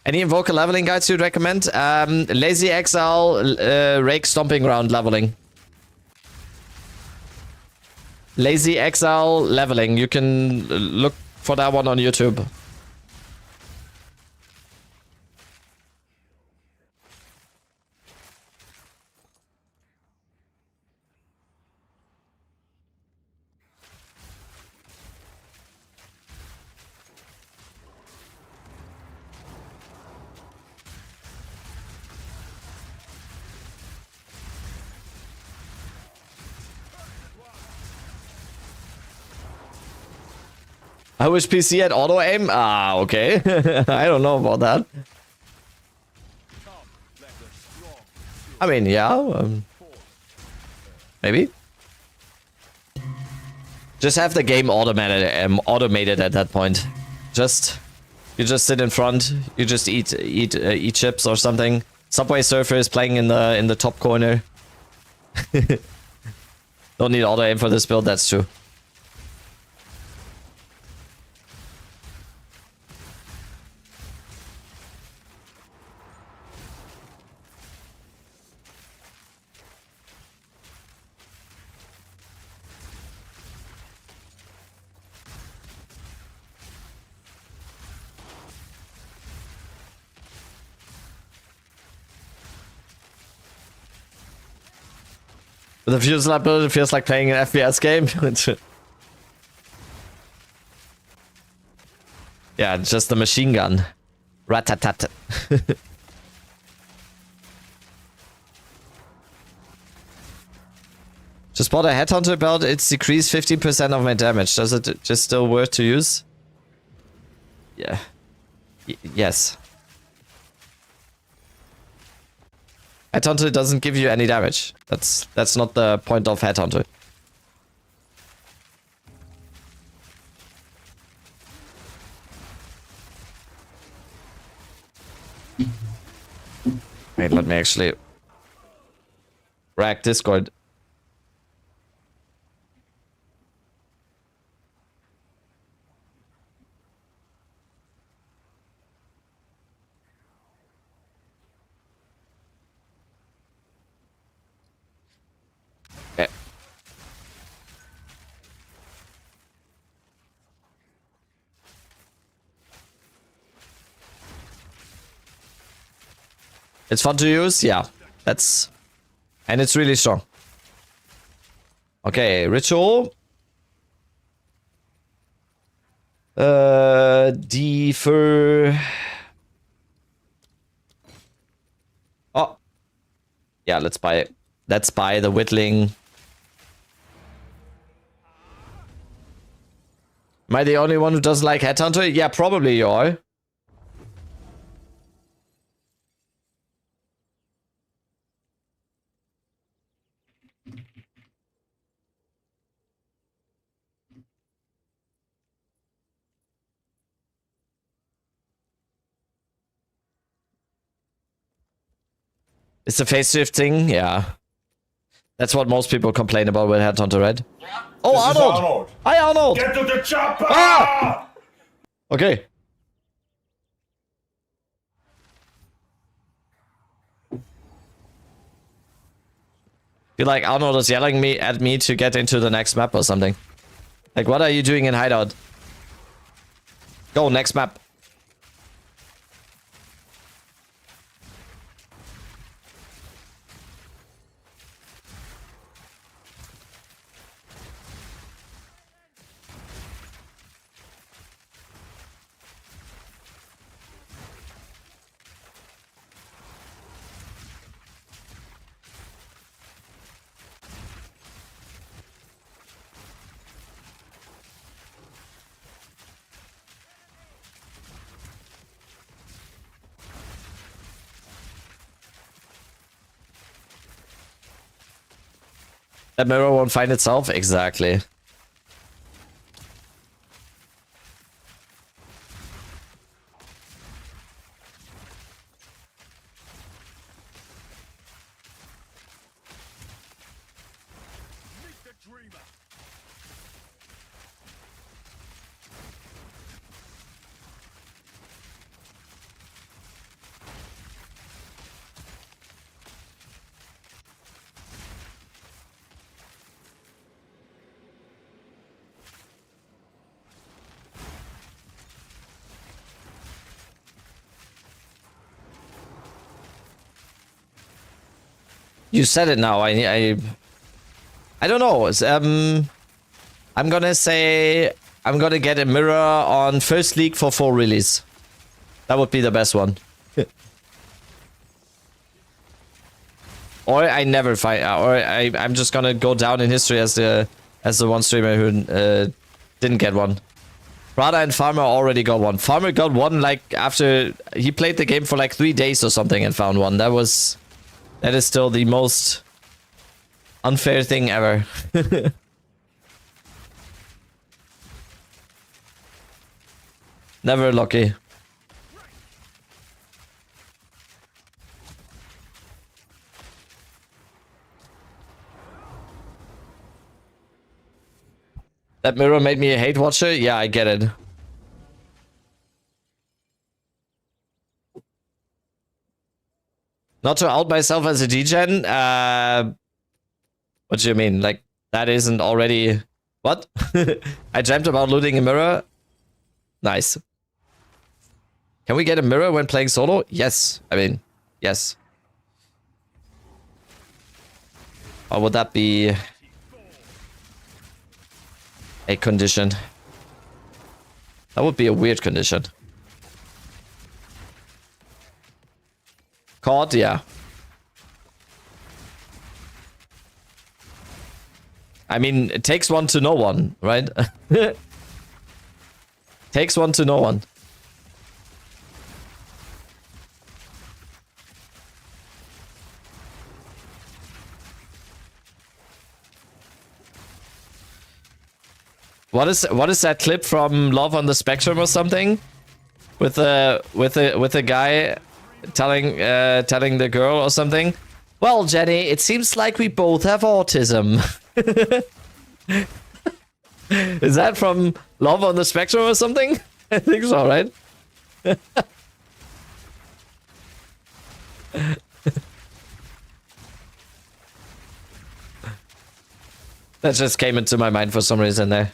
Any Invoker leveling guides you'd recommend? Lazy Exile, Rake Stomping Ground leveling. Lazy Exile leveling. You can look for that one on YouTube. I wish PC had auto aim. Ah, okay. I don't know about that. I mean, yeah. Maybe. Just have the game automated at that point. You just sit in front. You just eat chips or something. Subway Surfer is playing in the top corner. Don't need auto aim for this build. That's true. The fuse lab build feels like playing an FPS game. Yeah, just the machine gun. Ratatat. Just bought a headhunter belt. It's decreased 15% of my damage. Does it just still worth to use? Yeah. Yes. Headhunter doesn't give you any damage. That's not the point of Headhunter. Wait, let me actually rack Discord. Okay. It's fun to use, yeah. And it's really strong. Okay, ritual. Defer. Oh. Yeah, let's buy it. Let's buy the whittling. Am I the only one who doesn't like Headhunter? Yeah, probably you are. It's a facelift thing, yeah. That's what most people complain about with Headhunter, right? Oh, This is Arnold! Arnold. Hi, Arnold! Get to the chopper! Ah! Okay. Feel like Arnold is yelling at me to get into the next map or something. Like, what are you doing in Hideout? Go, next map. That mirror won't find itself? Exactly. You said it now. I don't know. I'm gonna say I'm gonna get a mirror on first league for full release. That would be the best one. Or I never find. Or I'm just gonna go down in history as the one streamer who didn't get one Prada and Farmer already got one. Farmer got one like after he played the game for like 3 days or something and found one. That is still the most unfair thing ever. Never lucky. That mirror made me a hate watcher? Yeah, I get it. Not to out myself as a degen? What do you mean? Like, that isn't already... What? I dreamt about looting a mirror? Nice. Can we get a mirror when playing solo? Yes. I mean, yes. Or would that be... a condition? That would be a weird condition. Caught, yeah. I mean, it takes one to know one, right? Takes one to know one. What is that clip from Love on the Spectrum or something? With a guy telling the girl or something. Well, Jenny, it seems like we both have autism. Is that from Love on the Spectrum or something? I think so, right? That just came into my mind for some reason there.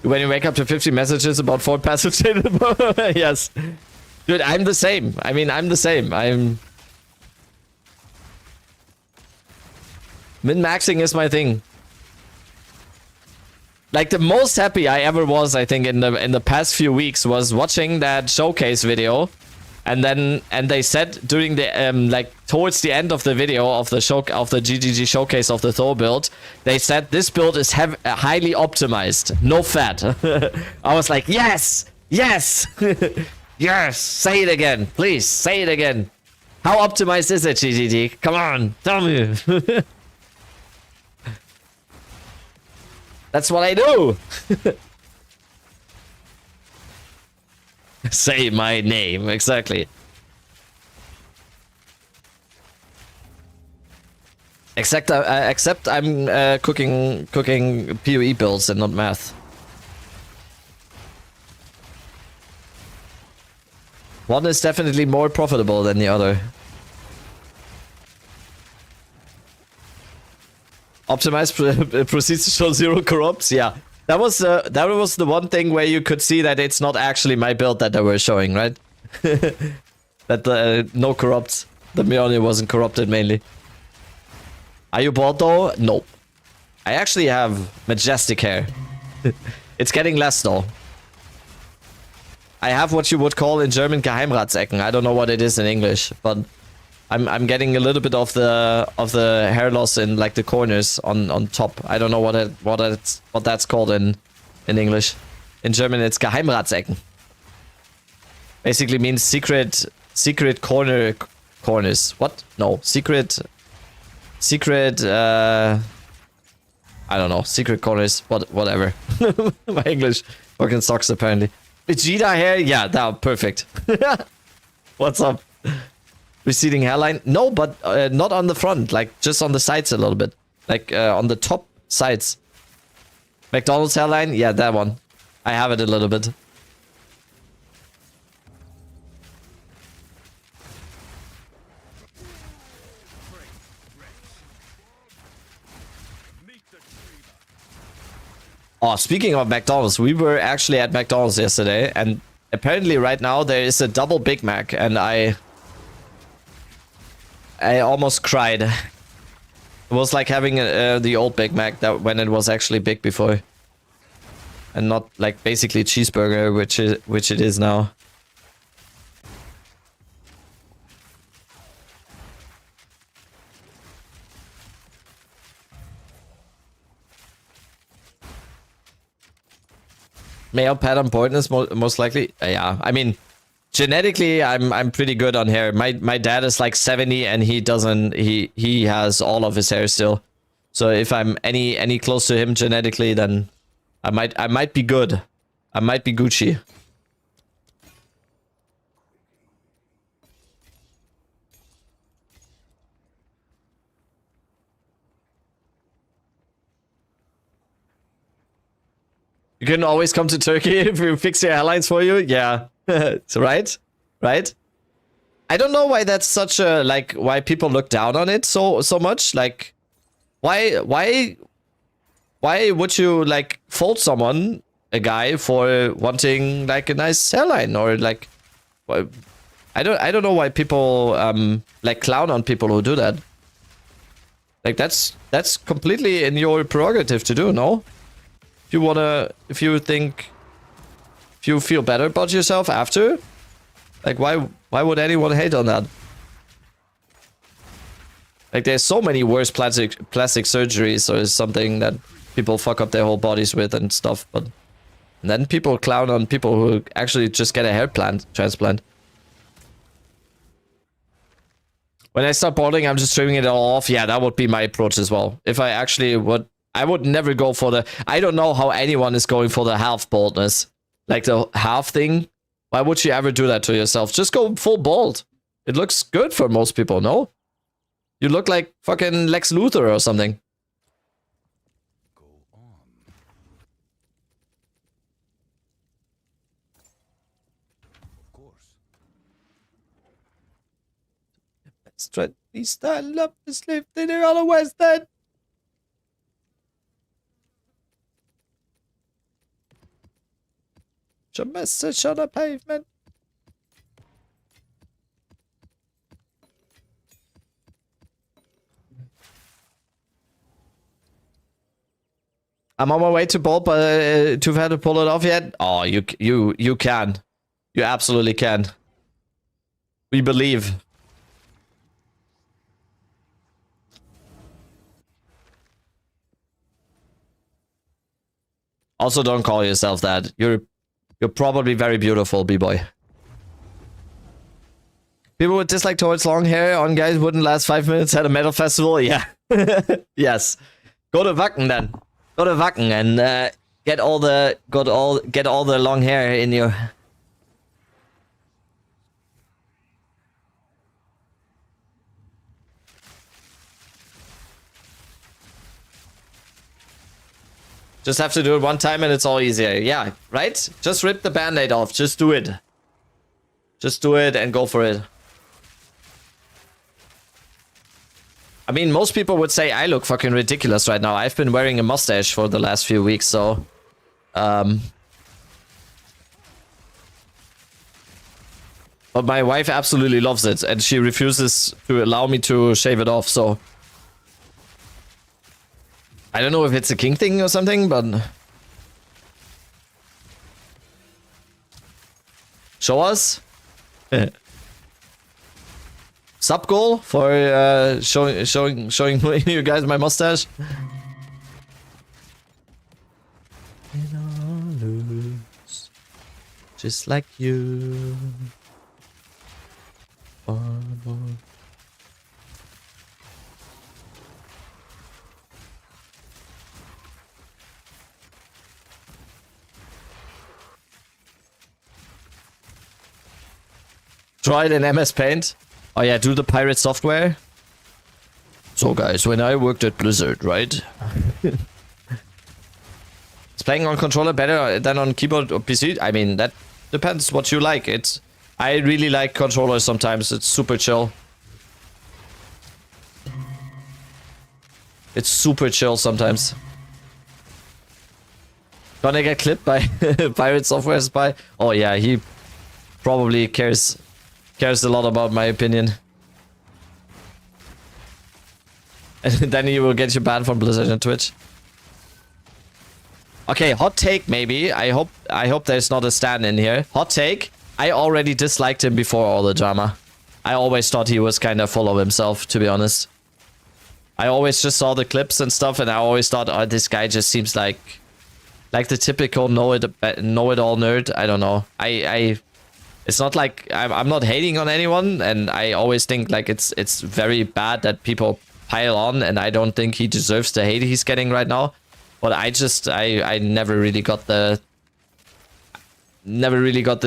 When you wake up to 50 messages about Ford passive state. Yes. Dude, I'm the same. I mean, I'm the same. Min-maxing is my thing. Like, the most happy I ever was, I think, in the past few weeks was watching that showcase video. And they said during the like towards the end of the video of the GGG showcase of the Thor build, they said this build is highly optimized, no fat. I was like, yes, yes, yes. Say it again, please. Say it again. How optimized is it, GGG? Come on, tell me. That's what I do. Say my name, exactly. Except I'm cooking PoE builds and not math. One is definitely more profitable than the other. Optimized proceeds to show 0 corrupts. Yeah, that was the one thing where you could see that it's not actually my build that they were showing, right? That no corrupts. The Mjolnir wasn't corrupted mainly. Are you bald though? Nope. I actually have majestic hair. It's getting less though. I have what you would call in German Geheimratsecken. I don't know what it is in English, but I'm getting a little bit of the hair loss in like the corners on top. I don't know what that's called in English. In German it's Geheimratsecken. Basically means secret corners. What? No, secret I don't know, secret corners, whatever. My English fucking sucks apparently. Vegeta hair? Yeah, that perfect. What's up? Receding hairline? No, but not on the front, like just on the sides a little bit. Like on the top sides. McDonald's hairline? Yeah, that one. I have it a little bit. Oh, speaking of McDonald's, we were actually at McDonald's yesterday, and apparently right now there is a double Big Mac, and I almost cried. It was like having the old Big Mac that when it was actually big before, and not like basically cheeseburger, which it is now. Male pattern baldness most likely. Yeah, I mean, genetically, I'm pretty good on hair. My dad is like 70 and he has all of his hair still. So if I'm any close to him genetically, then I might be good. I might be Gucci. You can always come to Turkey if we fix your airlines for you. Yeah, it's right. I don't know why that's such a like why people look down on it so much. Like, why would you like fault someone, a guy, for wanting like a nice hairline or like? I don't know why people like clown on people who do that. Like that's completely in your prerogative to do. No. If you feel better about yourself after, like why would anyone hate on that? Like there's so many worse plastic surgeries or something that people fuck up their whole bodies with and stuff, but then people clown on people who actually just get a hair transplant. When I start balding, I'm just trimming it all off. Yeah, that would be my approach as well. If I actually would. I would never go for the... I don't know how anyone is going for the half baldness. Like the half thing. Why would you ever do that to yourself? Just go full bald. It looks good for most people, no? You look like fucking Lex Luthor or something. Go on. Of course. Straight east, I love to sleep in the other west end. A message on the pavement. I'm on my way to bald, but too fat to pull it off yet. Oh, you can. You absolutely can. We believe. Also, don't call yourself that. You're probably very beautiful, B-boy. People with dislike towards long hair on guys wouldn't last 5 minutes at a metal festival. Yeah. Yes. Go to Wacken then. Go to Wacken and get all the long hair in your. Just have to do it one time and it's all easier. Yeah, right? Just rip the band-aid off. Just do it. Just do it and go for it. I mean, most people would say I look fucking ridiculous right now. I've been wearing a mustache for the last few weeks, so... But my wife absolutely loves it, and she refuses to allow me to shave it off, so... I don't know if it's a king thing or something, but... Show us. Sub goal for showing you guys my mustache. Just like you. Try it in MS Paint. Oh yeah, do the pirate software. So guys, when I worked at Blizzard, right? Is playing on controller better than on keyboard or PC? I mean, that depends what you like. I really like controllers sometimes. It's super chill. It's super chill sometimes. Gonna get clipped by pirate software spy? Oh yeah, he probably cares a lot about my opinion. And then he will get you banned from Blizzard and Twitch. Okay, hot take maybe. I hope there's not a stand in here. Hot take. I already disliked him before all the drama. I always thought he was kind of full of himself, to be honest. I always just saw the clips and stuff and I always thought, oh, this guy just seems like like the typical know it all nerd. I don't know. It's not like I'm not hating on anyone, and I always think like it's very bad that people pile on, and I don't think he deserves the hate he's getting right now. But I never really got the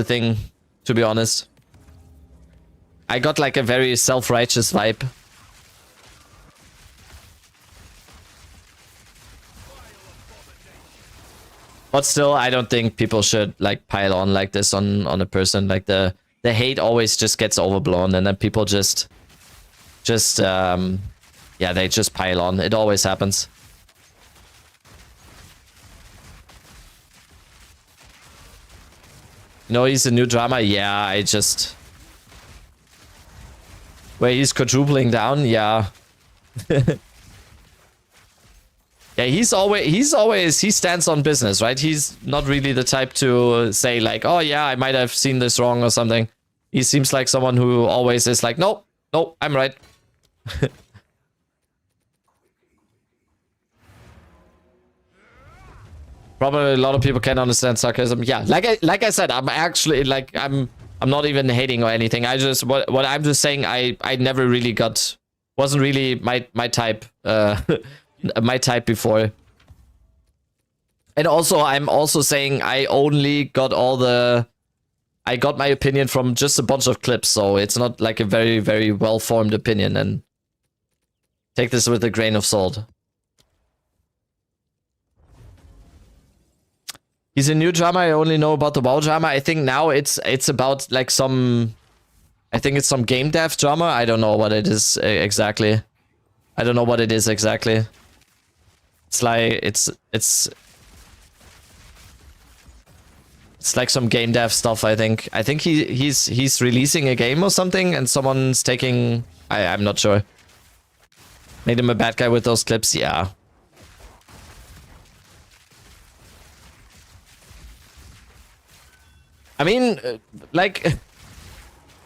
thing, to be honest. I got like a very self-righteous vibe. But still, I don't think people should like pile on like this on a person. Like the hate always just gets overblown, and then people just yeah, they just pile on. It always happens. You know, he's a new drama. Yeah, I just where he's quadrupling down. Yeah. Yeah, he stands on business, right? He's not really the type to say like, oh yeah, I might have seen this wrong or something. He seems like someone who always is like, no, I'm right. Probably a lot of people can't understand sarcasm. Yeah, like I said, I'm actually like I'm not even hating or anything. I just what I'm just saying, I never really wasn't really my type. My type before. And also, I'm also saying I only got I got my opinion from just a bunch of clips, so it's not like a very, very well-formed opinion, and take this with a grain of salt. He's a new drama. I only know about the WoW drama. I think now it's about like I think it's some game dev drama. I don't know what it is exactly. I don't know what it is exactly. It's like it's like some game dev stuff. I think he's releasing a game or something, and someone's taking. I'm not sure. Made him a bad guy with those clips. Yeah. I mean, like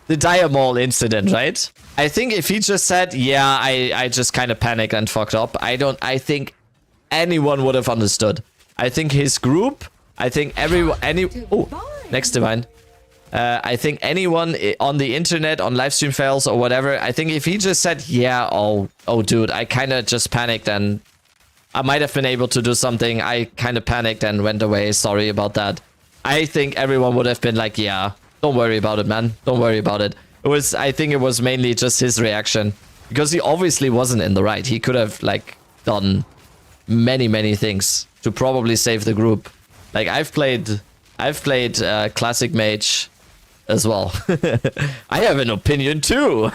the Diamol incident, right? I think if he just said, "Yeah, I just kind of panicked and fucked up," I think anyone would have understood. I think his group, I think next divine. I think anyone on the internet, on live stream fails or whatever, I think if he just said, yeah, oh dude, I kind of just panicked and I might have been able to do something. I kind of panicked and went away. Sorry about that. I think everyone would have been like, yeah, don't worry about it, man. Don't worry about it. I think it was mainly just his reaction, because he obviously wasn't in the right. He could have like done many things to probably save the group. Like I've played classic mage as well. I have an opinion too.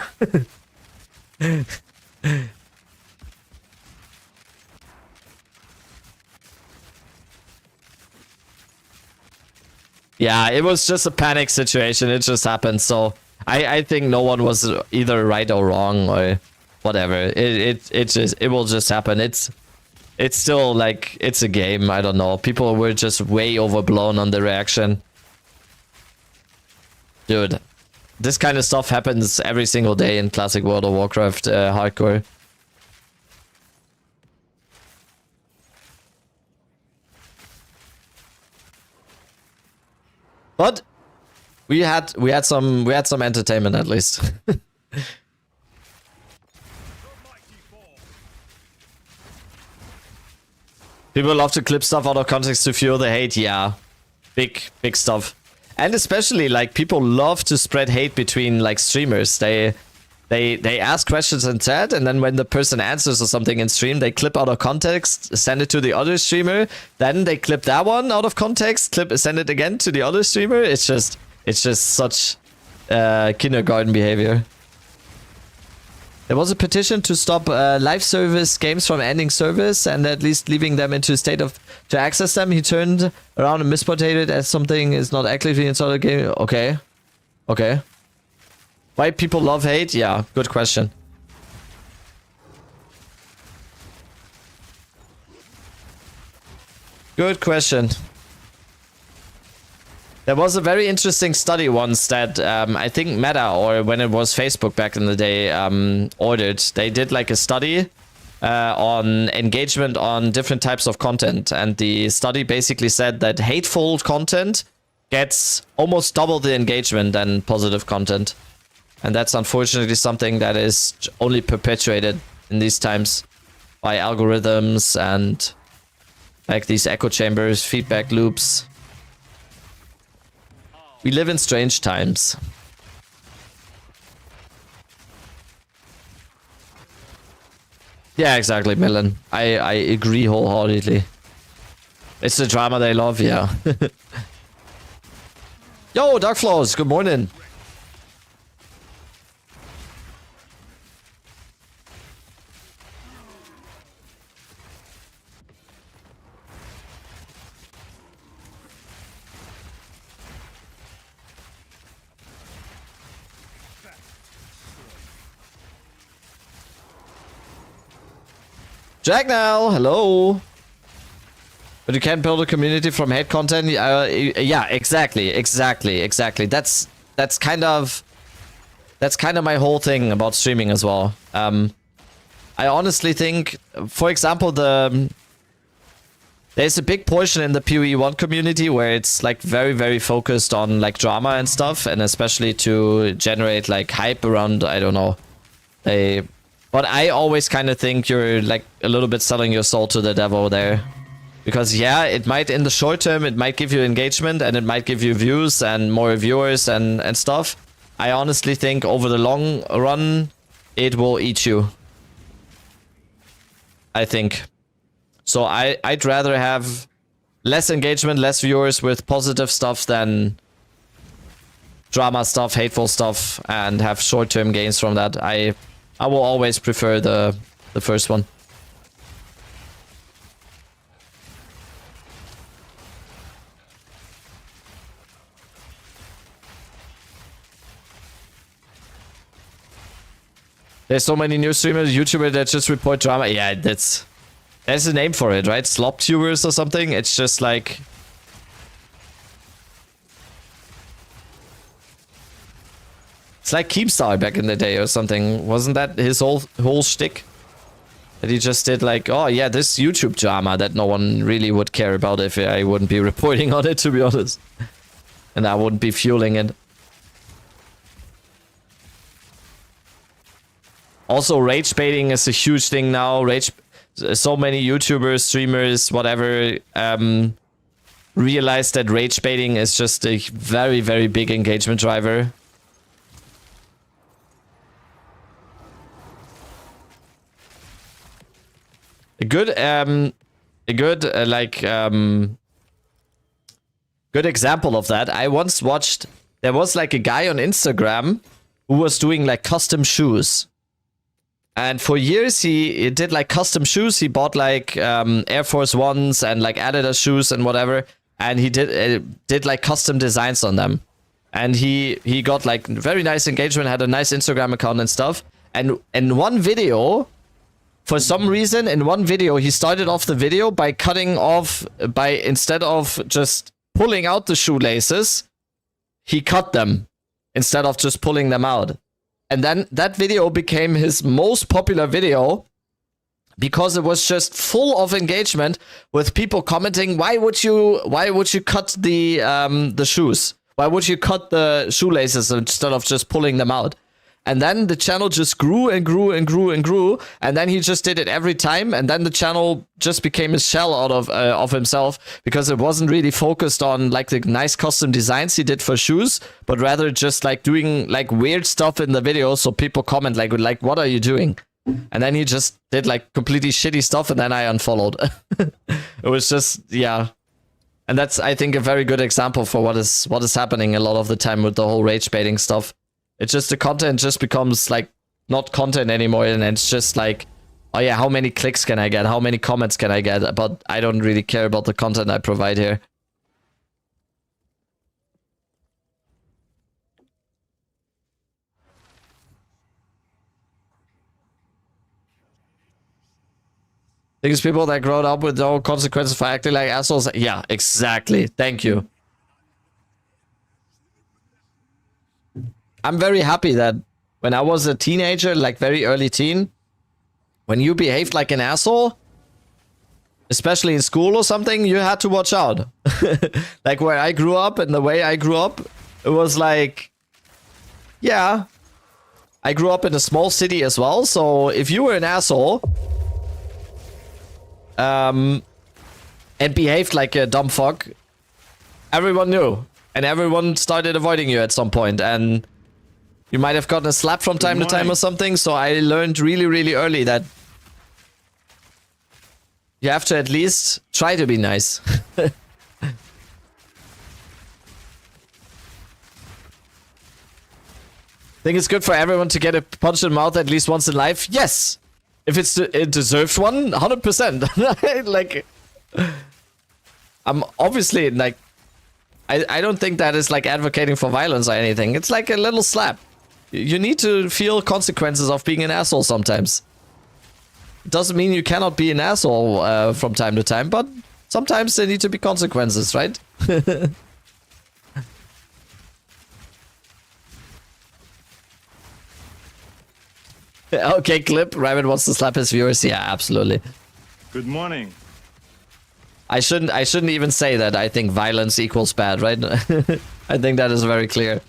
Yeah, it was just a panic situation. It just happened. So I think no one was either right or wrong or whatever. It will just happen. It's still like, it's a game. I don't know. People were just way overblown on the reaction. Dude, this kind of stuff happens every single day in classic World of Warcraft hardcore. But we had some entertainment at least. People love to clip stuff out of context to fuel the hate. Yeah, big stuff. And especially like people love to spread hate between like streamers. They ask questions in chat, and then when the person answers or something in stream, they clip out of context, send it to the other streamer. Then they clip that one out of context, send it again to the other streamer. It's just such kindergarten behavior. There was a petition to stop live service games from ending service and at least leaving them into a state of to access them. He turned around and misquoted as something is not actively installed a game. Okay. Why people love hate? Yeah, good question. Good question. There was a very interesting study once that I think Meta, or when it was Facebook back in the day, ordered. They did like a study on engagement on different types of content. And the study basically said that hateful content gets almost double the engagement than positive content. And that's unfortunately something that is only perpetuated in these times by algorithms and like these echo chambers, feedback loops. We live in strange times. Yeah, exactly, Milan. I agree wholeheartedly. It's the drama they love, yeah. Yo, Dark Flows, good morning. Jack now, hello. But you can't build a community from hate content. Yeah, exactly. That's kind of my whole thing about streaming as well. I honestly think, for example, there's a big portion in the PoE1 community where it's like very, very focused on like drama and stuff, and especially to generate like hype around, I don't know, but I always kind of think you're like a little bit selling your soul to the devil there. Because yeah, it might in the short term, it might give you engagement and it might give you views and more viewers and stuff. I honestly think over the long run, it will eat you. I think. So I'd rather have less engagement, less viewers with positive stuff than drama stuff, hateful stuff, and have short-term gains from that. I will always prefer the first one. There's so many new streamers, YouTubers that just report drama. Yeah, there's a name for it, right? Sloptubers or something. It's just like... It's like Keemstar back in the day or something. Wasn't that his whole shtick? That he just did like, oh yeah, this YouTube drama that no one really would care about if I wouldn't be reporting on it, to be honest. And I wouldn't be fueling it. Also, rage baiting is a huge thing now. So many YouTubers, streamers, whatever, realize that rage baiting is just a very, very big engagement driver. A good example of that. I once watched. There was like a guy on Instagram who was doing like custom shoes. And for years he did like custom shoes. He bought like Air Force Ones and like Adidas shoes and whatever. And he did like custom designs on them. And he got like very nice engagement, had a nice Instagram account and stuff. And in one video, for some reason, in one video, he started off the video by cutting off, instead of just pulling out the shoelaces, he cut them instead of just pulling them out. And then that video became his most popular video because it was just full of engagement with people commenting, why would you cut the shoes? Why would you cut the shoelaces instead of just pulling them out? And then the channel just grew and grew and grew and grew. And then he just did it every time. And then the channel just became a shell out of himself because it wasn't really focused on like the nice custom designs he did for shoes, but rather just like doing like weird stuff in the video. So people comment like, what are you doing? And then he just did like completely shitty stuff. And then I unfollowed. It was just, yeah. And that's, I think, a very good example for what is happening a lot of the time with the whole rage baiting stuff. It's just the content just becomes like not content anymore, and it's just like, oh yeah, how many clicks can I get? How many comments can I get? But I don't really care about the content I provide here. These people that grow up with no consequences for acting like assholes. Yeah, exactly. Thank you. I'm very happy that when I was a teenager, like very early teen, when you behaved like an asshole, especially in school or something, you had to watch out. Like where I grew up and the way I grew up, it was like, yeah, I grew up in a small city as well. So if you were an asshole, and behaved like a dumb fuck, everyone knew. And everyone started avoiding you at some point. And you might have gotten a slap from time to time or something. So I learned really, really early that you have to at least try to be nice. Think it's good for everyone to get a punch in the mouth at least once in life? Yes! If it deserves one, 100%. Like, I'm obviously, like, I don't think that is like advocating for violence or anything. It's like a little slap. You need to feel consequences of being an asshole sometimes. It doesn't mean you cannot be an asshole from time to time, but sometimes there need to be consequences, right? Okay, clip. Rabbit wants to slap his viewers. Yeah, absolutely. Good morning. I shouldn't even say that. I think violence equals bad, right? I think that is very clear.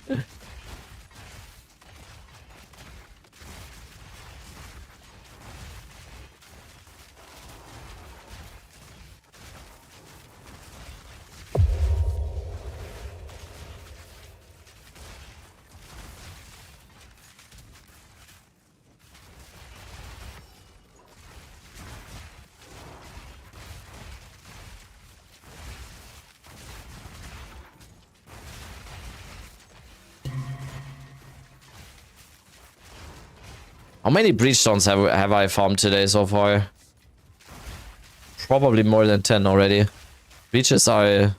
How many breachstones have I farmed today so far? Probably more than 10 already. Breaches are...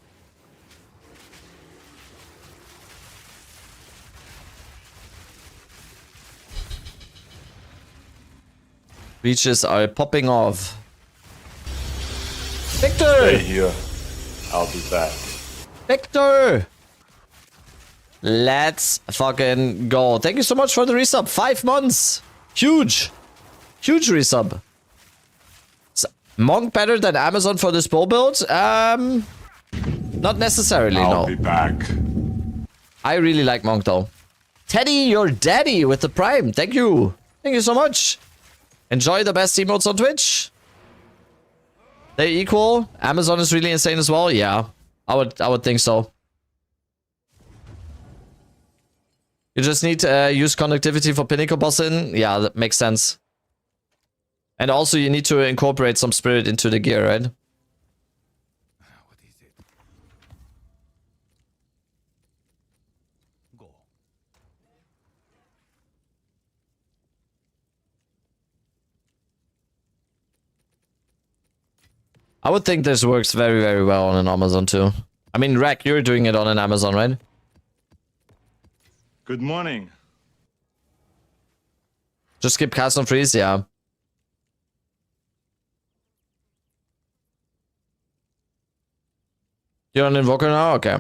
Breaches are popping off. Victor! Stay here. I'll be back. Victor! Let's fucking go. Thank you so much for the resub. 5 months. Huge. Huge resub. Is Monk better than Amazon for this bow build? Not necessarily, I'll no. be back. I really like Monk though. Teddy, your daddy with the Prime. Thank you. Thank you so much. Enjoy the best emotes on Twitch. They equal. Amazon is really insane as well. Yeah, I would think so. You just need to use conductivity for pinnacle boss in. Yeah, that makes sense. And also you need to incorporate some spirit into the gear, right? What is it? Go. I would think this works very, very well on an Amazon too. I mean, Rack, you're doing it on an Amazon, right? Good morning. Just skip cast on freeze, yeah. You're on Invoker now? Okay.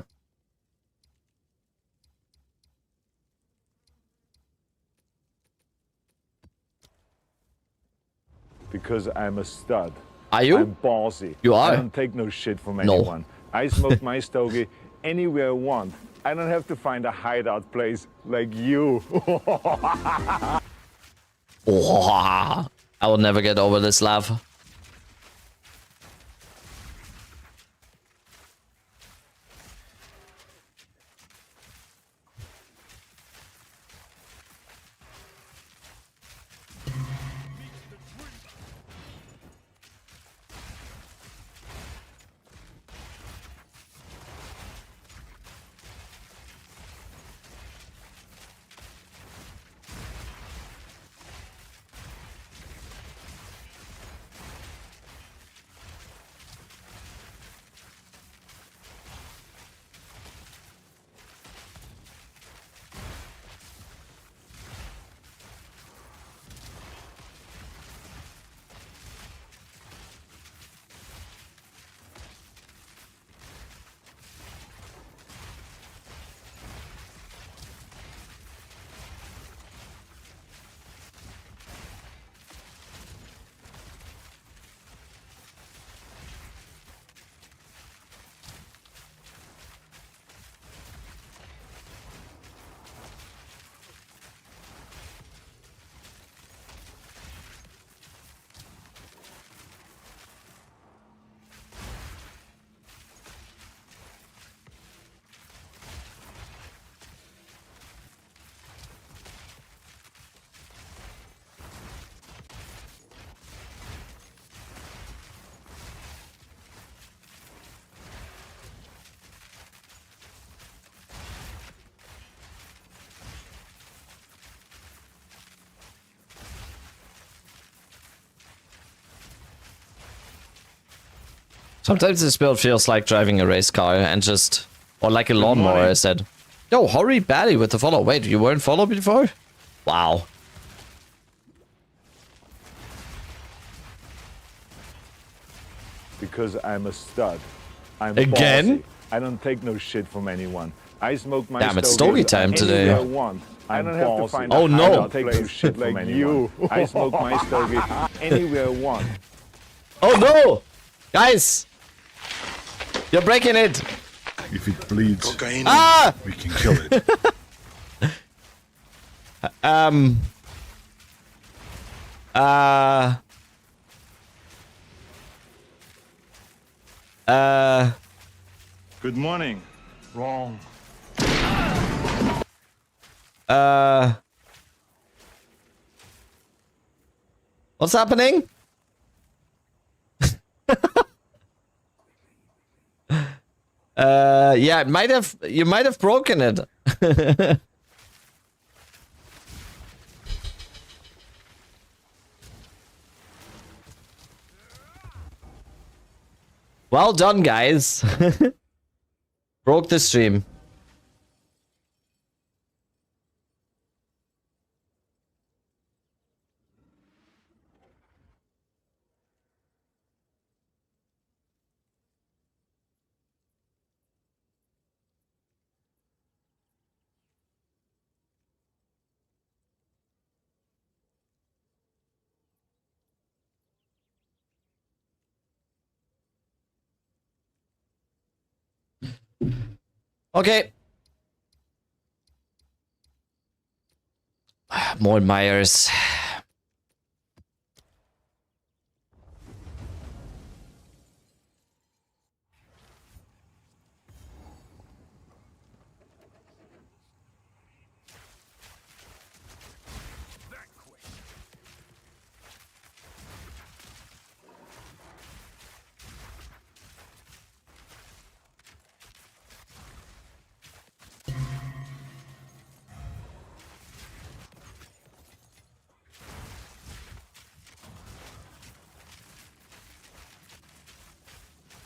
Because I'm a stud. Are you? I'm ballsy. You are? I don't take no shit from No. anyone. I smoke my stogie anywhere I want. I don't have to find a hideout place like you. Oh, I will never get over this laugh. Sometimes this build feels like driving a race car and just... Or like a lawnmower, morning. I said. Yo, Hori Batty with the follow. Wait, you weren't followed before? Wow. Because I'm a stud. I'm Again? bossy. I don't take no shit from anyone. I smoke my Damn, it's stogie stogie time today. anywhere I want. I don't have to find Oh, a no. hideout take no shit from like anyone. You. I smoke my stogie anywhere I want. Oh no! Guys! You're breaking it! If it bleeds, Ah! we can kill it. Good morning. Wrong. What's happening? Yeah, you might have broken it. Well done, guys. Broke the stream. Okay. More Myers.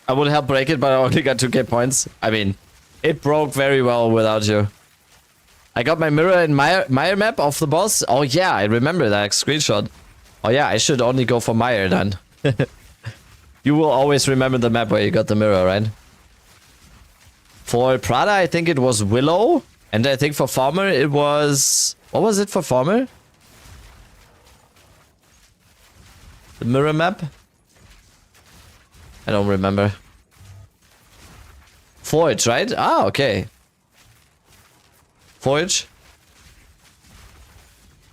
I would help break it, but I only got 2k points. I mean, it broke very well without you. I got my mirror and Meyer map of the boss. Oh yeah, I remember that screenshot. Oh yeah, I should only go for Meyer then. You will always remember the map where you got the mirror, right? For Prada, I think it was Willow. And I think for Farmer, it was... What was it for Farmer? The mirror map? I don't remember. Forge, right? Ah, okay. Forge.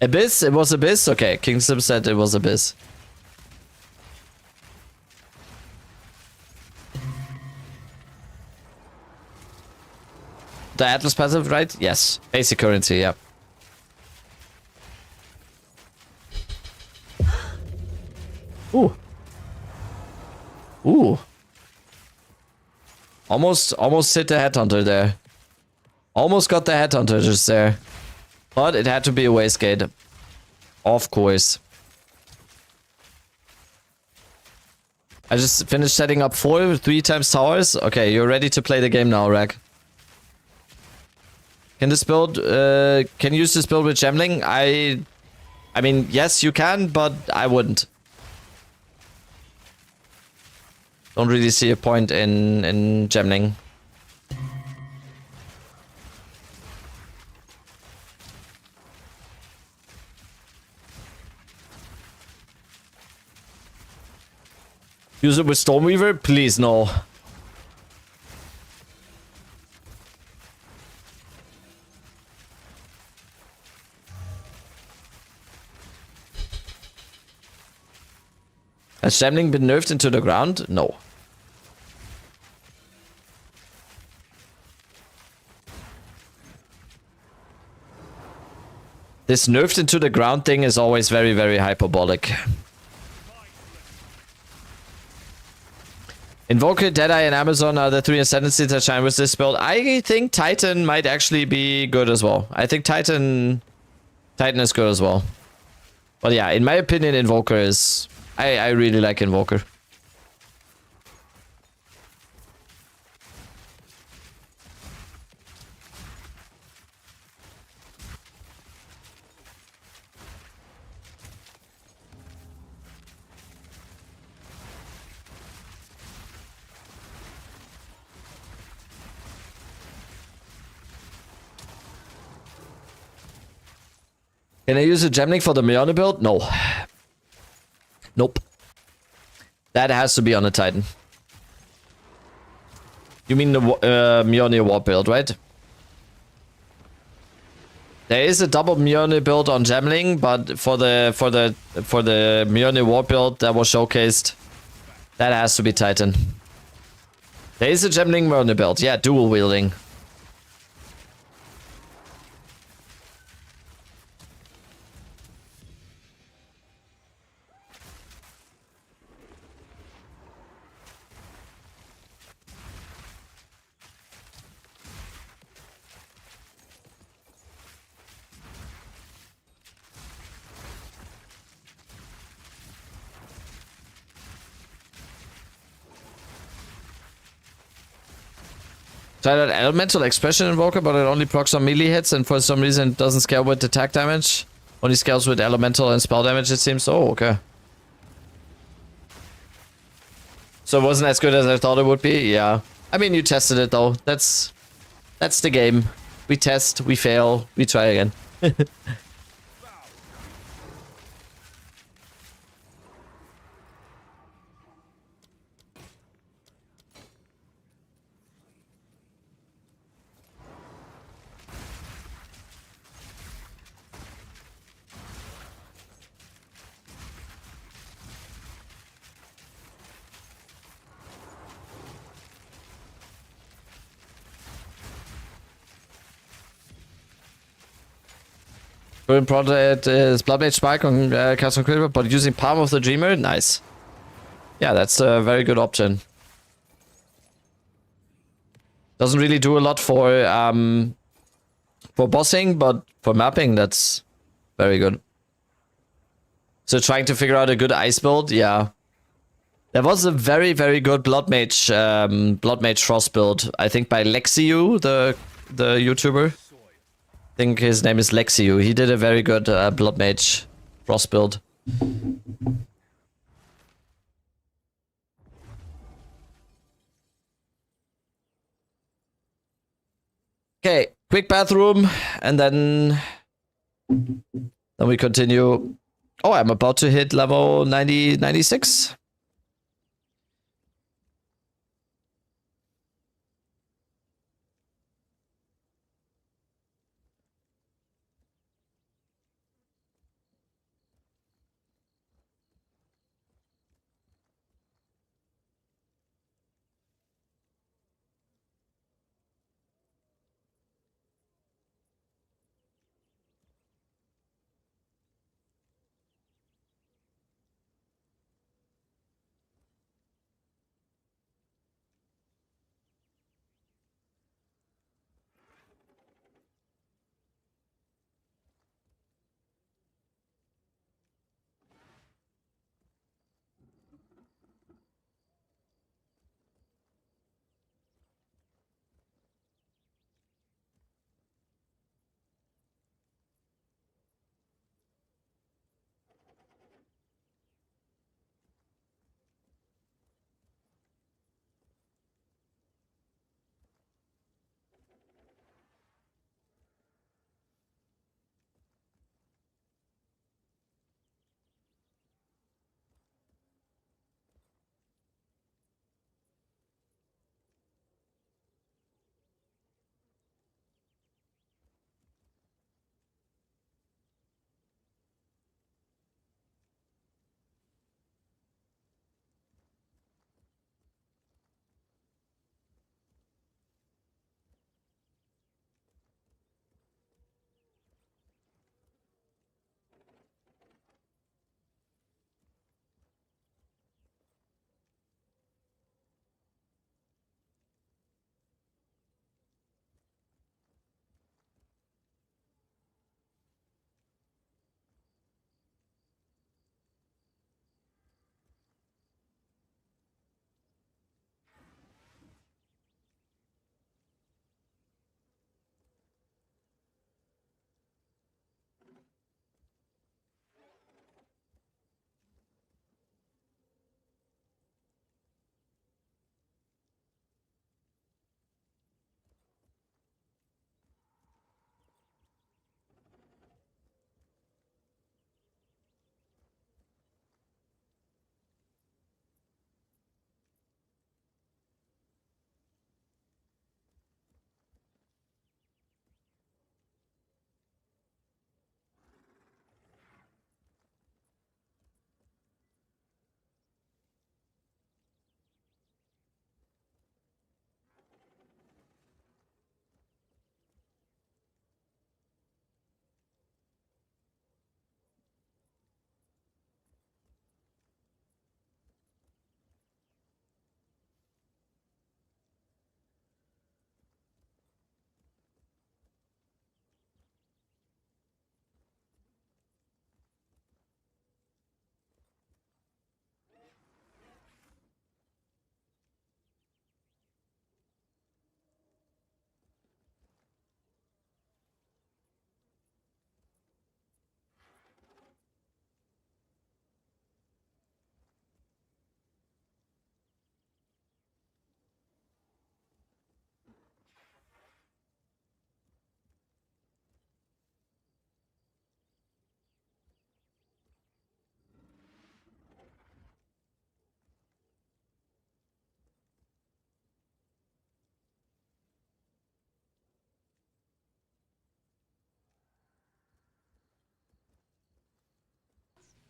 Abyss? It was Abyss? Okay, Kingdom said it was Abyss. The Atlas passive, right? Yes. Basic currency, yeah. Ooh. Ooh. Almost hit the headhunter there. Almost got the headhunter just there. But it had to be a wastegate. Of course. I just finished setting up 3 times towers. Okay, you're ready to play the game now, Rag. Can this build, can you use this build with Gemling? I mean, yes, you can, but I wouldn't. Don't really see a point in Gemling. Use it with Stormweaver? Please, no. Has Gemling been nerfed into the ground? No. This nerfed into the ground thing is always very, very hyperbolic. Invoker, Deadeye, and Amazon are the 3 ascendancies that shine with this build. I think Titan might actually be good as well. I think Titan is good as well. But yeah, in my opinion, Invoker is... I really like Invoker. Can I use a gemlink for the Mjolnir build? No. Nope. That has to be on a Titan. You mean the Mjolnir War build, right? There is a double Mjolnir build on Gemling, but for the Mjolnir War build that was showcased, that has to be Titan. There is a Gemling Mjolnir build, yeah, dual wielding. Try that elemental expression invoker, but it only procs on melee hits, and for some reason it doesn't scale with attack damage. Only scales with elemental and spell damage, it seems. Oh, okay. So it wasn't as good as I thought it would be? Yeah. I mean, you tested it though. That's the game. We test, we fail, we try again. Current project is Bloodblade Spike on Custom Creeper, but using Palm of the Dreamer? Nice. Yeah, that's a very good option. Doesn't really do a lot for bossing, but for mapping, that's very good. So trying to figure out a good ice build, yeah. There was a very, very good Blood Mage Frost build, I think by Lexiu, the YouTuber. I think his name is Lexiu. He did a very good Blood Mage Frost build. Okay, quick bathroom, and then we continue. Oh, I'm about to hit level 96.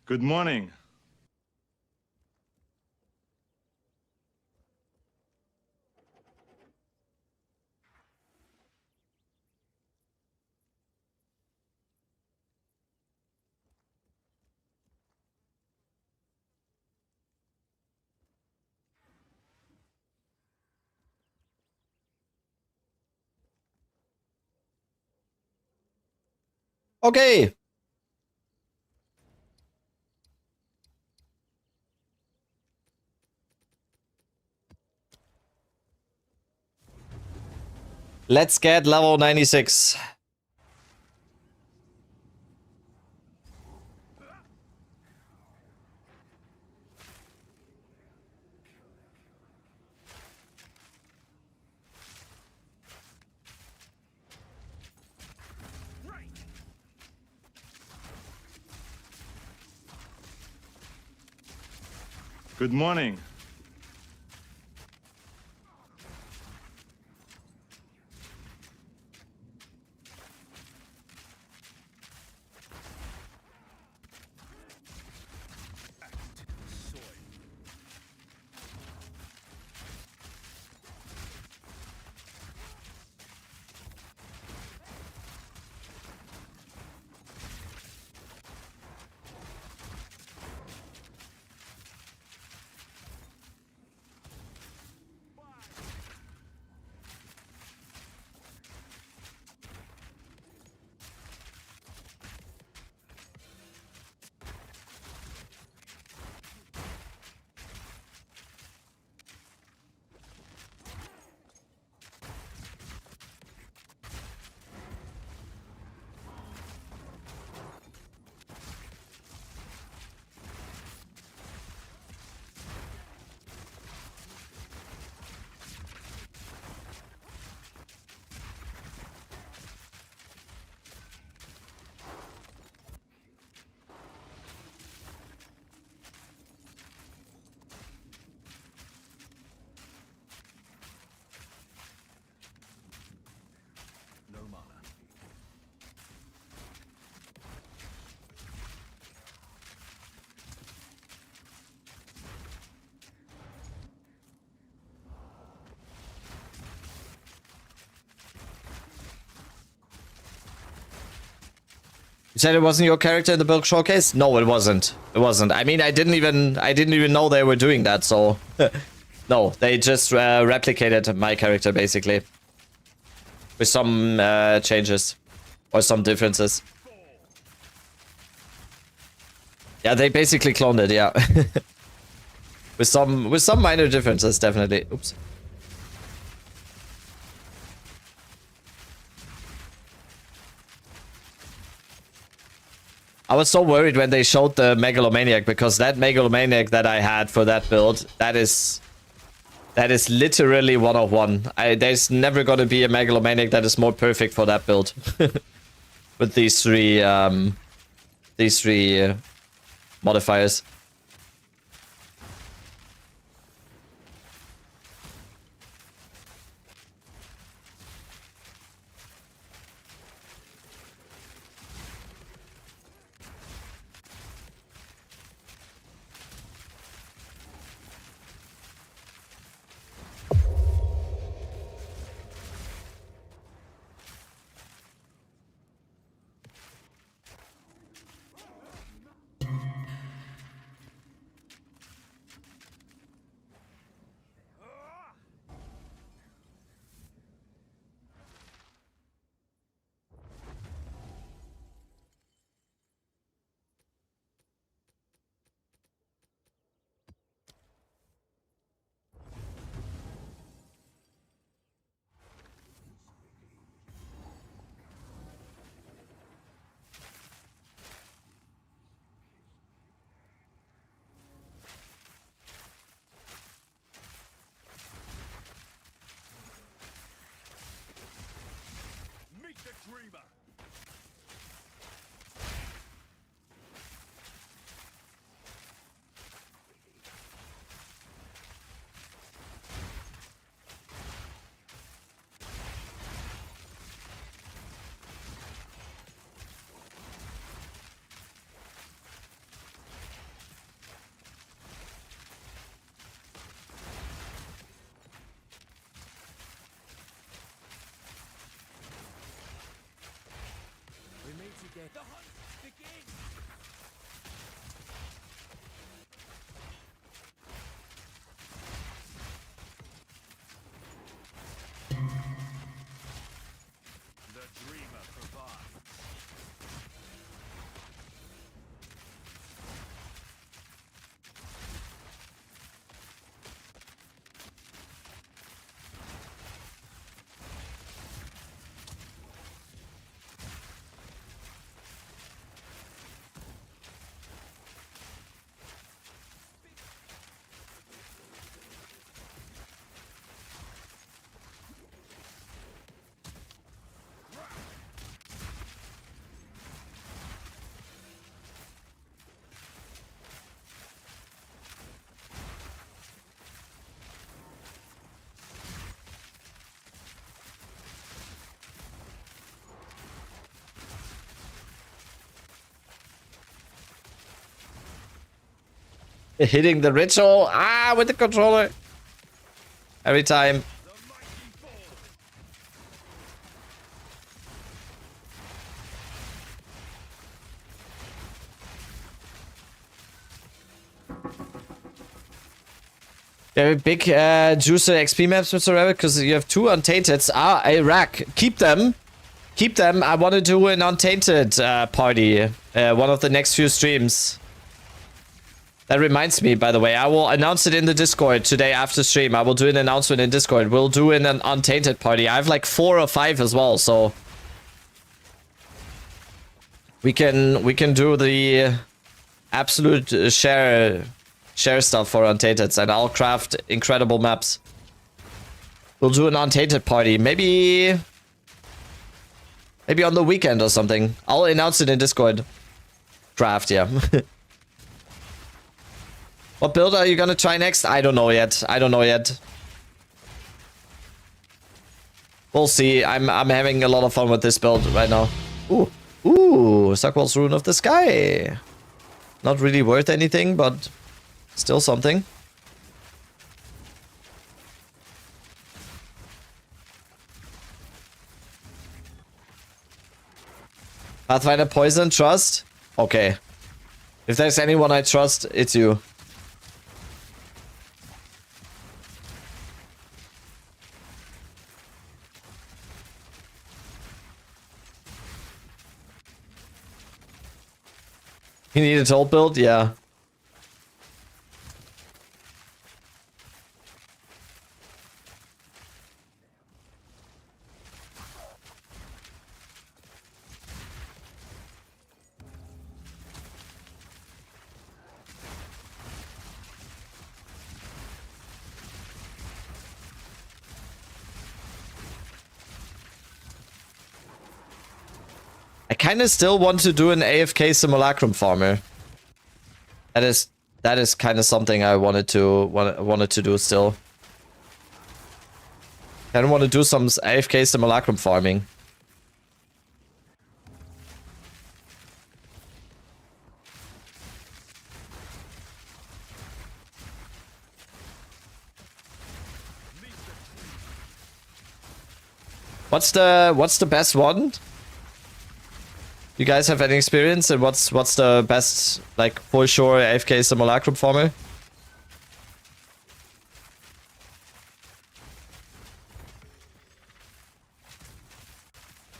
Good morning. Okay. Let's get level 96. Good morning. No mana. You said it wasn't your character in the build showcase? No, it wasn't. It wasn't. I mean, I didn't even know they were doing that, so no, they just replicated my character basically with some changes or some differences. Yeah, they basically cloned it, yeah. with some minor differences, definitely. Oops. I was so worried when they showed the Megalomaniac, because that Megalomaniac that I had for that build, that is literally one of one. There's never gonna be a Megalomaniac that is more perfect for that build. With these three modifiers. Hitting the ritual. Ah, with the controller. Every time. Very big juicer XP maps, Mr. Rabbit, because you have 2 Untainteds. Ah, Iraq. Keep them. Keep them. I want to do an Untainted party. One of the next few streams. That reminds me, by the way, I will announce it in the Discord today after stream. I will do an announcement in Discord. We'll do an Untainted party. I have like 4 or 5 as well, so we can do the absolute share stuff for Untainteds, and I'll craft incredible maps. We'll do an Untainted party. Maybe on the weekend or something. I'll announce it in Discord. Craft, yeah. What build are you gonna try next? I don't know yet. We'll see. I'm having a lot of fun with this build right now. Ooh. Suckwall's Rune of the Sky. Not really worth anything, but still something. Pathfinder Poison, trust? Okay. If there's anyone I trust, it's you. You need a toll build? Yeah. I kind of still want to do an AFK Simulacrum Farmer. That is kind of something I wanted to do still. I want to do some AFK Simulacrum farming. What's the best one? You guys have any experience? And what's the best, like, for sure AFK Simulacrum farmer?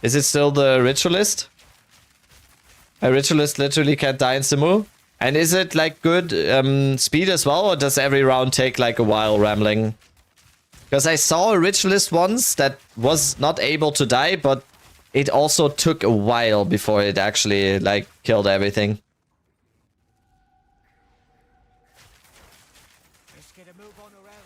Is it still the Ritualist? A Ritualist literally can't die in Simu? And is it like good speed as well, or does every round take like a while rambling? Because I saw a Ritualist once that was not able to die, but it also took a while before it actually like killed everything. Let's get a move on around.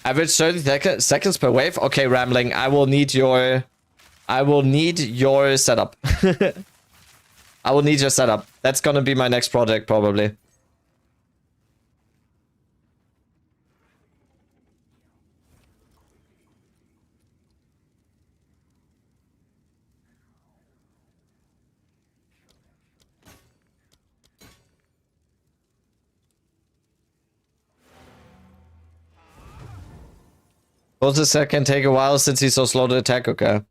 Average 30 seconds per wave. Okay, rambling. I will need your setup. I will need your setup. That's gonna be my next project probably. This set can take a while since he's so slow to attack, okay.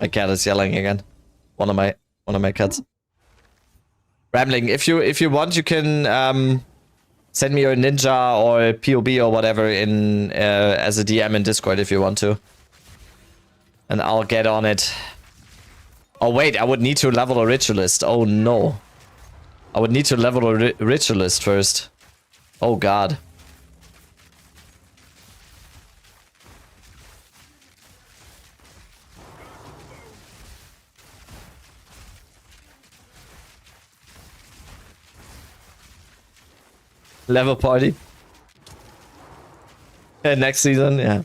My cat is yelling again. One of my cats. Rambling. If you want, you can send me your ninja or POB or whatever in as a DM in Discord if you want to. And I'll get on it. Oh wait, I would need to level a Ritualist. Oh no. I would need to level a Ritualist first. Oh god. Level party. Next season, yeah.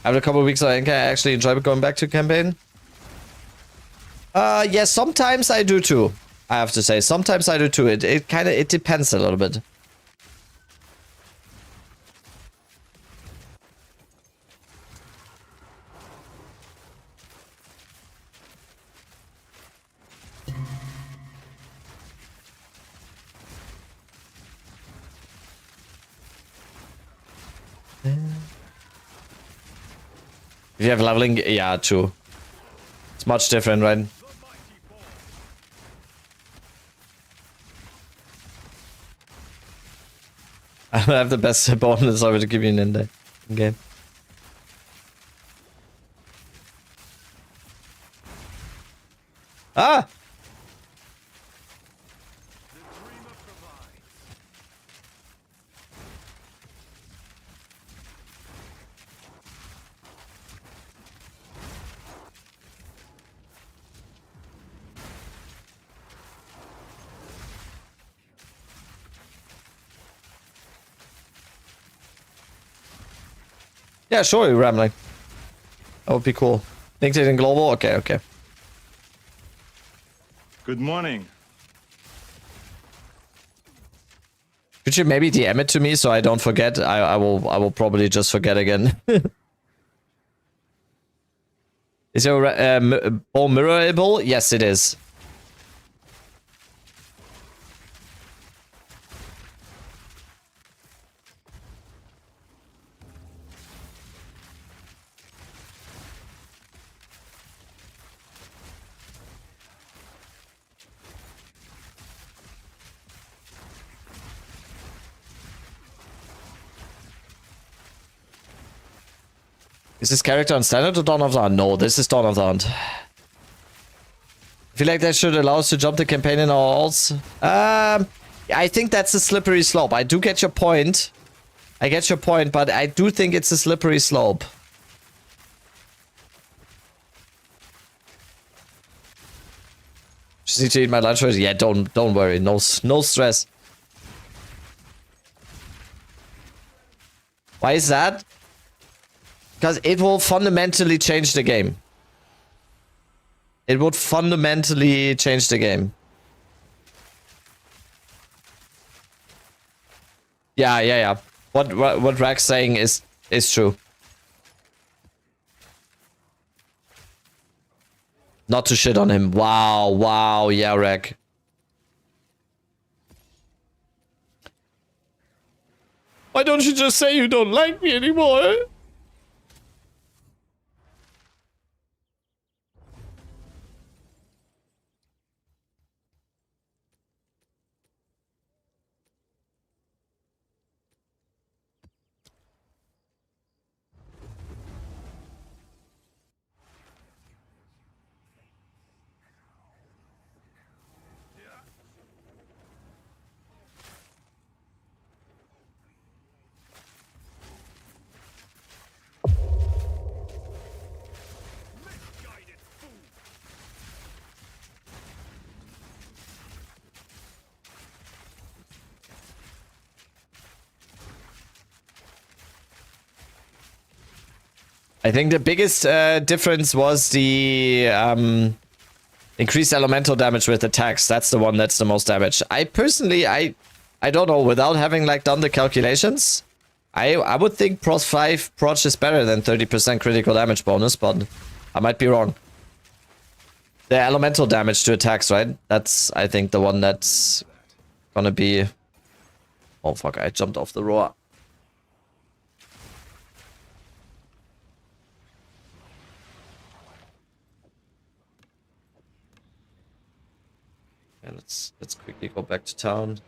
After a couple of weeks, I think I actually enjoy going back to campaign. Yeah, sometimes I do too. I have to say, sometimes I do too. It kind of depends a little bit. If you have leveling, yeah, true. It's much different, right? I don't have the best bonus over to give you an in game. Ah! Yeah, sure, you're rambling. That would be cool. LinkedIn in global? Okay, okay. Good morning. Could you maybe DM it to me so I don't forget? I will probably just forget again. Is your bow mirrorable? Yes, it is. Is this character on standard or Dawn of the Hunt? No, this is Dawn of the Hunt. I feel like that should allow us to jump the campaign in our alts. I think that's a slippery slope. I do get your point. I get your point, but I do think it's a slippery slope. Just need to eat my lunch first. Yeah, don't worry. No stress. Why is that? Because it will fundamentally change the game. It would fundamentally change the game. Yeah. What Rack's saying is true. Not to shit on him. Wow, yeah, Rack. Why don't you just say you don't like me anymore? I think the biggest difference was the increased elemental damage with attacks. That's the one that's the most damage. I personally, I don't know, without having like done the calculations, I would think Pros 5 Proch is better than 30% critical damage bonus, but I might be wrong. The elemental damage to attacks, right? That's, I think, the one that's gonna be... Oh fuck, I jumped off the roar. Yeah, let's quickly go back to town.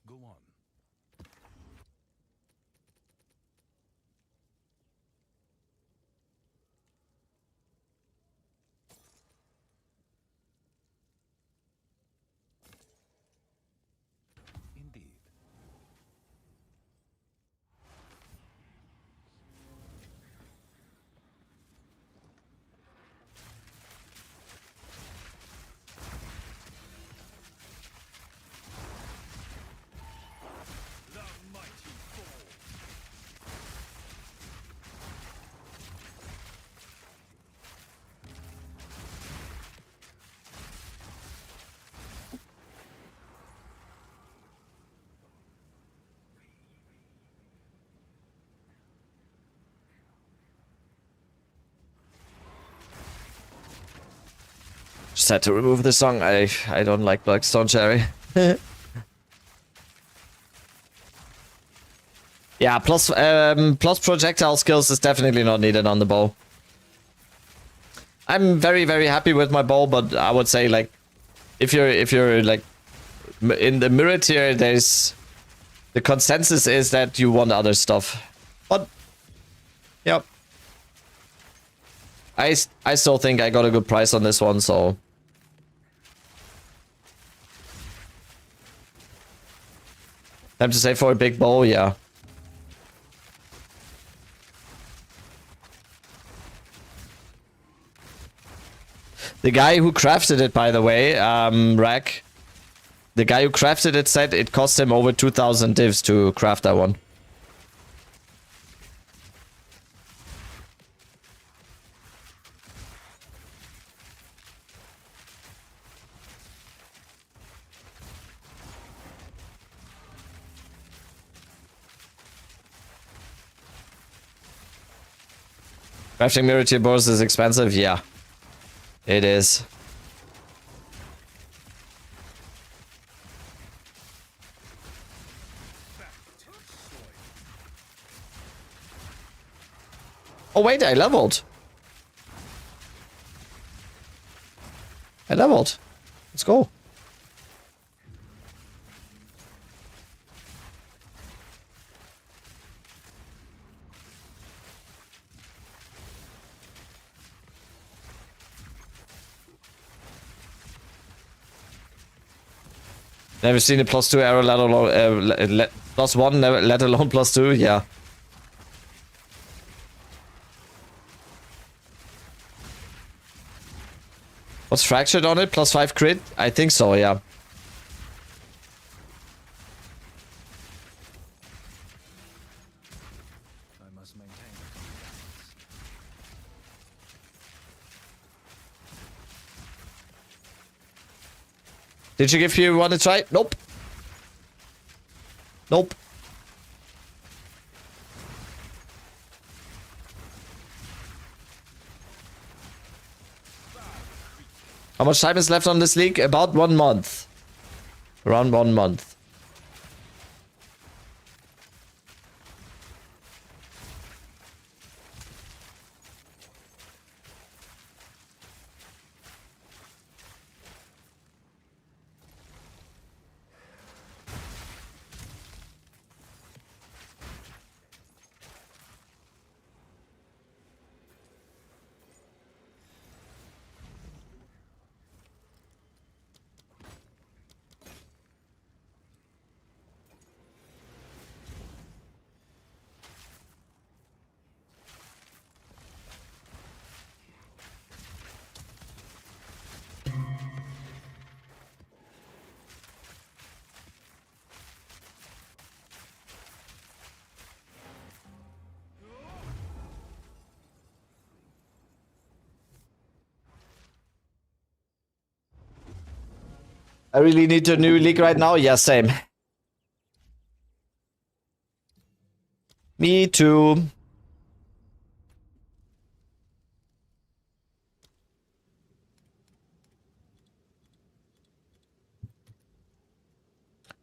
Go on. Indeed. had to remove the song. I don't like Blackstone Cherry. Yeah, plus projectile skills is definitely not needed on the bow. I'm very, very happy with my bow, but I would say like if you're like in the mirror tier, there's the consensus is that you want other stuff. But yep. I still think I got a good price on this one, so time to save for a big bow, yeah. The guy who crafted it, by the way, Rack, the guy who crafted it said it cost him over 2,000 divs to craft that one. Crafting mirror tier bows is expensive, yeah. It is. Oh wait, I leveled. Let's go. Never seen a +2 arrow, let alone +1, never, let alone +2. Yeah. What's fractured on it? +5 crit? I think so. Yeah. I must maintain. Did you give you one a try? Nope. Nope. How much time is left on this league? About 1 month. Around 1 month. I really need a new league right now. Yeah, same. Me too.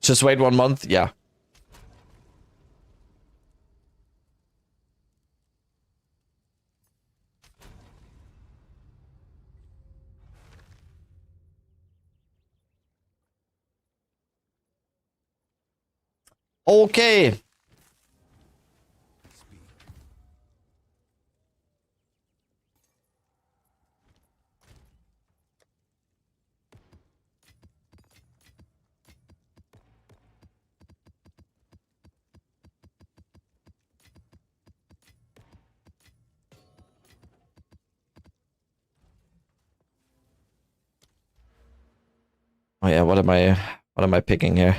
Just wait 1 month. Yeah. Okay. Oh yeah, what am I picking here?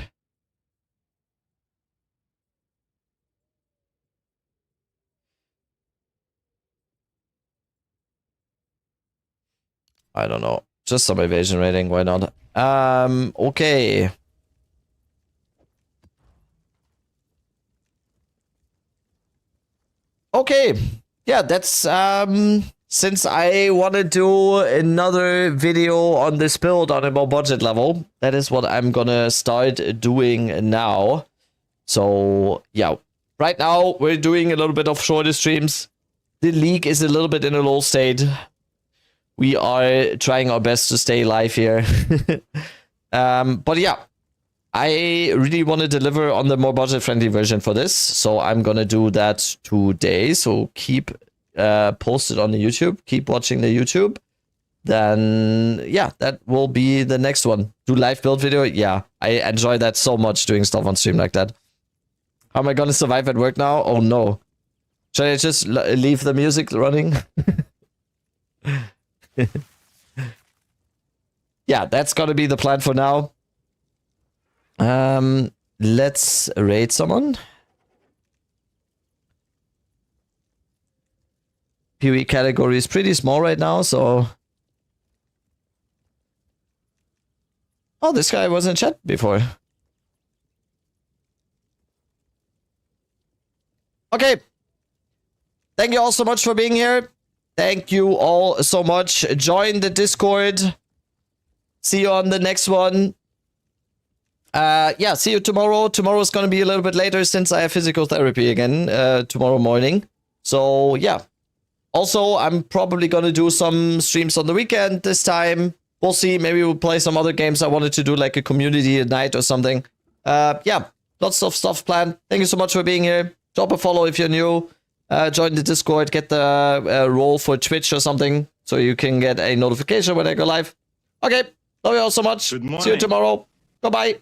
I don't know. Just some evasion rating, why not? Okay. Okay. Yeah, that's since I want to do another video on this build on a more budget level, that is what I'm gonna start doing now. So yeah, right now we're doing a little bit of shorter streams. The league is a little bit in a low state. We are trying our best to stay live here. But yeah, I really want to deliver on the more budget-friendly version for this. So I'm going to do that today. So keep posted on the YouTube. Keep watching the YouTube. Then, yeah, that will be the next one. Do live build video? Yeah, I enjoy that so much, doing stuff on stream like that. How am I going to survive at work now? Oh, no. Should I just leave the music running? Yeah, that's gonna be the plan for now. Let's raid someone. PoE category is pretty small right now, so... Oh, this guy was in chat before. Okay. Thank you all so much for being here. Thank you all so much. Join the Discord. See you on the next one. Yeah, see you tomorrow. Tomorrow's gonna be a little bit later since I have physical therapy again tomorrow morning. So yeah. Also, I'm probably gonna do some streams on the weekend this time. We'll see. Maybe we'll play some other games. I wanted to do like a community night or something. Yeah, lots of stuff planned. Thank you so much for being here. Drop a follow if you're new. Join the Discord, get the role for Twitch or something, so you can get a notification when I go live. Okay, love you all so much. Good See you morning. tomorrow. Bye-bye.